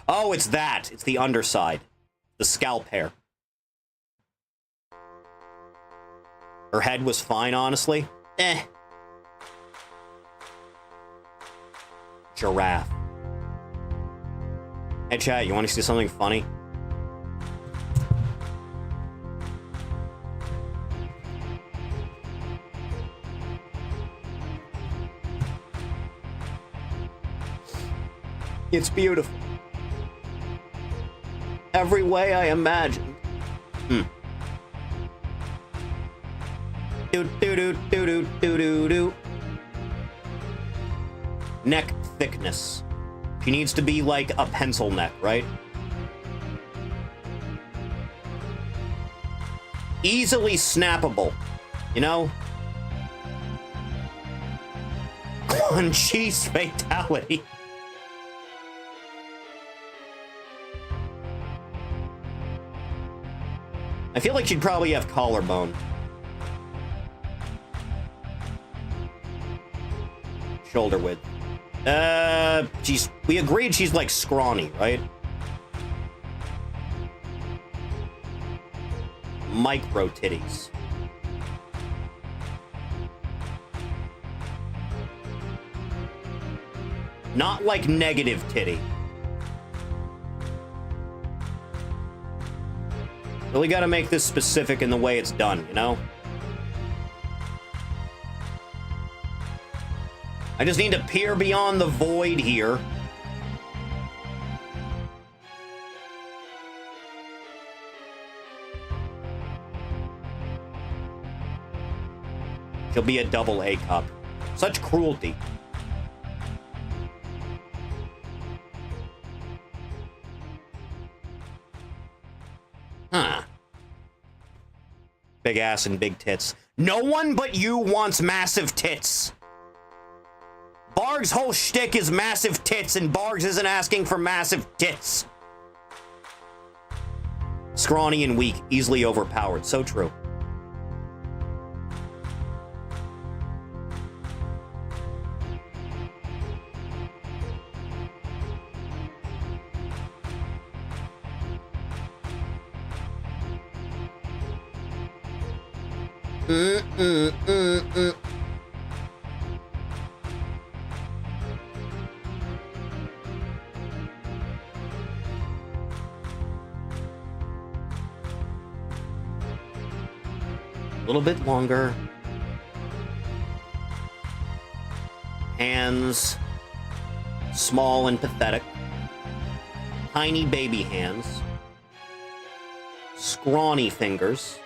Oh, it's that. It's the underside. The scalp hair. Her head was fine, honestly. Eh. Giraffe. Hey, chat, you want to see something funny? It's beautiful. Every way I imagined. Do. Neck thickness. She needs to be like a pencil neck, right? Easily snappable, you know? One cheese fatality. I feel like she'd probably have collarbone. Shoulder width. We agreed she's like scrawny, right? Micro titties. Not like negative titty. Really gotta make this specific in the way it's done, you know? I just need to peer beyond the void here. She'll be a double A cup. Such cruelty. Huh. Big ass and big tits. No one but you wants massive tits. Barg's whole shtick is massive tits, and Bargs isn't asking for massive tits. Scrawny and weak, easily overpowered. So true. A little bit longer. Hands small and pathetic. Tiny baby hands. Scrawny fingers.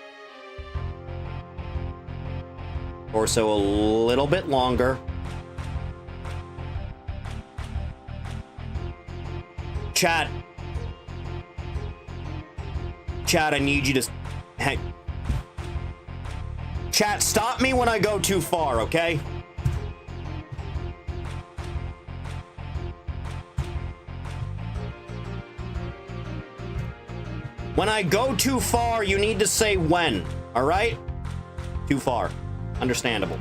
Torso a little bit longer. Chat. Chat, I need you to... Hey. Chat, stop me when I go too far, okay? When I go too far, you need to say when, all right? Too far. Understandable.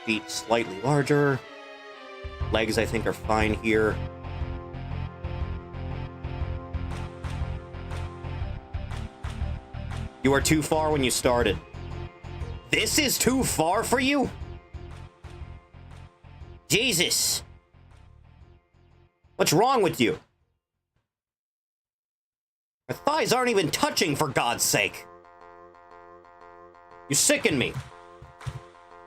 Feet slightly larger. Legs, I think, are fine here. You were too far when you started. This is too far for you? Jesus. What's wrong with you? My thighs aren't even touching, for God's sake. You sicken me.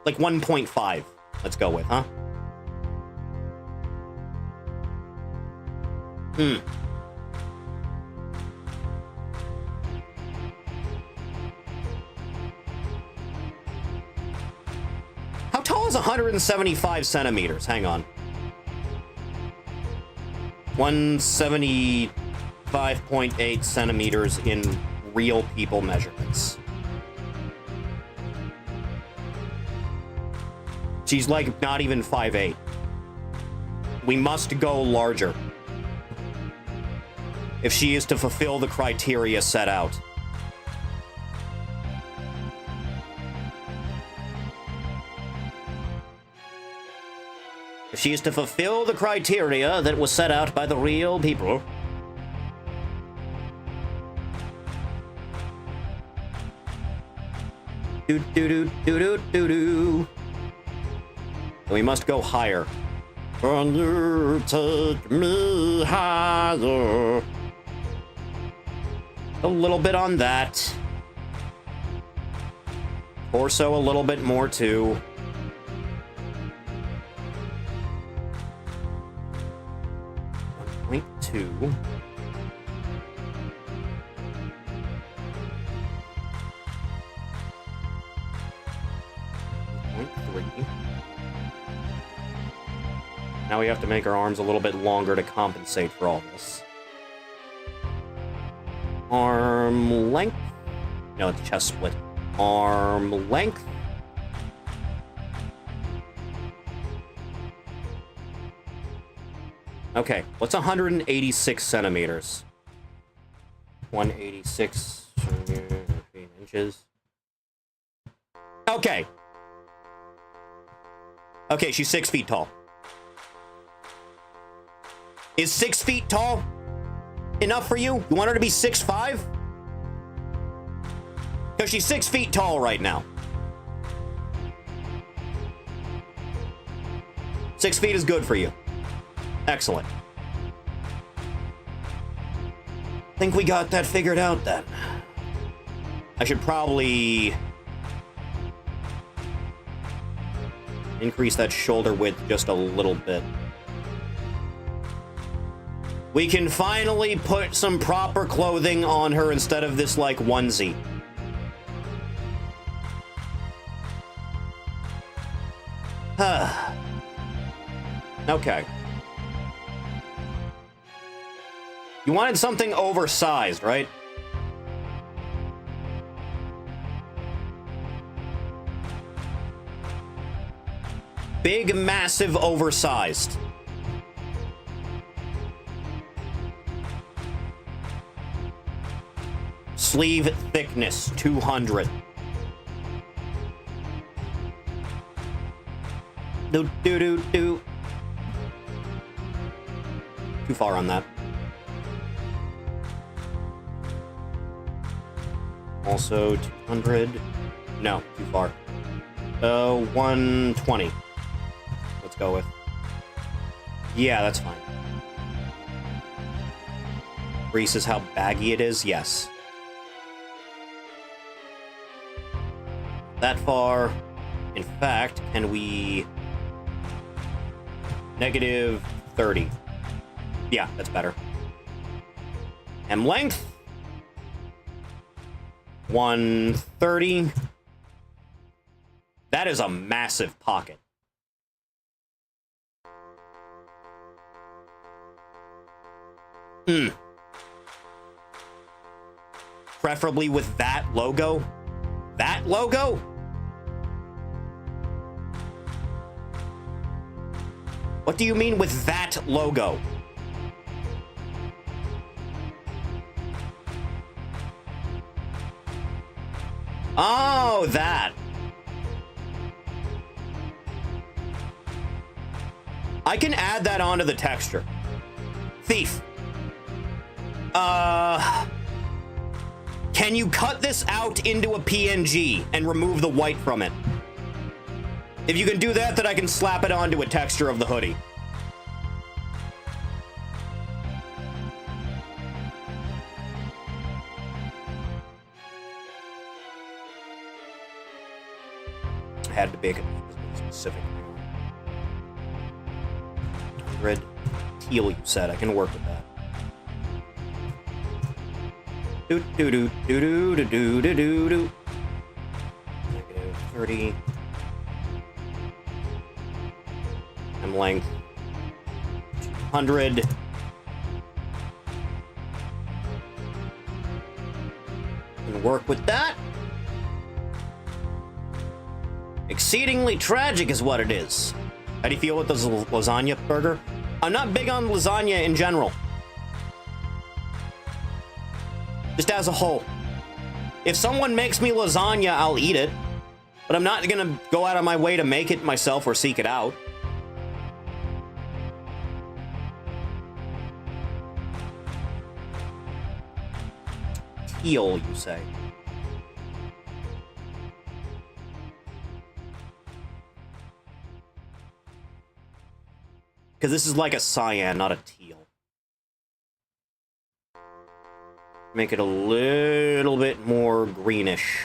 Like 1.5. Let's go with, huh? How tall is 175 centimeters? Hang on. 175.8 centimeters in real people measurements. She's like not even 5'8". We must go larger if she is to fulfill the criteria set out. If she is to fulfill the criteria that was set out by the real people. Do do do do do do do. We must go higher. Can you take me higher? A little bit on that. Torso a little bit more too. Two. 1.3. Now we have to make our arms a little bit longer to compensate for all this. Arm length. No, it's chest split. Arm length. Okay, what's 186 centimeters? 186 inches. Okay. Okay, she's 6 feet tall. Is 6 feet tall enough for you? You want her to be 6'5"? Because she's 6 feet tall right now. 6 feet is good for you. Excellent. Think we got that figured out then. I should probably increase that shoulder width just a little bit. We can finally put some proper clothing on her instead of this, like, onesie. Okay. You wanted something oversized, right? Big, massive, oversized. Sleeve thickness, 200. Do do do do. Too far on that. Also 200. No, too far. 120. Let's go with. Yeah, that's fine. Grease is how baggy it is? Yes. That far. In fact, can we... -30. Yeah, that's better. Hem length. 130. That is a massive pocket. Preferably with that logo. That logo? What do you mean with that logo? Oh, that. I can add that onto the texture. Thief. Can you cut this out into a PNG and remove the white from it? If you can do that, then I can slap it onto a texture of the hoodie. I had to make it specific. Red teal, you said. I can work with that. Do do do do do do do do do. -30. Hem length 200. And work with that. Exceedingly tragic is what it is. How do you feel with this lasagna burger? I'm not big on lasagna in general. Just as a whole. If someone makes me lasagna, I'll eat it. But I'm not gonna go out of my way to make it myself or seek it out. Teal, you say? Because this is like a cyan, not a teal. Make it a little bit more greenish.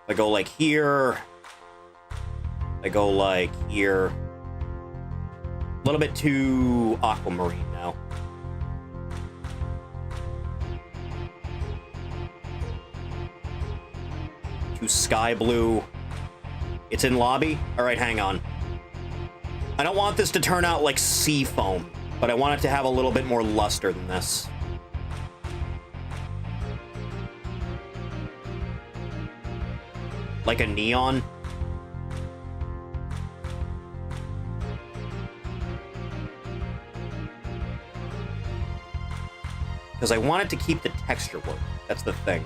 I go like here. I go like here. A little bit too aquamarine now. Too sky blue. It's in lobby? Alright, hang on. I don't want this to turn out like sea foam, but I want it to have a little bit more luster than this. Like a neon. Because I want it to keep the texture work. That's the thing.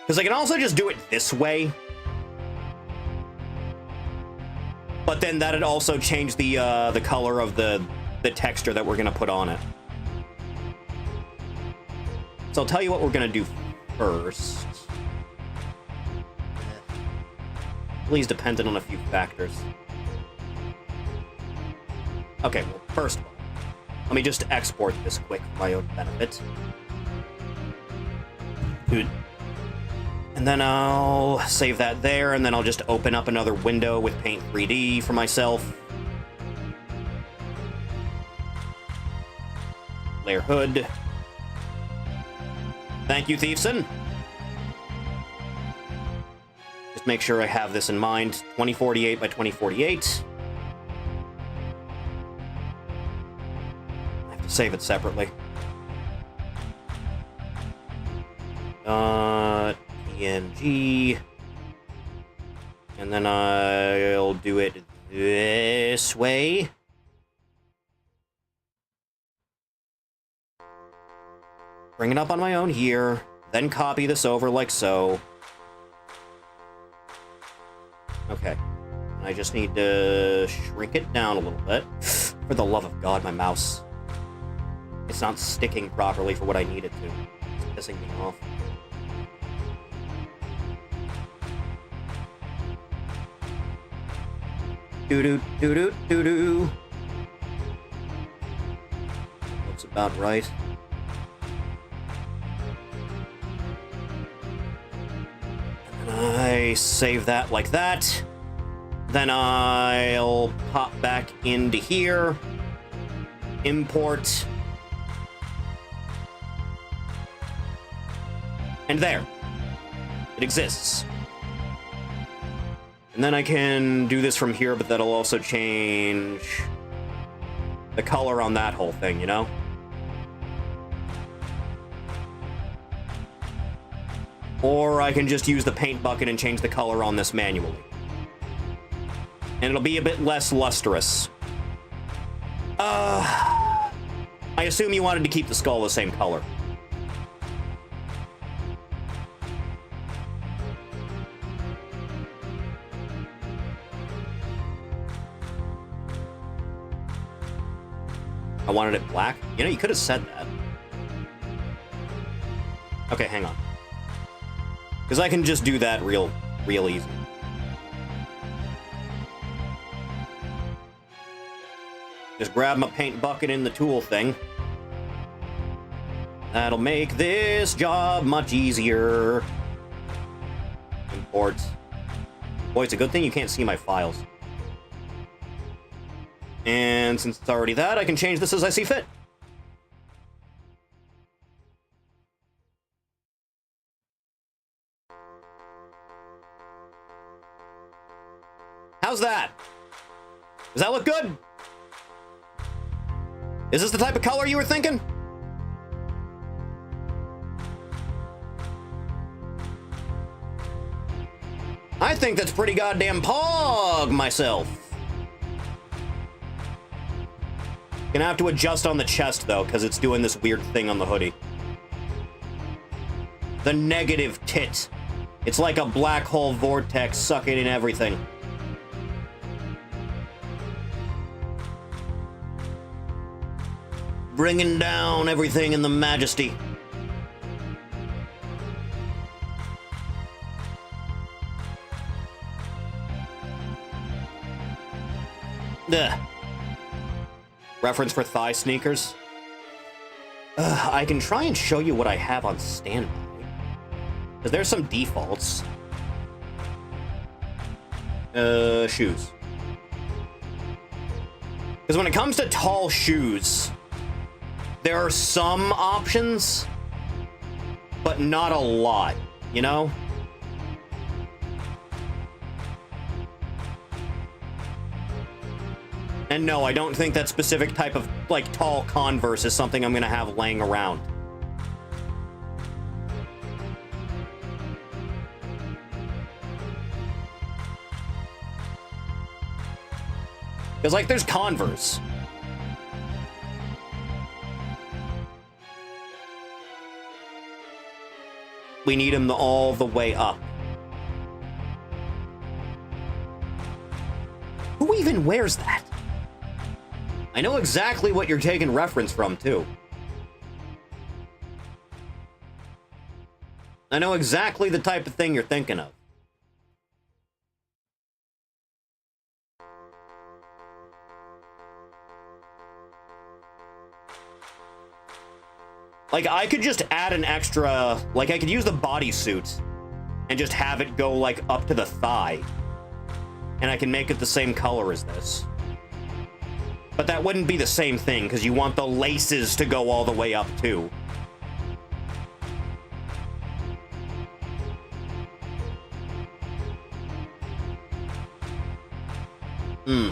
Because I can also just do it this way. But then that'd also change the color of the texture that we're going to put on it. So I'll tell you what we're going to do first. Please dependent on a few factors. Okay, well, first of all, let me just export this quick for my own benefit. Good. And then I'll save that there, and then I'll just open up another window with Paint 3D for myself. Layer hood. Thank you, Thiefson. Just make sure I have this in mind. 2048 by 2048. I have to save it separately. PNG. And then I'll do it this way. Bring it up on my own here. Then copy this over like so. Okay. I just need to shrink it down a little bit. For the love of God, my mouse. It's not sticking properly for what I need it to. It's pissing me off. Doo-doo. Looks about right. And I save that like that. Then I'll pop back into here. Import. And there. It exists. And then I can do this from here, but that'll also change the color on that whole thing, you know? Or I can just use the paint bucket and change the color on this manually. And it'll be a bit less lustrous. I assume you wanted to keep the skull the same color. I wanted it black? You know, you could have said that. Okay, hang on. Because I can just do that real easy. Just grab my paint bucket in the tool thing. That'll make this job much easier. Import. Boy, it's a good thing you can't see my files. And since it's already that, I can change this as I see fit. How's that? Does that look good? Is this the type of color you were thinking? I think that's pretty goddamn pog myself. Gonna have to adjust on the chest though, because it's doing this weird thing on the hoodie. The negative tit. It's like a black hole vortex sucking in everything. Bringing down everything in the majesty. Ugh. Reference for thigh sneakers. I can try and show you what I have on standby. Because there's some defaults. Shoes. Because when it comes to tall shoes, there are some options, but not a lot, you know? And no, I don't think that specific type of, like, tall Converse is something I'm gonna have laying around. Because, like, there's Converse. We need them all the way up. Who even wears that? I know exactly what you're taking reference from, too. I know exactly the type of thing you're thinking of. Like, I could just add an extra... Like, I could use the bodysuit and just have it go, like, up to the thigh. And I can make it the same color as this. But that wouldn't be the same thing, because you want the laces to go all the way up, too. Hmm.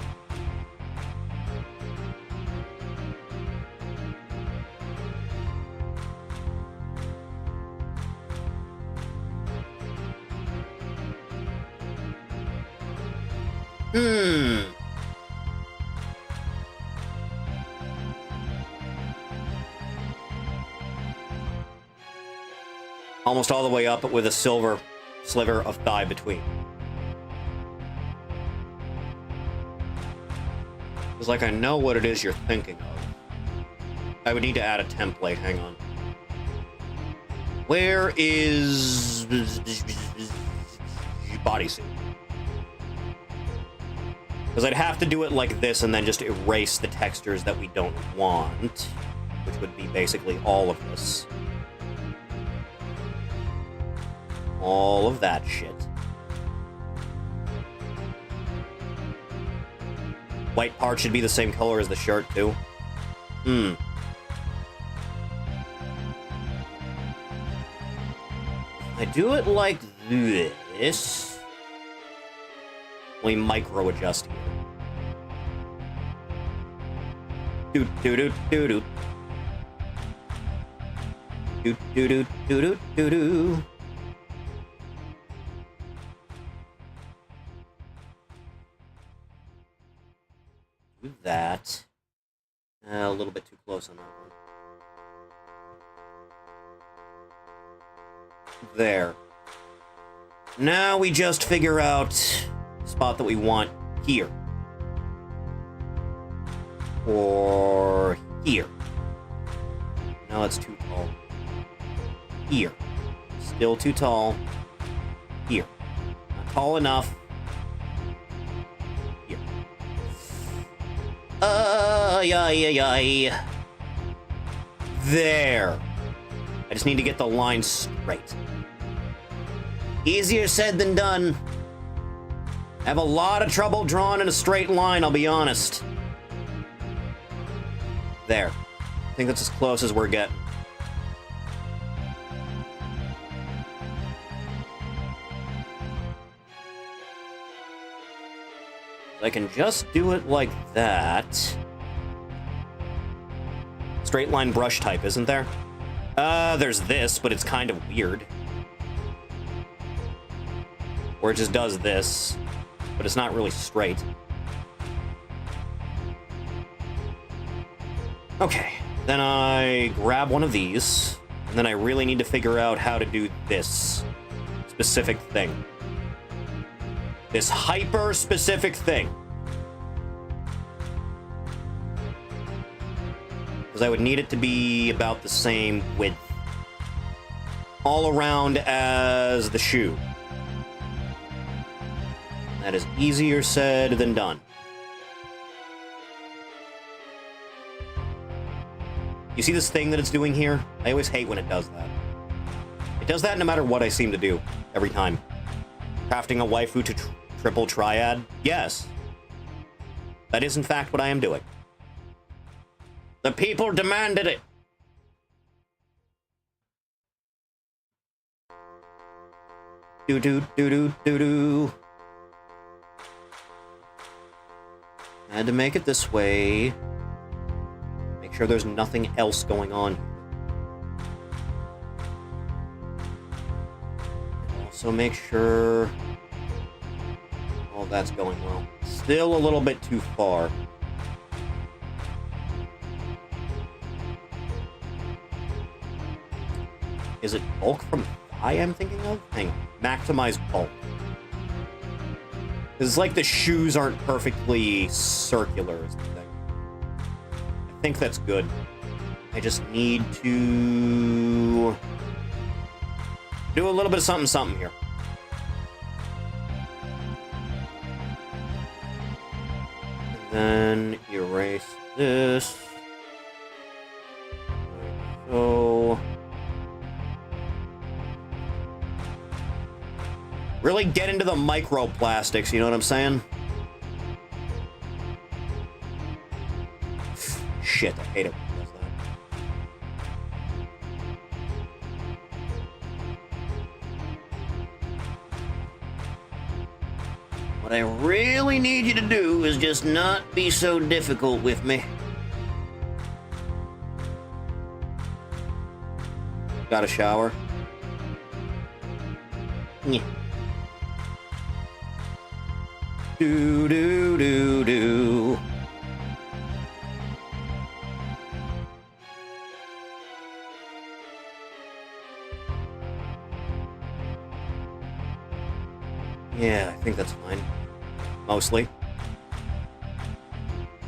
almost all the way up, but with a silver sliver of thigh between. It's like I know what it is you're thinking of. I would need to add a template. Hang on. Where is bodysuit? Because I'd have to do it like this and then just erase the textures that we don't want, which would be basically all of this. All of that shit. White part should be the same color as the shirt, too. I do it like this. We micro adjust here. Do do do do do. Do do do do do do do. Do that. A little bit too close on that one. There. Now we just figure out the spot that we want here. Or here. No, it's too tall. Here. Still too tall. Here. Not tall enough. Here. Yeah. There. I just need to get the line straight. Easier said than done. I have a lot of trouble drawing in a straight line, I'll be honest. There. I think that's as close as we're getting. I can just do it like that. Straight line brush type, isn't there? There's this, but it's kind of weird. Or it just does this, but it's not really straight. Okay, then I grab one of these, and then I really need to figure out how to do this specific thing. This hyper-specific thing. Because I would need it to be about the same width all around as the shoe. That is easier said than done. You see this thing that it's doing here? I always hate when it does that. It does that no matter what I seem to do, every time. Crafting a waifu to triple triad? Yes. That is in fact what I am doing. The people demanded it! Do-do-do-do-do-do. Had to make it this way. Make sure there's nothing else going on here. Also make sure all that's going well. Still a little bit too far. Is it bulk from thigh I'm thinking of? Hang on. Maximize bulk. It's like the shoes aren't perfectly circular is the thing. I think that's good. I just need to do a little bit of something here. And then erase this. Like so. Really get into the microplastics, you know what I'm saying? Shit, I hate it when it does that. What I really need you to do is just not be so difficult with me. Got a shower? Yeah. Do do do do. Yeah, I think that's fine. Mostly.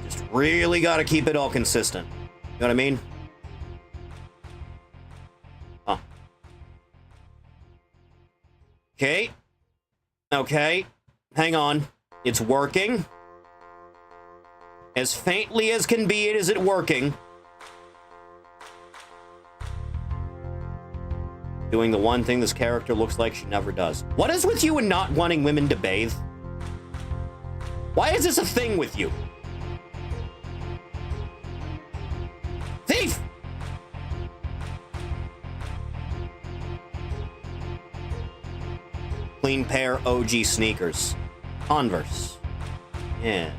Just really gotta keep it all consistent. You know what I mean? Huh. Okay. Okay. Hang on. It's working. As faintly as can be, is it working? Doing the one thing this character looks like she never does. What is with you and not wanting women to bathe? Why is this a thing with you? Thief! Clean pair OG sneakers. Converse. Yes.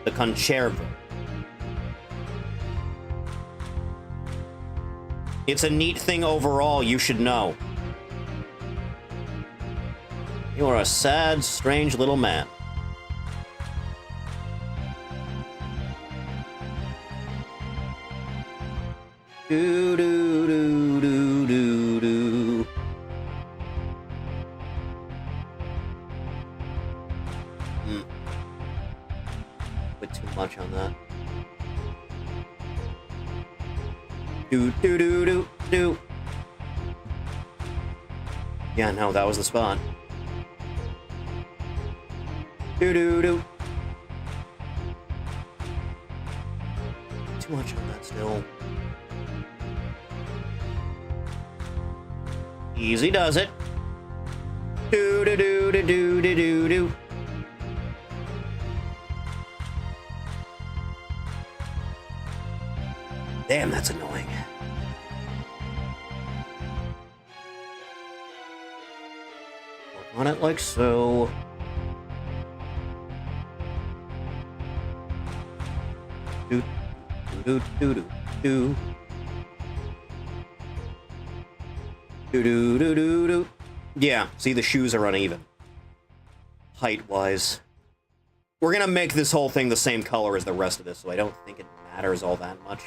The Concervo. It's a neat thing overall, you should know. You are a sad, strange little man. Do do do do do do. Put too much on that. Do do do do do. Yeah, no, that was the spot. Do do do. Too much on that still. Easy does it. Do do do do do do do do. Damn, that's annoying. Work on it like so. Do do do do do. Do do do do do. Yeah, see, the shoes are uneven. Height-wise. We're gonna make this whole thing the same color as the rest of this, so I don't think it matters all that much.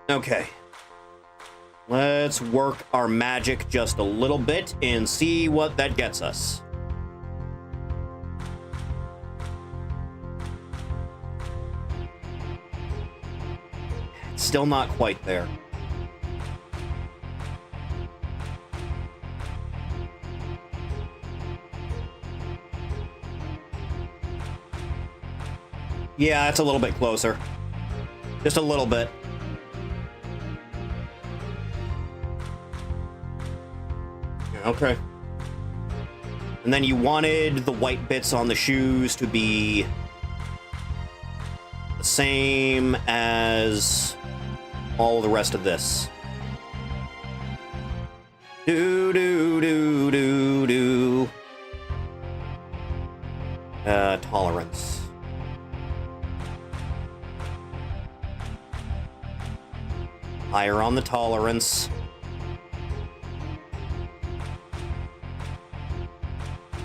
Okay. Let's work our magic just a little bit and see what that gets us. It's still not quite there. Yeah, it's a little bit closer. Just a little bit. Okay. And then you wanted the white bits on the shoes to be the same as all the rest of this. Do do do do do. Tolerance. Higher on the tolerance.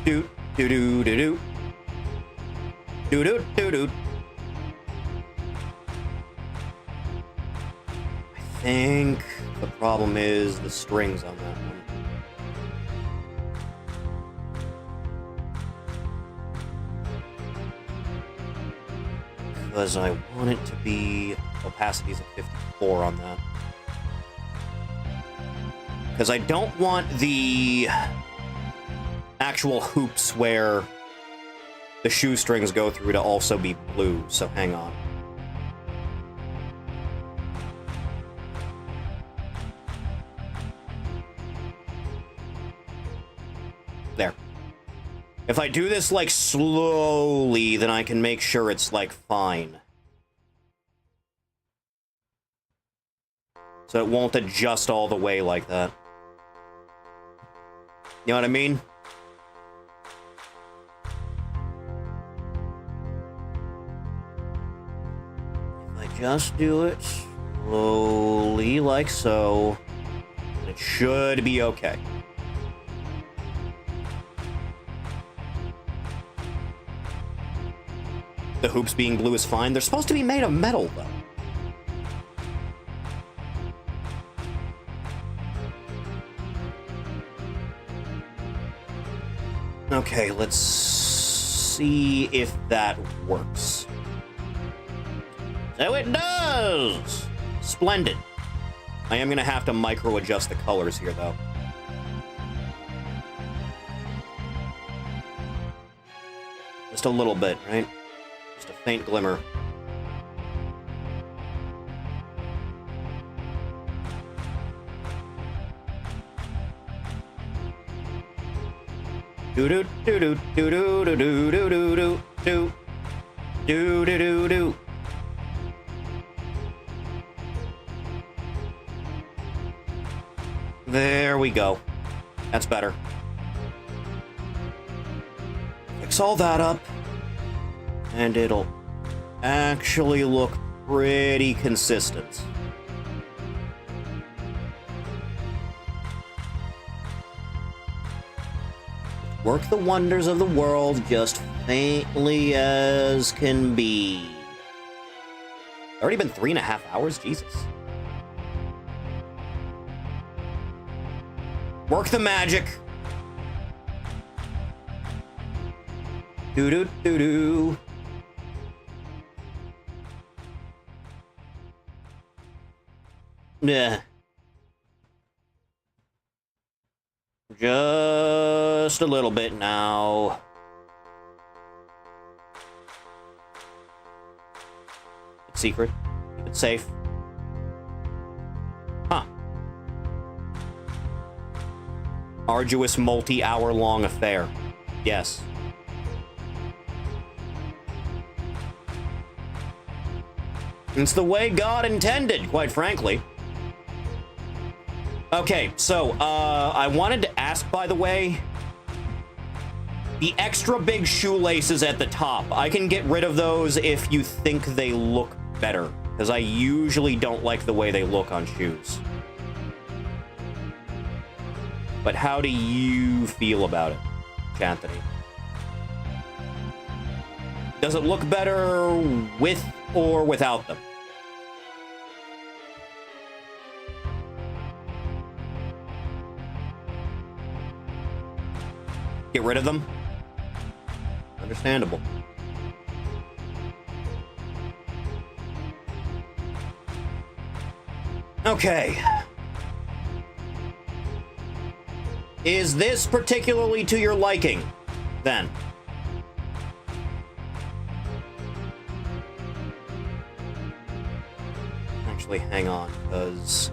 Do do do do do. Do do do do. I think the problem is the strings on that one. Because I want it to be opacity's at 54 on that. Because I don't want the actual hoops where the shoestrings go through to also be blue, so hang on. There. If I do this, like, slowly, then I can make sure it's, like, fine. So it won't adjust all the way like that. You know what I mean? If I just do it slowly, like so, it should be okay. The hoops being blue is fine. They're supposed to be made of metal, though. Okay, let's see if that works. So it does! Splendid. I am gonna have to micro adjust the colors here, though. Just a little bit, right? Just a faint glimmer. Do do do do do do do do do do do do do do do. There we go. That's better. Fix all that up, and it'll actually look pretty consistent. Work the wonders of the world just faintly as can be. Already been 3.5 hours? Jesus. Work the magic. Do-do-do-do. Yeah. Just a little bit now. It's secret. Keep it safe. Huh. Arduous multi-hour-long affair. Yes. It's the way God intended, quite frankly. Okay, so, I wanted to ask, by the way, the extra big shoelaces at the top, I can get rid of those if you think they look better, because I usually don't like the way they look on shoes. But how do you feel about it, Chanthony? Does it look better with or without them? Get rid of them? Understandable. Okay. Is this particularly to your liking, then? Actually, hang on, because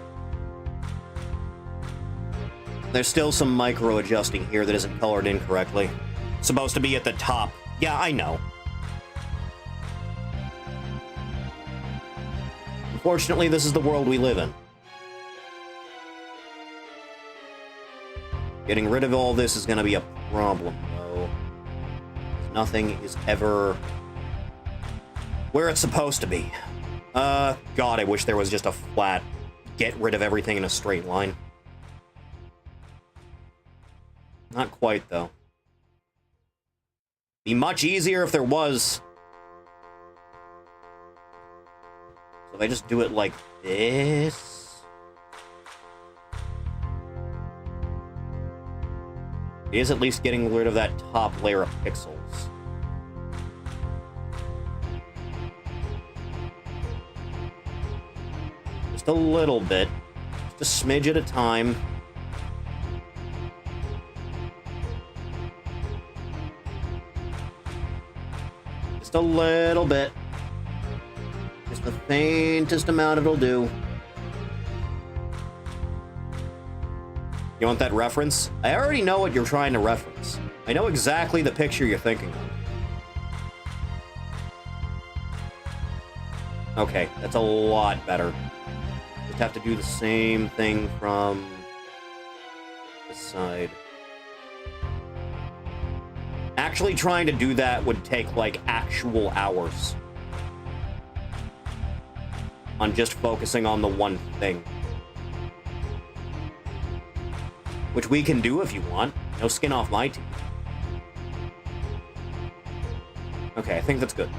there's still some micro-adjusting here that isn't colored incorrectly. It's supposed to be at the top. Yeah, I know. Unfortunately, this is the world we live in. Getting rid of all this is going to be a problem, though. Nothing is ever where it's supposed to be. God, I wish there was just a flat, get rid of everything in a straight line. Not quite, though. Be much easier if there was. So if I just do it like this. It is at least getting rid of that top layer of pixels. Just a little bit. Just a smidge at a time. Just a little bit. Just the faintest amount it'll do. You want that reference? I already know what you're trying to reference. I know exactly the picture you're thinking of. Okay, that's a lot better. Just have to do the same thing from this side. Actually trying to do that would take, like, actual hours. On just focusing on the one thing. Which we can do if you want. No skin off my teeth. Okay, I think that's good.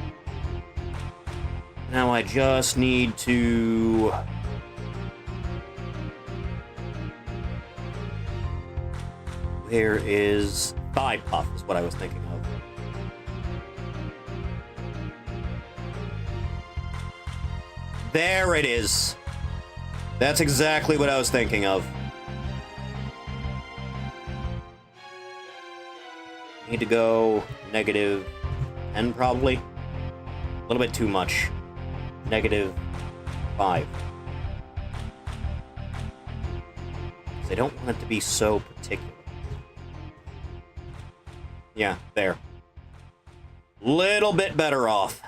Now I just need to... Where is thigh puff is what I was thinking of. There it is. That's exactly what I was thinking of. Need to go negative 10 probably. A little bit too much. Negative 5. I don't want it to be so particular. Yeah, there. Little bit better off.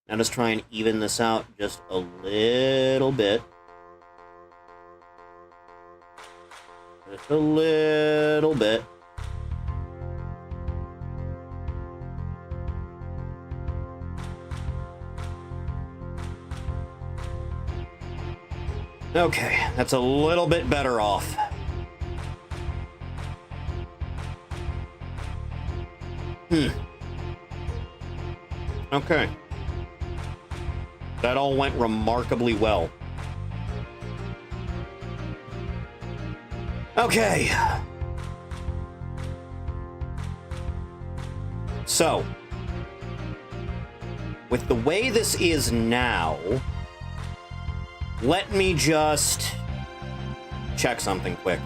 Now just try and even this out just a little bit. Just a little bit. Okay, that's a little bit better off. Okay. That all went remarkably well. Okay. So, with the way this is now, let me just check something quick.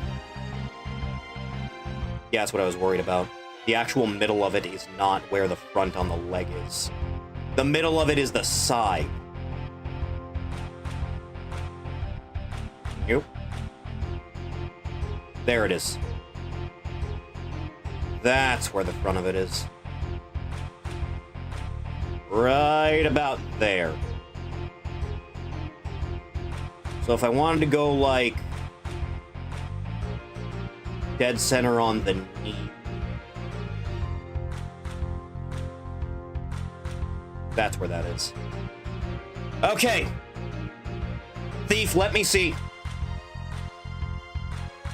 Yeah, that's what I was worried about. The actual middle of it is not where the front on the leg is. The middle of it is the side. Nope. There it is. That's where the front of it is. Right about there. So if I wanted to go, like, dead center on the knee. That's where that is. Okay. Thief, let me see.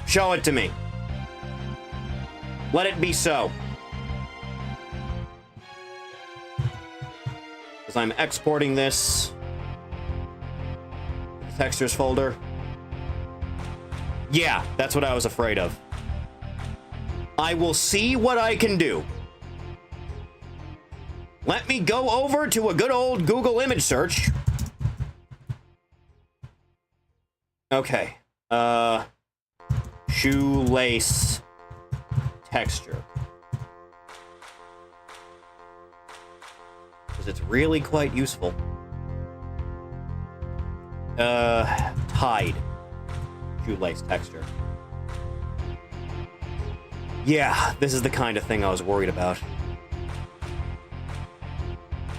Show it to me. Let it be so. Because I'm exporting this to the textures folder. Yeah, that's what I was afraid of. I will see what I can do. Let me go over to a good old Google image search. Okay. Shoelace texture. Because it's really quite useful. Tide. Shoelace texture. Yeah, this is the kind of thing I was worried about.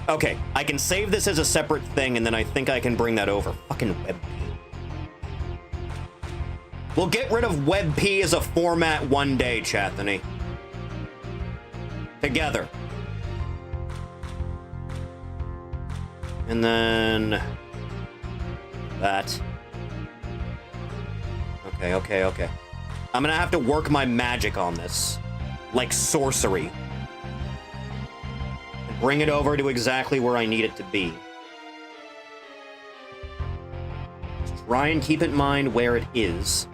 Okay, I can save this as a separate thing, and then I think I can bring that over. Fucking WebP. We'll get rid of WebP as a format one day, Chathany. Together. And then... that. Okay. I'm gonna have to work my magic on this. Like sorcery. Bring it over to exactly where I need it to be. Just try and keep in mind where it is.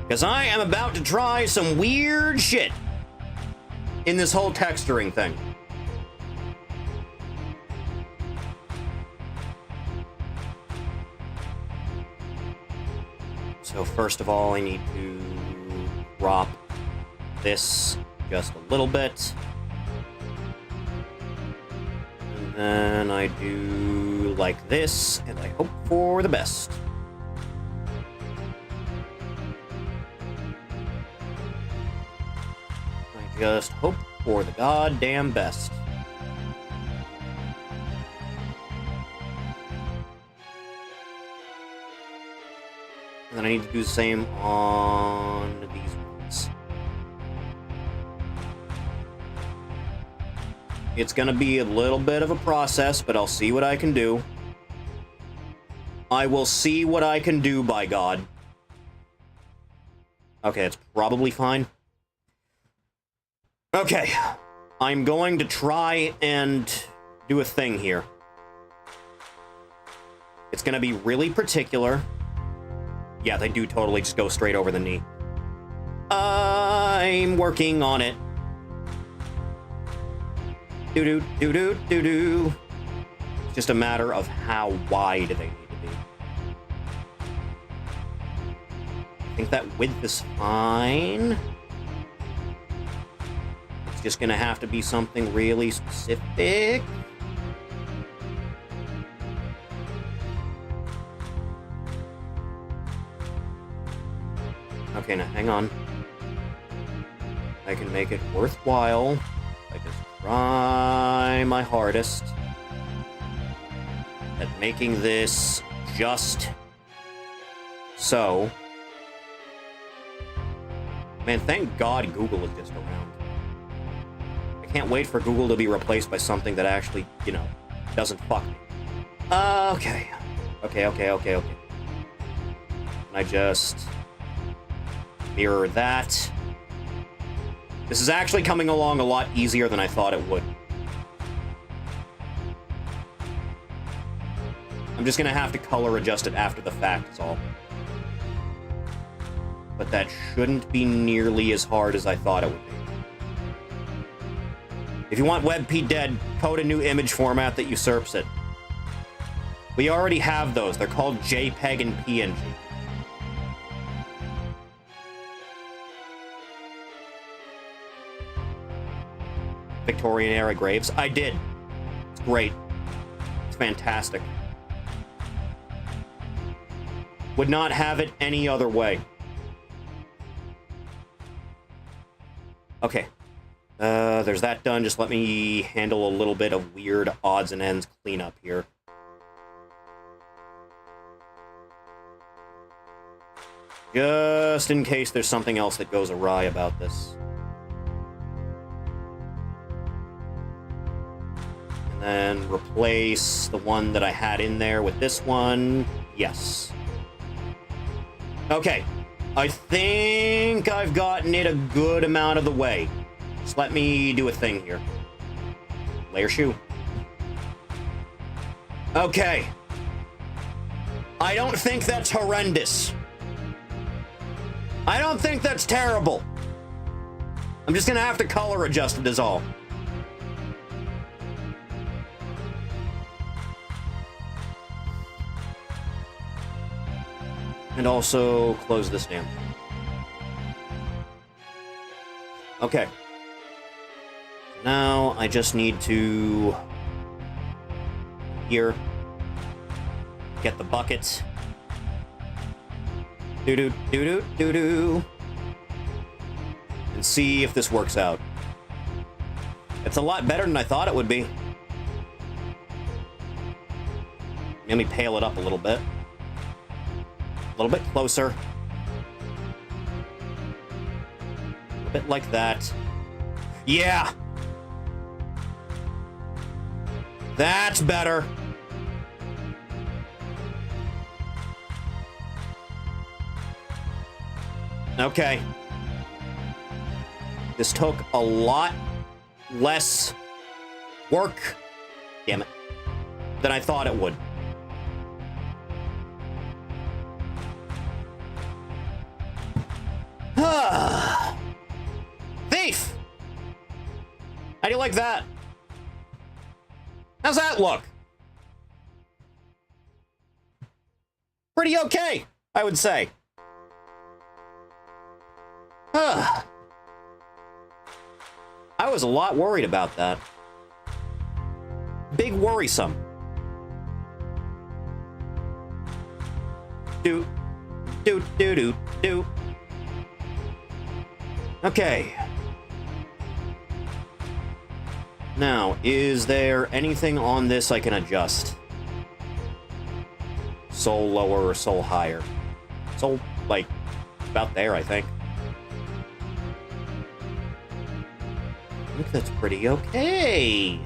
Because I am about to try some weird shit in this whole texturing thing. So first of all, I need to crop this just a little bit. And I do like this, and I hope for the best. I just hope for the goddamn best. And then I need to do the same on these ones. It's gonna be a little bit of a process, but I'll see what I can do. I will see what I can do, by God. Okay, it's probably fine. Okay, I'm going to try and do a thing here. It's gonna be really particular. Yeah, they do totally just go straight over the knee. I'm working on it. Do-do. It's just a matter of how wide they need to be. I think that width is fine. It's just gonna have to be something really specific. Okay, now hang on. I can make it worthwhile. I just try my hardest at making this just so. Man, thank God Google is just around. I can't wait for Google to be replaced by something that actually, you know, doesn't fuck me. Okay. And I just mirror that. This is actually coming along a lot easier than I thought it would. I'm just gonna have to color adjust it after the fact, is all. But that shouldn't be nearly as hard as I thought it would be. If you want WebP dead, code a new image format that usurps it. We already have those. They're called JPEG and PNG. Victorian era graves. I did. It's great. It's fantastic. Would not have it any other way. Okay. There's that done. Just let me handle a little bit of weird odds and ends cleanup here. Just in case there's something else that goes awry about this. And then replace the one that I had in there with this one. Yes. Okay. I think I've gotten it a good amount of the way. Just let me do a thing here. Layer shoe. Okay. I don't think that's horrendous. I don't think that's terrible. I'm just gonna have to color adjust it is all. And also close this down. Okay. Now I just need to here get the bucket. Do-do. And see if this works out. It's a lot better than I thought it would be. Let me pale it up a little bit. A little bit closer. A little bit like that. Yeah! That's better. Okay. This took a lot less work, damn it, than I thought it would. Thief! How do you like that? How's that look? Pretty okay, I would say. I was a lot worried about that. Big worrisome. Do. Okay. Now, is there anything on this I can adjust? Soul lower or soul higher? Soul, like, about there, I think. I think that's pretty okay.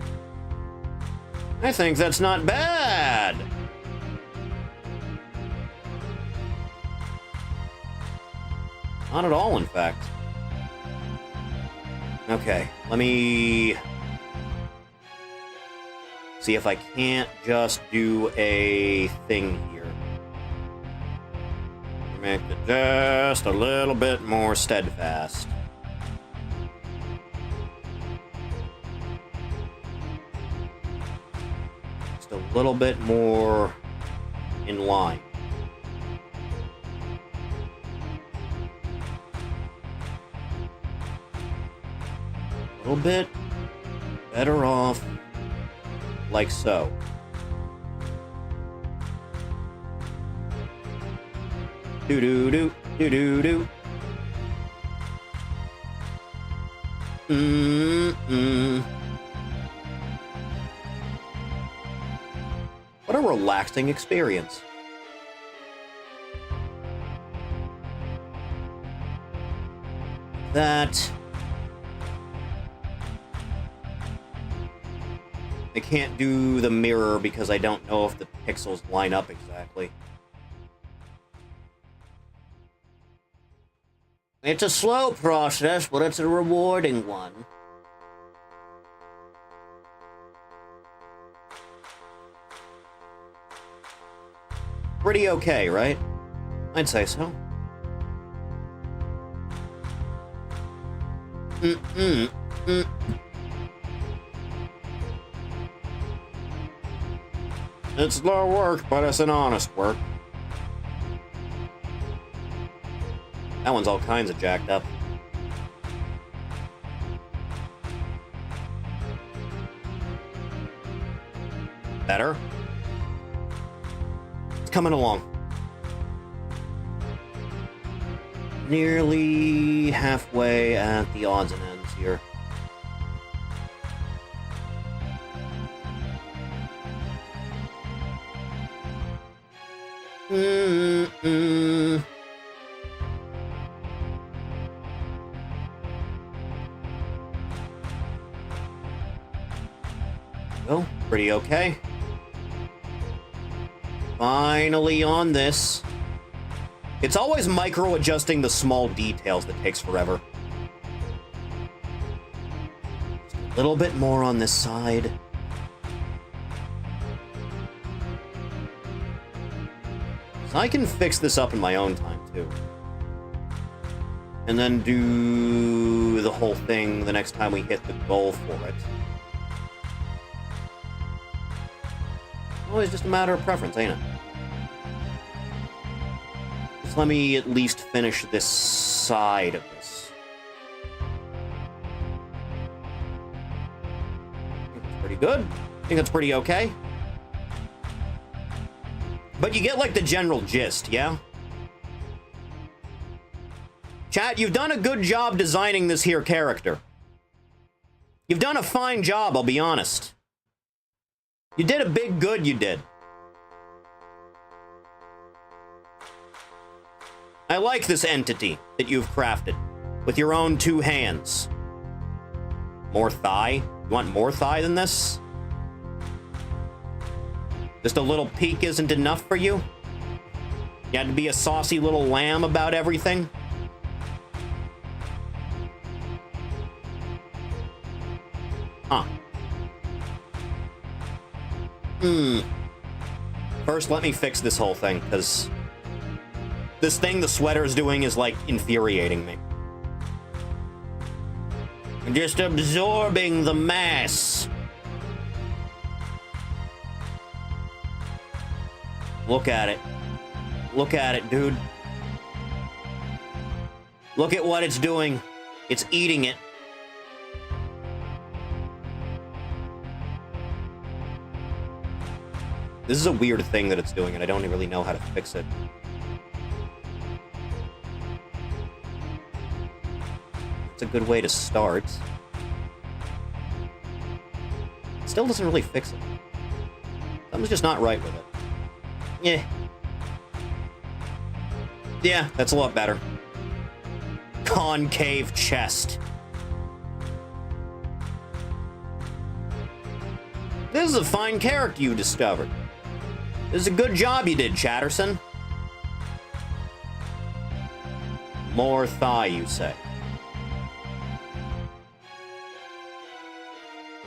I think that's not bad. Not at all, in fact. Okay, let me see if I can't just do a thing here. Make it just a little bit more steadfast. little bit more in line. A little bit better off like so. Do-do-do, do-do-do. What a relaxing experience. That... I can't do the mirror because I don't know if the pixels line up exactly. It's a slow process, but it's a rewarding one. Pretty okay, right? I'd say so. It's slow work, but it's an honest work. That one's all kinds of jacked up. Better? It's coming along. Nearly halfway at the odds and ends here. Well, pretty okay. Finally on this. It's always micro-adjusting the small details that takes forever. Just a little bit more on this side. So I can fix this up in my own time, too. And then do the whole thing the next time we hit the goal for it. Always just a matter of preference, ain't it? Just let me at least finish this side of this. I think that's pretty good. I think that's pretty okay. But you get, like, the general gist, yeah? Chat, you've done a good job designing this here character. You've done a fine job, I'll be honest. You did a big good, you did. I like this entity that you've crafted with your own two hands. More thigh? You want more thigh than this? Just a little peek isn't enough for you? You had to be a saucy little lamb about everything? Huh. First, let me fix this whole thing, because this thing the sweater is doing is, like, infuriating me. Just absorbing the mass. Look at it. Look at it, dude. Look at what it's doing. It's eating it. This is a weird thing that it's doing, and I don't really know how to fix it. It's a good way to start. It still doesn't really fix it. Something's just not right with it. Yeah. Yeah, that's a lot better. Concave chest. This is a fine character you discovered. This is a good job you did, Chatterson. More thigh, you say.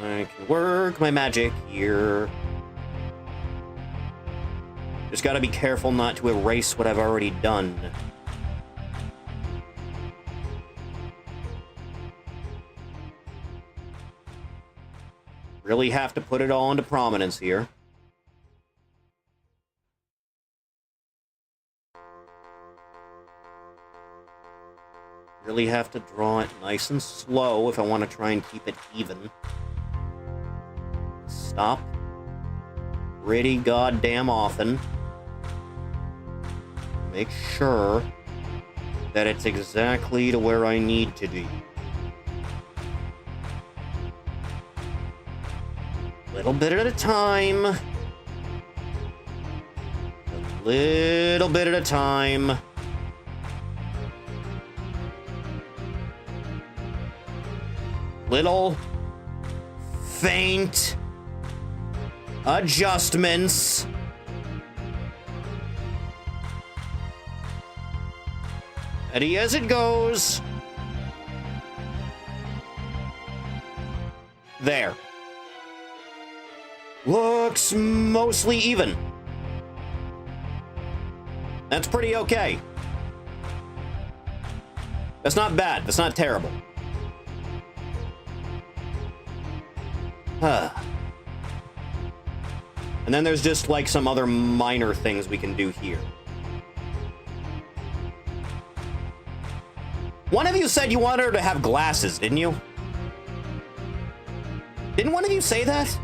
I can work my magic here. Just gotta be careful not to erase what I've already done. Really have to put it all into prominence here. Really have to draw it nice and slow if I want to try and keep it even. Stop pretty goddamn often. Make sure that it's exactly to where I need to be. Little bit at a time. A little bit at a time. Little faint adjustments. Steady as it goes. There. Looks mostly even. That's pretty okay. That's not bad. That's not terrible. And then there's just like some other minor things we can do here. One of you said you wanted her to have glasses, didn't you? Didn't one of you say that?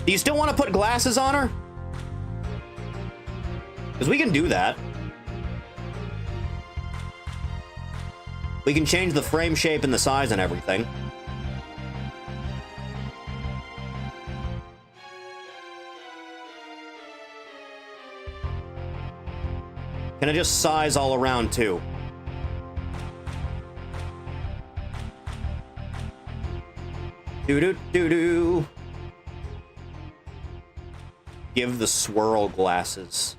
Do you still want to put glasses on her? Because we can do that. We can change the frame shape and the size and everything. Can I just size all around, too? Do-do-do-do. Give the swirl glasses.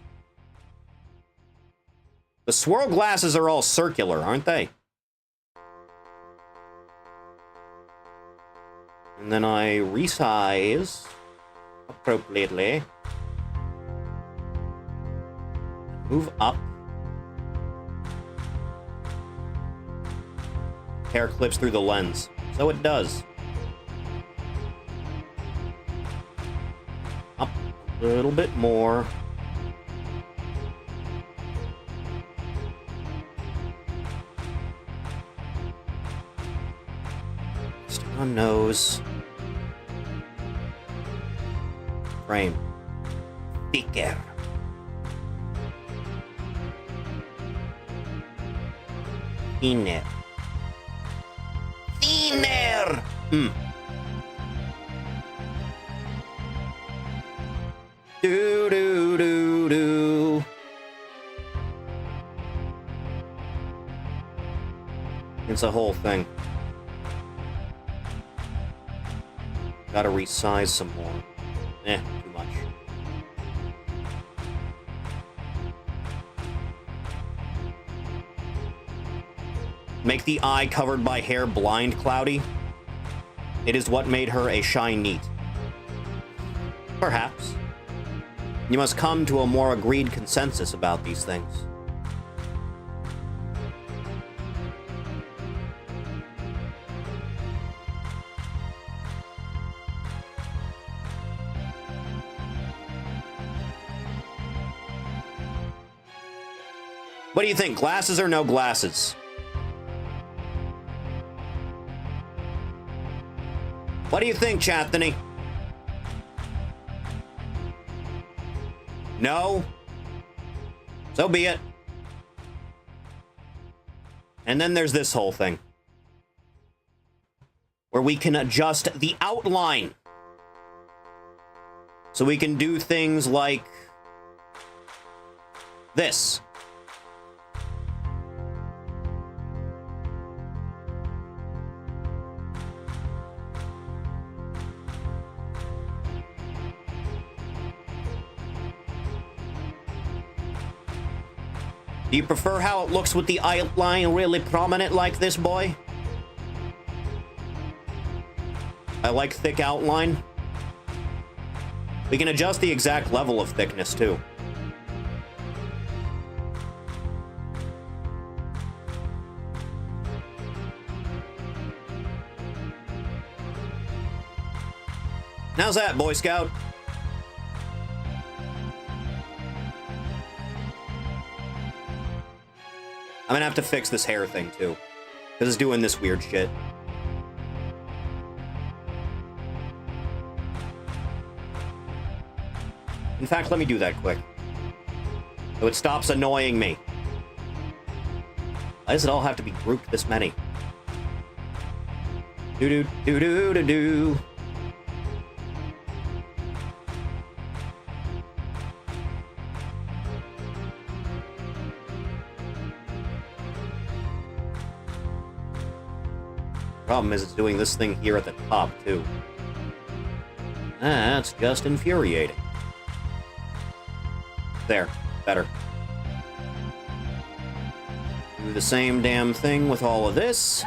The swirl glasses are all circular, aren't they? And then I resize appropriately. Move up. Hair clips through the lens. So it does. Up a little bit more. Just on nose. Frame. Thicker. Thinner. Thinner! Do-do-do-do. It's a whole thing. Gotta resize some more. Too much. Make the eye covered by hair blind cloudy. It is what made her a shy neat. Perhaps. You must come to a more agreed consensus about these things. What do you think? Glasses or no glasses? What do you think, Chathany? No? So be it. And then there's this whole thing. Where we can adjust the outline. So we can do things like this. Do you prefer how it looks with the outline really prominent like this, boy? I like thick outline. We can adjust the exact level of thickness, too. How's that, Boy Scout? I'm gonna have to fix this hair thing, too. Because it's doing this weird shit. In fact, let me do that quick. So it stops annoying me. Why does it all have to be grouped this many? Do-do-do-do-do-do. Problem is, it's doing this thing here at the top, too. That's just infuriating. There. Better. Do the same damn thing with all of this.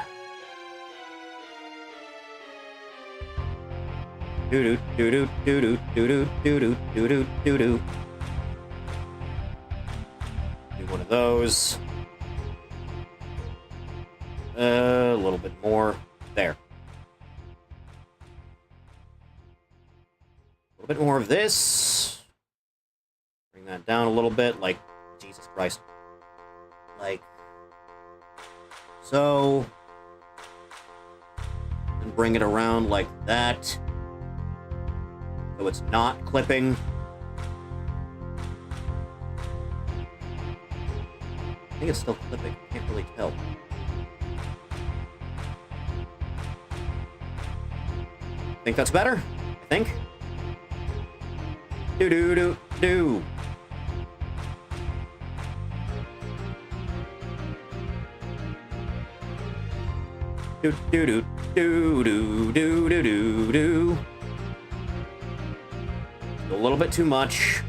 Do do do do do do do do do do do do. Do one of those. A little bit more. There. A little bit more of this. Bring that down a little bit, like, Jesus Christ. Like, so. And bring it around like that. So it's not clipping. I think it's still clipping. Can't really tell. Think that's better? I think. Do-do-do-do. Do-do-do-do-do-do-do-do-do. A little bit too much.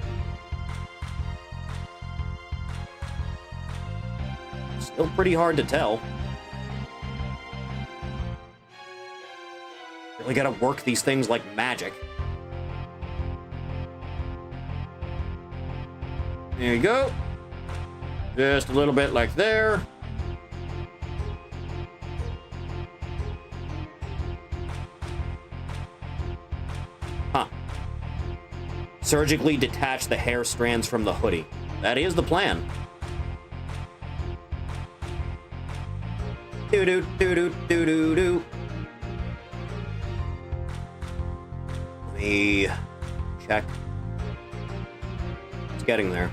Still pretty hard to tell. Really gotta work these things like magic. There you go. Just a little bit like there. Huh. Surgically detach the hair strands from the hoodie. That is the plan. Do-do-do-do-do-do-do. Let me check. It's getting there.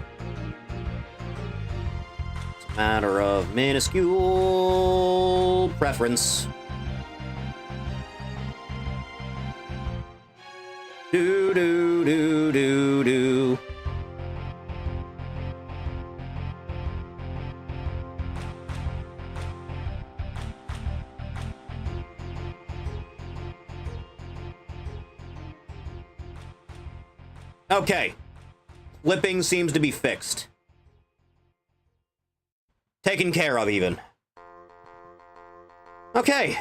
It's a matter of minuscule preference. Do-do-do-do-do. Okay. Flipping seems to be fixed. Taken care of, even. Okay.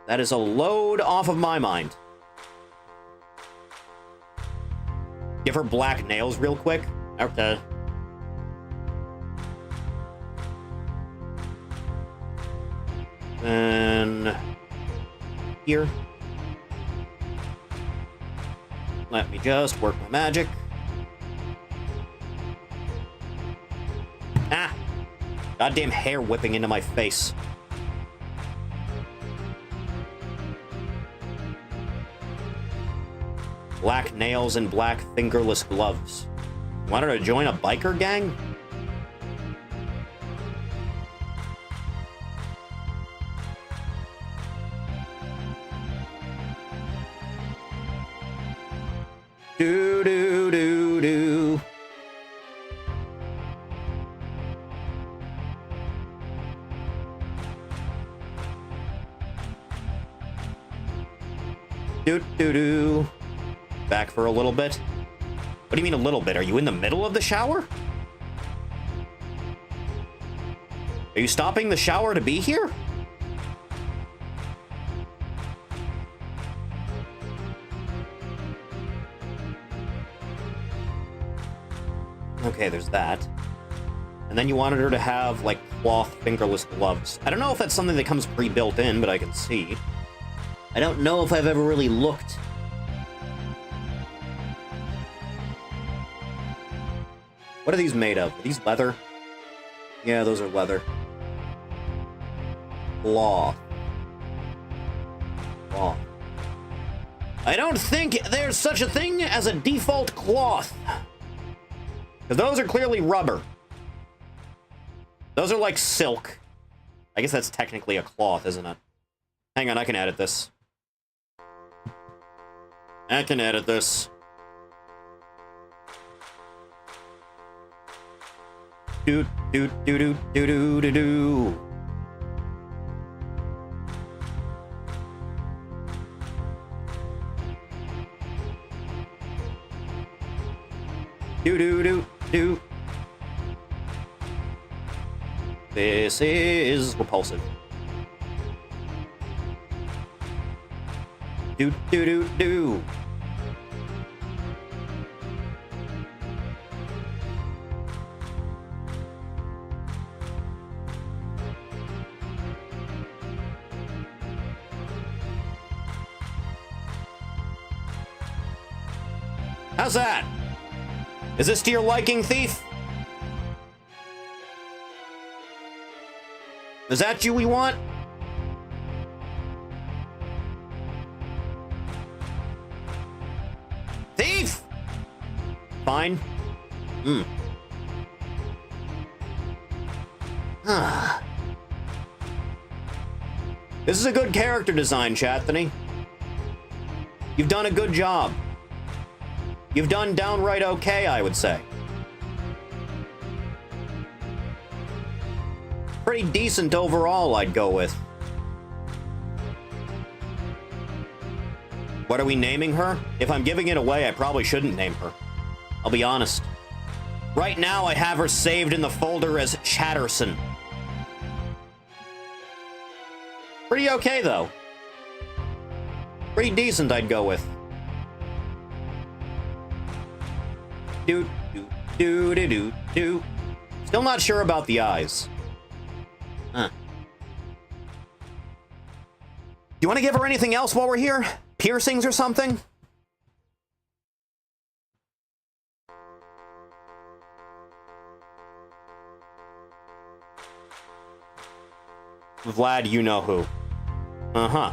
That is a load off of my mind. Give her black nails real quick. Okay. Then... here. Let me just work my magic. Ah! Goddamn hair whipping into my face. Black nails and black fingerless gloves. Want her to join a biker gang? Do-do-do-do. Do-do-do. Back for a little bit. What do you mean a little bit? Are you in the middle of the shower? Are you stopping the shower to be here? Okay, there's that. And then you wanted her to have, like, cloth fingerless gloves. I don't know if that's something that comes pre-built in, but I can see. I don't know if I've ever really looked. What are these made of? Are these leather? Yeah, those are leather. Cloth. Cloth. I don't think there's such a thing as a default cloth. Because those are clearly rubber. Those are like silk. I guess that's technically a cloth, isn't it? Hang on, I can edit this. I can edit this. Do do do do do do do do. Do do do do. This is repulsive. Do do do do. How's that? Is this to your liking, Thief? Is that you we want? Thief! Fine. This is a good character design, Chathany. You've done a good job. You've done downright okay, I would say. Pretty decent overall, I'd go with. What are we naming her? If I'm giving it away, I probably shouldn't name her. I'll be honest. Right now, I have her saved in the folder as Chatterson. Pretty okay, though. Pretty decent, I'd go with. Do do do do do do. Still not sure about the eyes. Huh. You want to give her anything else while we're here? Piercings or something? Vlad, you know who. Uh-huh.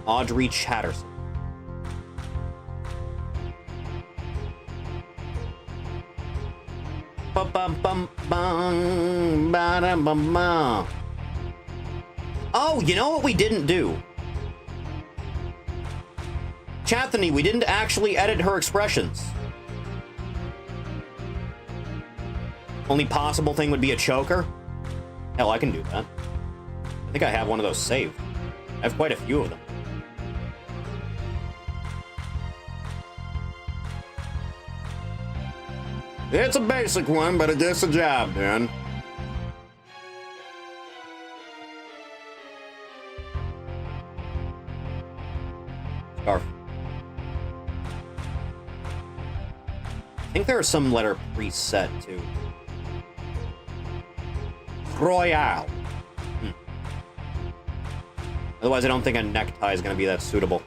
Audrey Chatterson. Oh, you know what we didn't do? Chathany, we didn't actually edit her expressions. Only possible thing would be a choker? Hell, I can do that. I think I have one of those saved. I have quite a few of them. It's a basic one, but it gets the job done. Scarf. I think there are some letter preset, too. Royale. Otherwise, I don't think a necktie is going to be that suitable.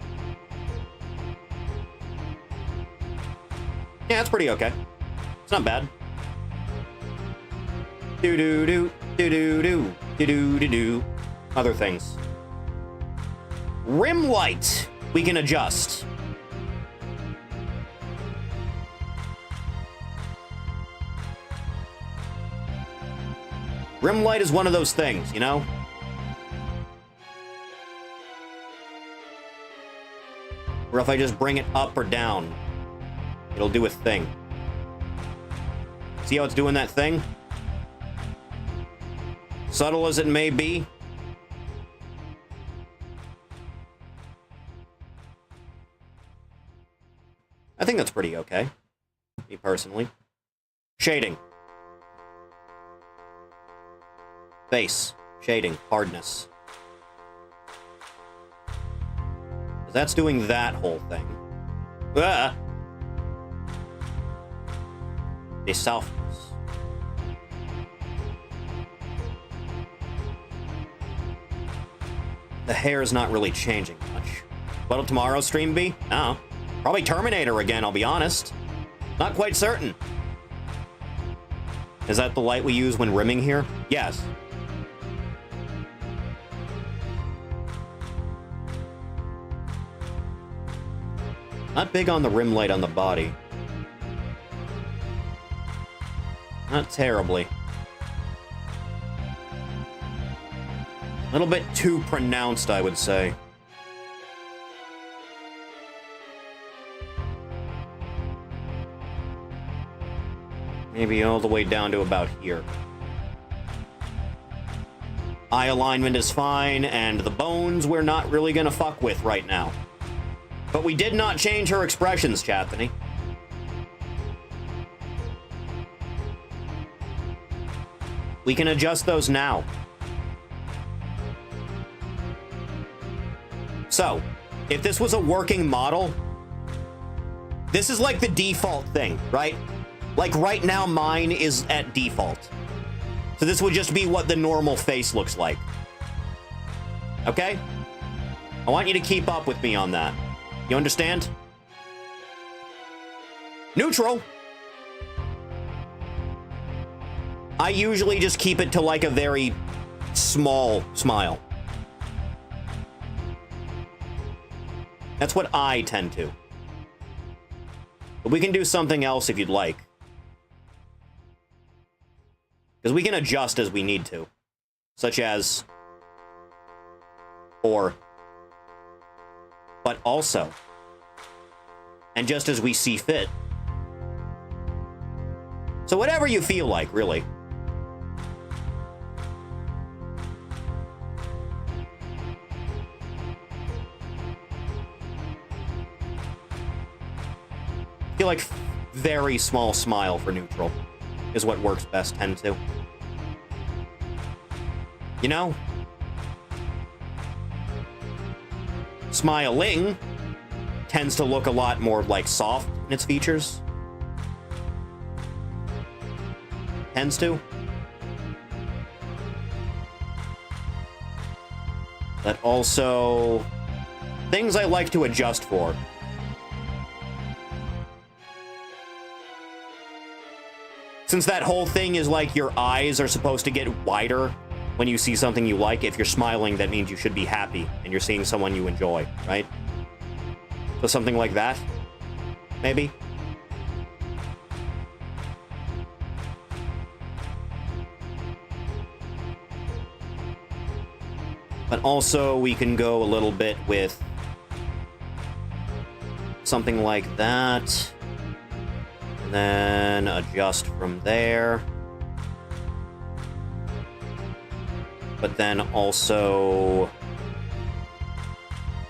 Yeah, it's pretty okay. It's not bad. Do do do do do do do do do do. Other things. Rim light. We can adjust. Rim light is one of those things, you know? Or if I just bring it up or down, it'll do a thing. See how it's doing that thing? Subtle as it may be. I think that's pretty okay. Me personally. Shading. Face. Shading. Hardness. That's doing that whole thing. Ah! The softness. The hair is not really changing much. What'll tomorrow's stream be? No. Probably Terminator again, I'll be honest. Not quite certain. Is that the light we use when rimming here? Yes. Not big on the rim light on the body. Not terribly. A little bit too pronounced, I would say. Maybe all the way down to about here. Eye alignment is fine, and the bones we're not really gonna fuck with right now. But we did not change her expressions, Chathany. We can adjust those now. So, if this was a working model, this is like the default thing, right? Like right now, mine is at default. So this would just be what the normal face looks like. Okay? I want you to keep up with me on that. You understand? Neutral. I usually just keep it to like a very small smile. That's what I tend to. But we can do something else if you'd like. Because we can adjust as we need to. Such as... or... but also... and just as we see fit. So whatever you feel like, really. I feel like very small smile for neutral is what works best, tend to. You know? Smiling tends to look a lot more, like, soft in its features. Tends to. But also... things I like to adjust for. Since that whole thing is like your eyes are supposed to get wider when you see something you like, if you're smiling, that means you should be happy and you're seeing someone you enjoy, right? So something like that, maybe? But also we can go a little bit with something like that. And then adjust from there. But then also a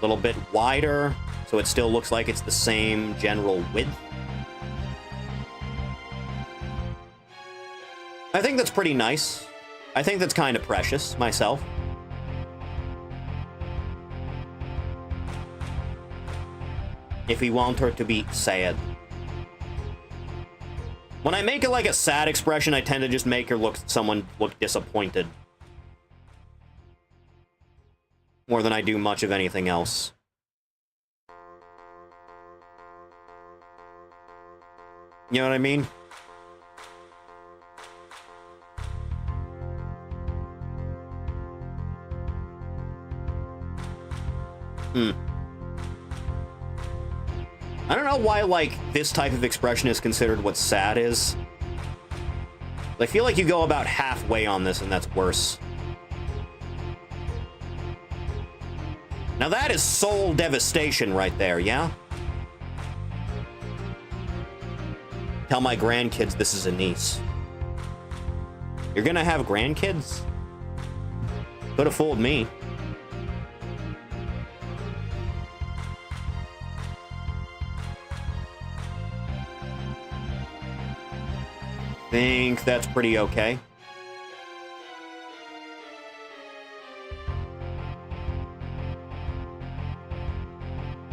little bit wider, so it still looks like it's the same general width. I think that's pretty nice. I think that's kind of precious, myself. If we want her to be sad. When I make it like a sad expression, I tend to just make her someone look disappointed. More than I do much of anything else. You know what I mean? I don't know why, like, this type of expression is considered what sad is. I feel like you go about halfway on this, and that's worse. Now that is soul devastation right there, yeah? Tell my grandkids this is a niece. You're gonna have grandkids? Could have fooled me. Think that's pretty okay.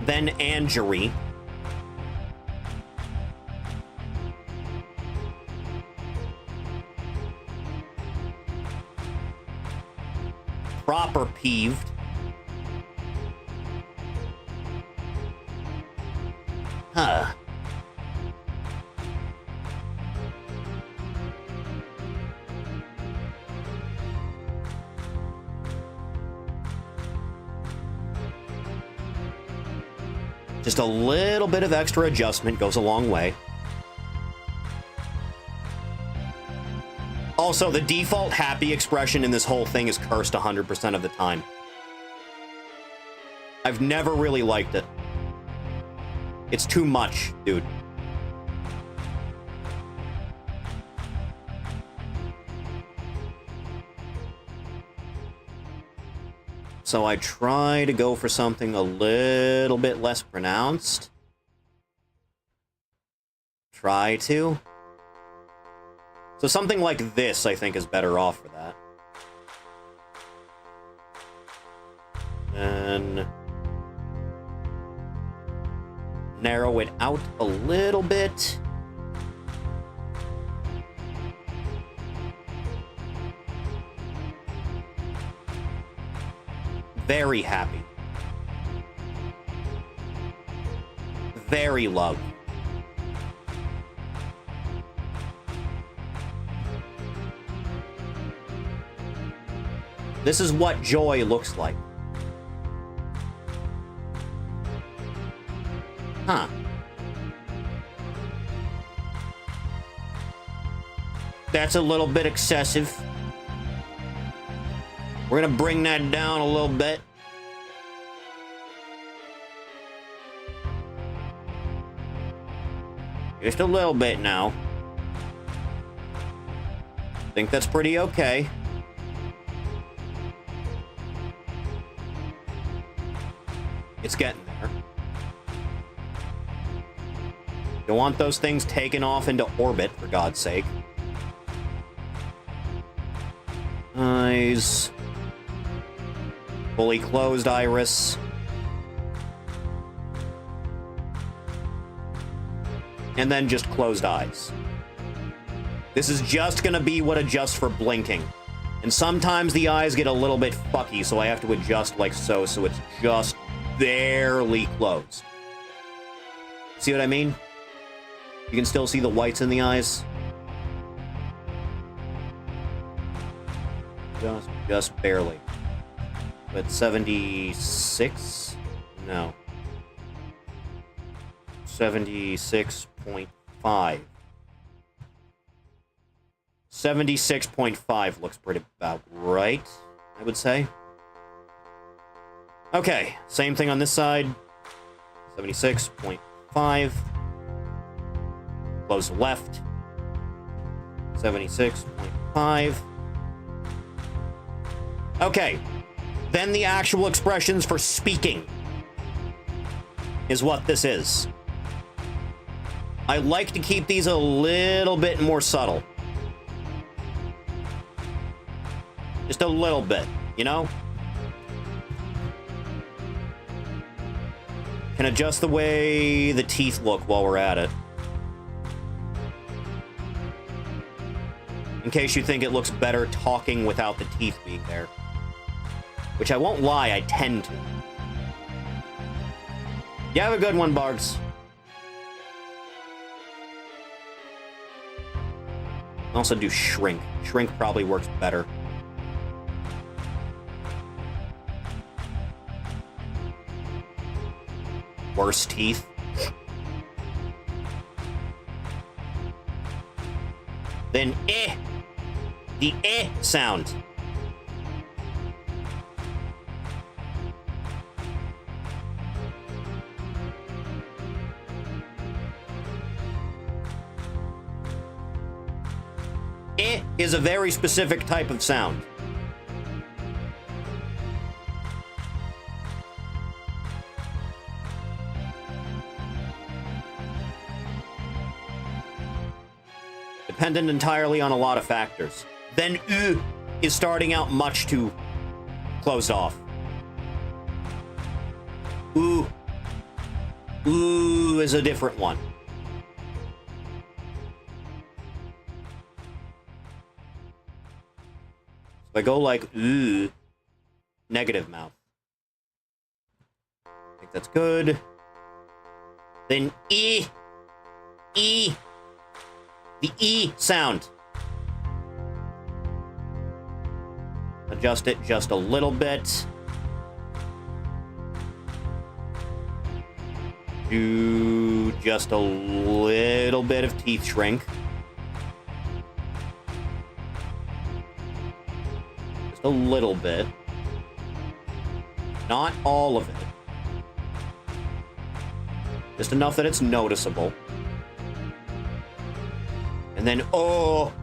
Then Angery. Proper peeved. Huh. Just a little bit of extra adjustment goes a long way. Also, the default happy expression in this whole thing is cursed 100% of the time. I've never really liked it. It's too much, dude. So I try to go for something a little bit less pronounced. Try to. So something like this, I think, is better off for that. And narrow it out a little bit. Very happy. Very love. This is what joy looks like. Huh. That's a little bit excessive. We're gonna bring that down a little bit. Just a little bit now. I think that's pretty okay. It's getting there. Don't want those things taken off into orbit, for God's sake. Eyes. Fully closed iris. And then just closed eyes. This is just gonna be what adjusts for blinking. And sometimes the eyes get a little bit fucky, so I have to adjust like so it's just barely closed. See what I mean? You can still see the whites in the eyes. Just barely. But 76? No. 76.5. 76.5 looks pretty about right, I would say. Okay, same thing on this side. 76.5. Close left. 76.5. Okay, then the actual expressions for speaking is what this is. I like to keep these a little bit more subtle. Just a little bit, you know? Can adjust the way the teeth look while we're at it. In case you think it looks better talking without the teeth being there. Which I won't lie, I tend to. You have a good one, Bargs. Also do shrink. Shrink probably works better. Worse teeth. Then eh. The eh sound. Eh is a very specific type of sound. Dependent entirely on a lot of factors. Then is starting out much too closed off. Ooh is a different one. If I go like negative mouth. I think that's good. Then the E sound. Adjust it just a little bit. Do just a little bit of teeth shrink. Just a little bit. Not all of it. Just enough that it's noticeable. And then, oh!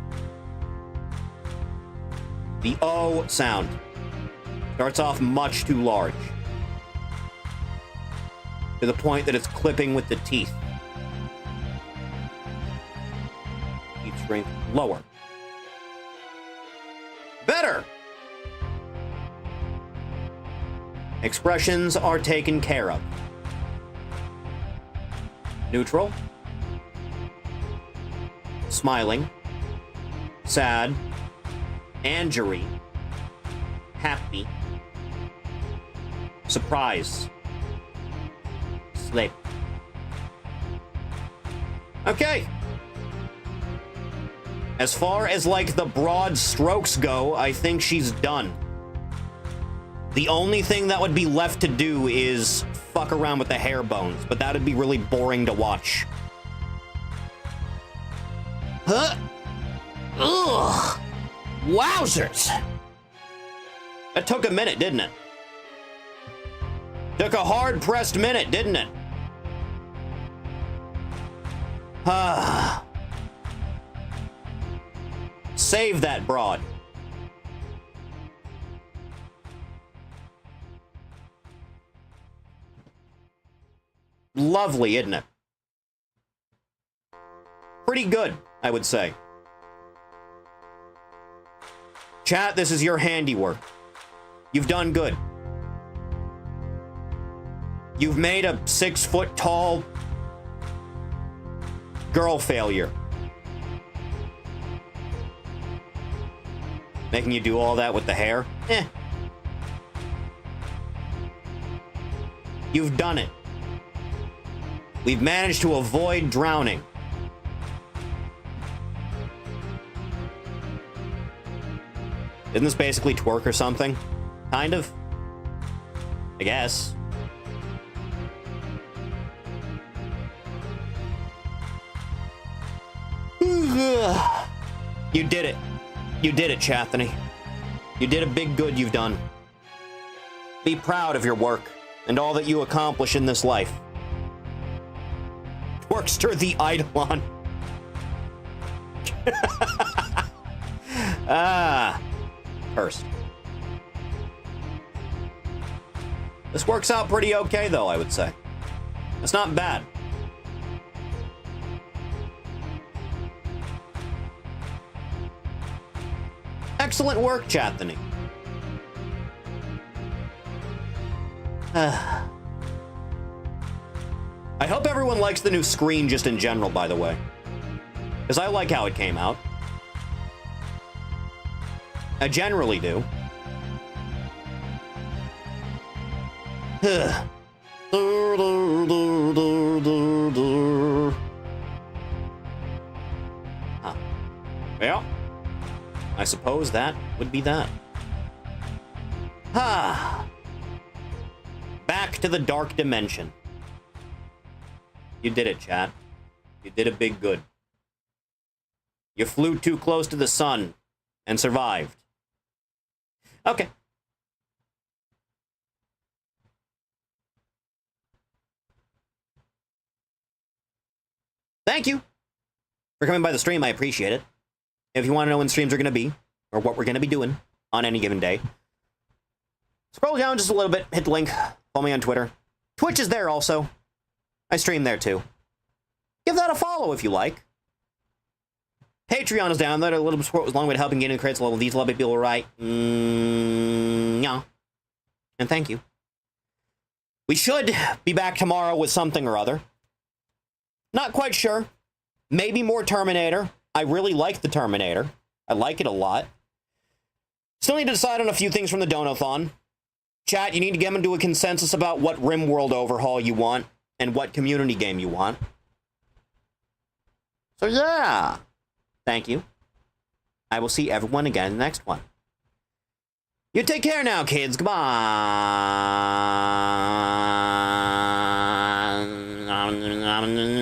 The O sound starts off much too large. To the point that it's clipping with the teeth. Teeth shrink lower. Better! Expressions are taken care of. Neutral. Smiling. Sad. Angry. Happy. Surprise. Sleep. Okay. As far as, like, the broad strokes go, I think she's done. The only thing that would be left to do is fuck around with the hair bones, but that'd be really boring to watch. Huh? Ugh. Wowzers. That took a minute, didn't it? Took a hard-pressed minute, didn't it? Ah. Save that broad. Lovely, isn't it? Pretty good, I would say. Chat, this is your handiwork. You've done good. You've made a 6-foot-tall girl failure. Making you do all that with the hair? Eh. You've done it. We've managed to avoid drowning. Isn't this basically twerk or something? Kind of. I guess. You did it. You did it, Chathany. You did a big good you've done. Be proud of your work and all that you accomplish in this life. Twerkster the Eidolon. Ah. Cursed. This works out pretty okay, though, I would say. It's not bad. Excellent work, Chathany. I hope everyone likes the new screen just in general, by the way. Because I like how it came out. I generally do. Huh. Well, I suppose that would be that. Back to the dark dimension. You did it, chat. You did a big good. You flew too close to the sun and survived. Okay. Thank you for coming by the stream. I appreciate it. If you want to know when streams are going to be, or what we're going to be doing on any given day, scroll down just a little bit, hit the link, follow me on Twitter. Twitch is there also. I stream there too. Give that a follow if you like. Patreon is down there. A little support was a long way to helping getting the credits level. These love people right. Yeah. And thank you. We should be back tomorrow with something or other. Not quite sure. Maybe more Terminator. I really like the Terminator. I like it a lot. Still need to decide on a few things from the Donathon. Chat, you need to get into a consensus about what RimWorld overhaul you want and what community game you want. So yeah. Thank you. I will see everyone again in the next one. You take care now, kids. Goodbye. nom, nom,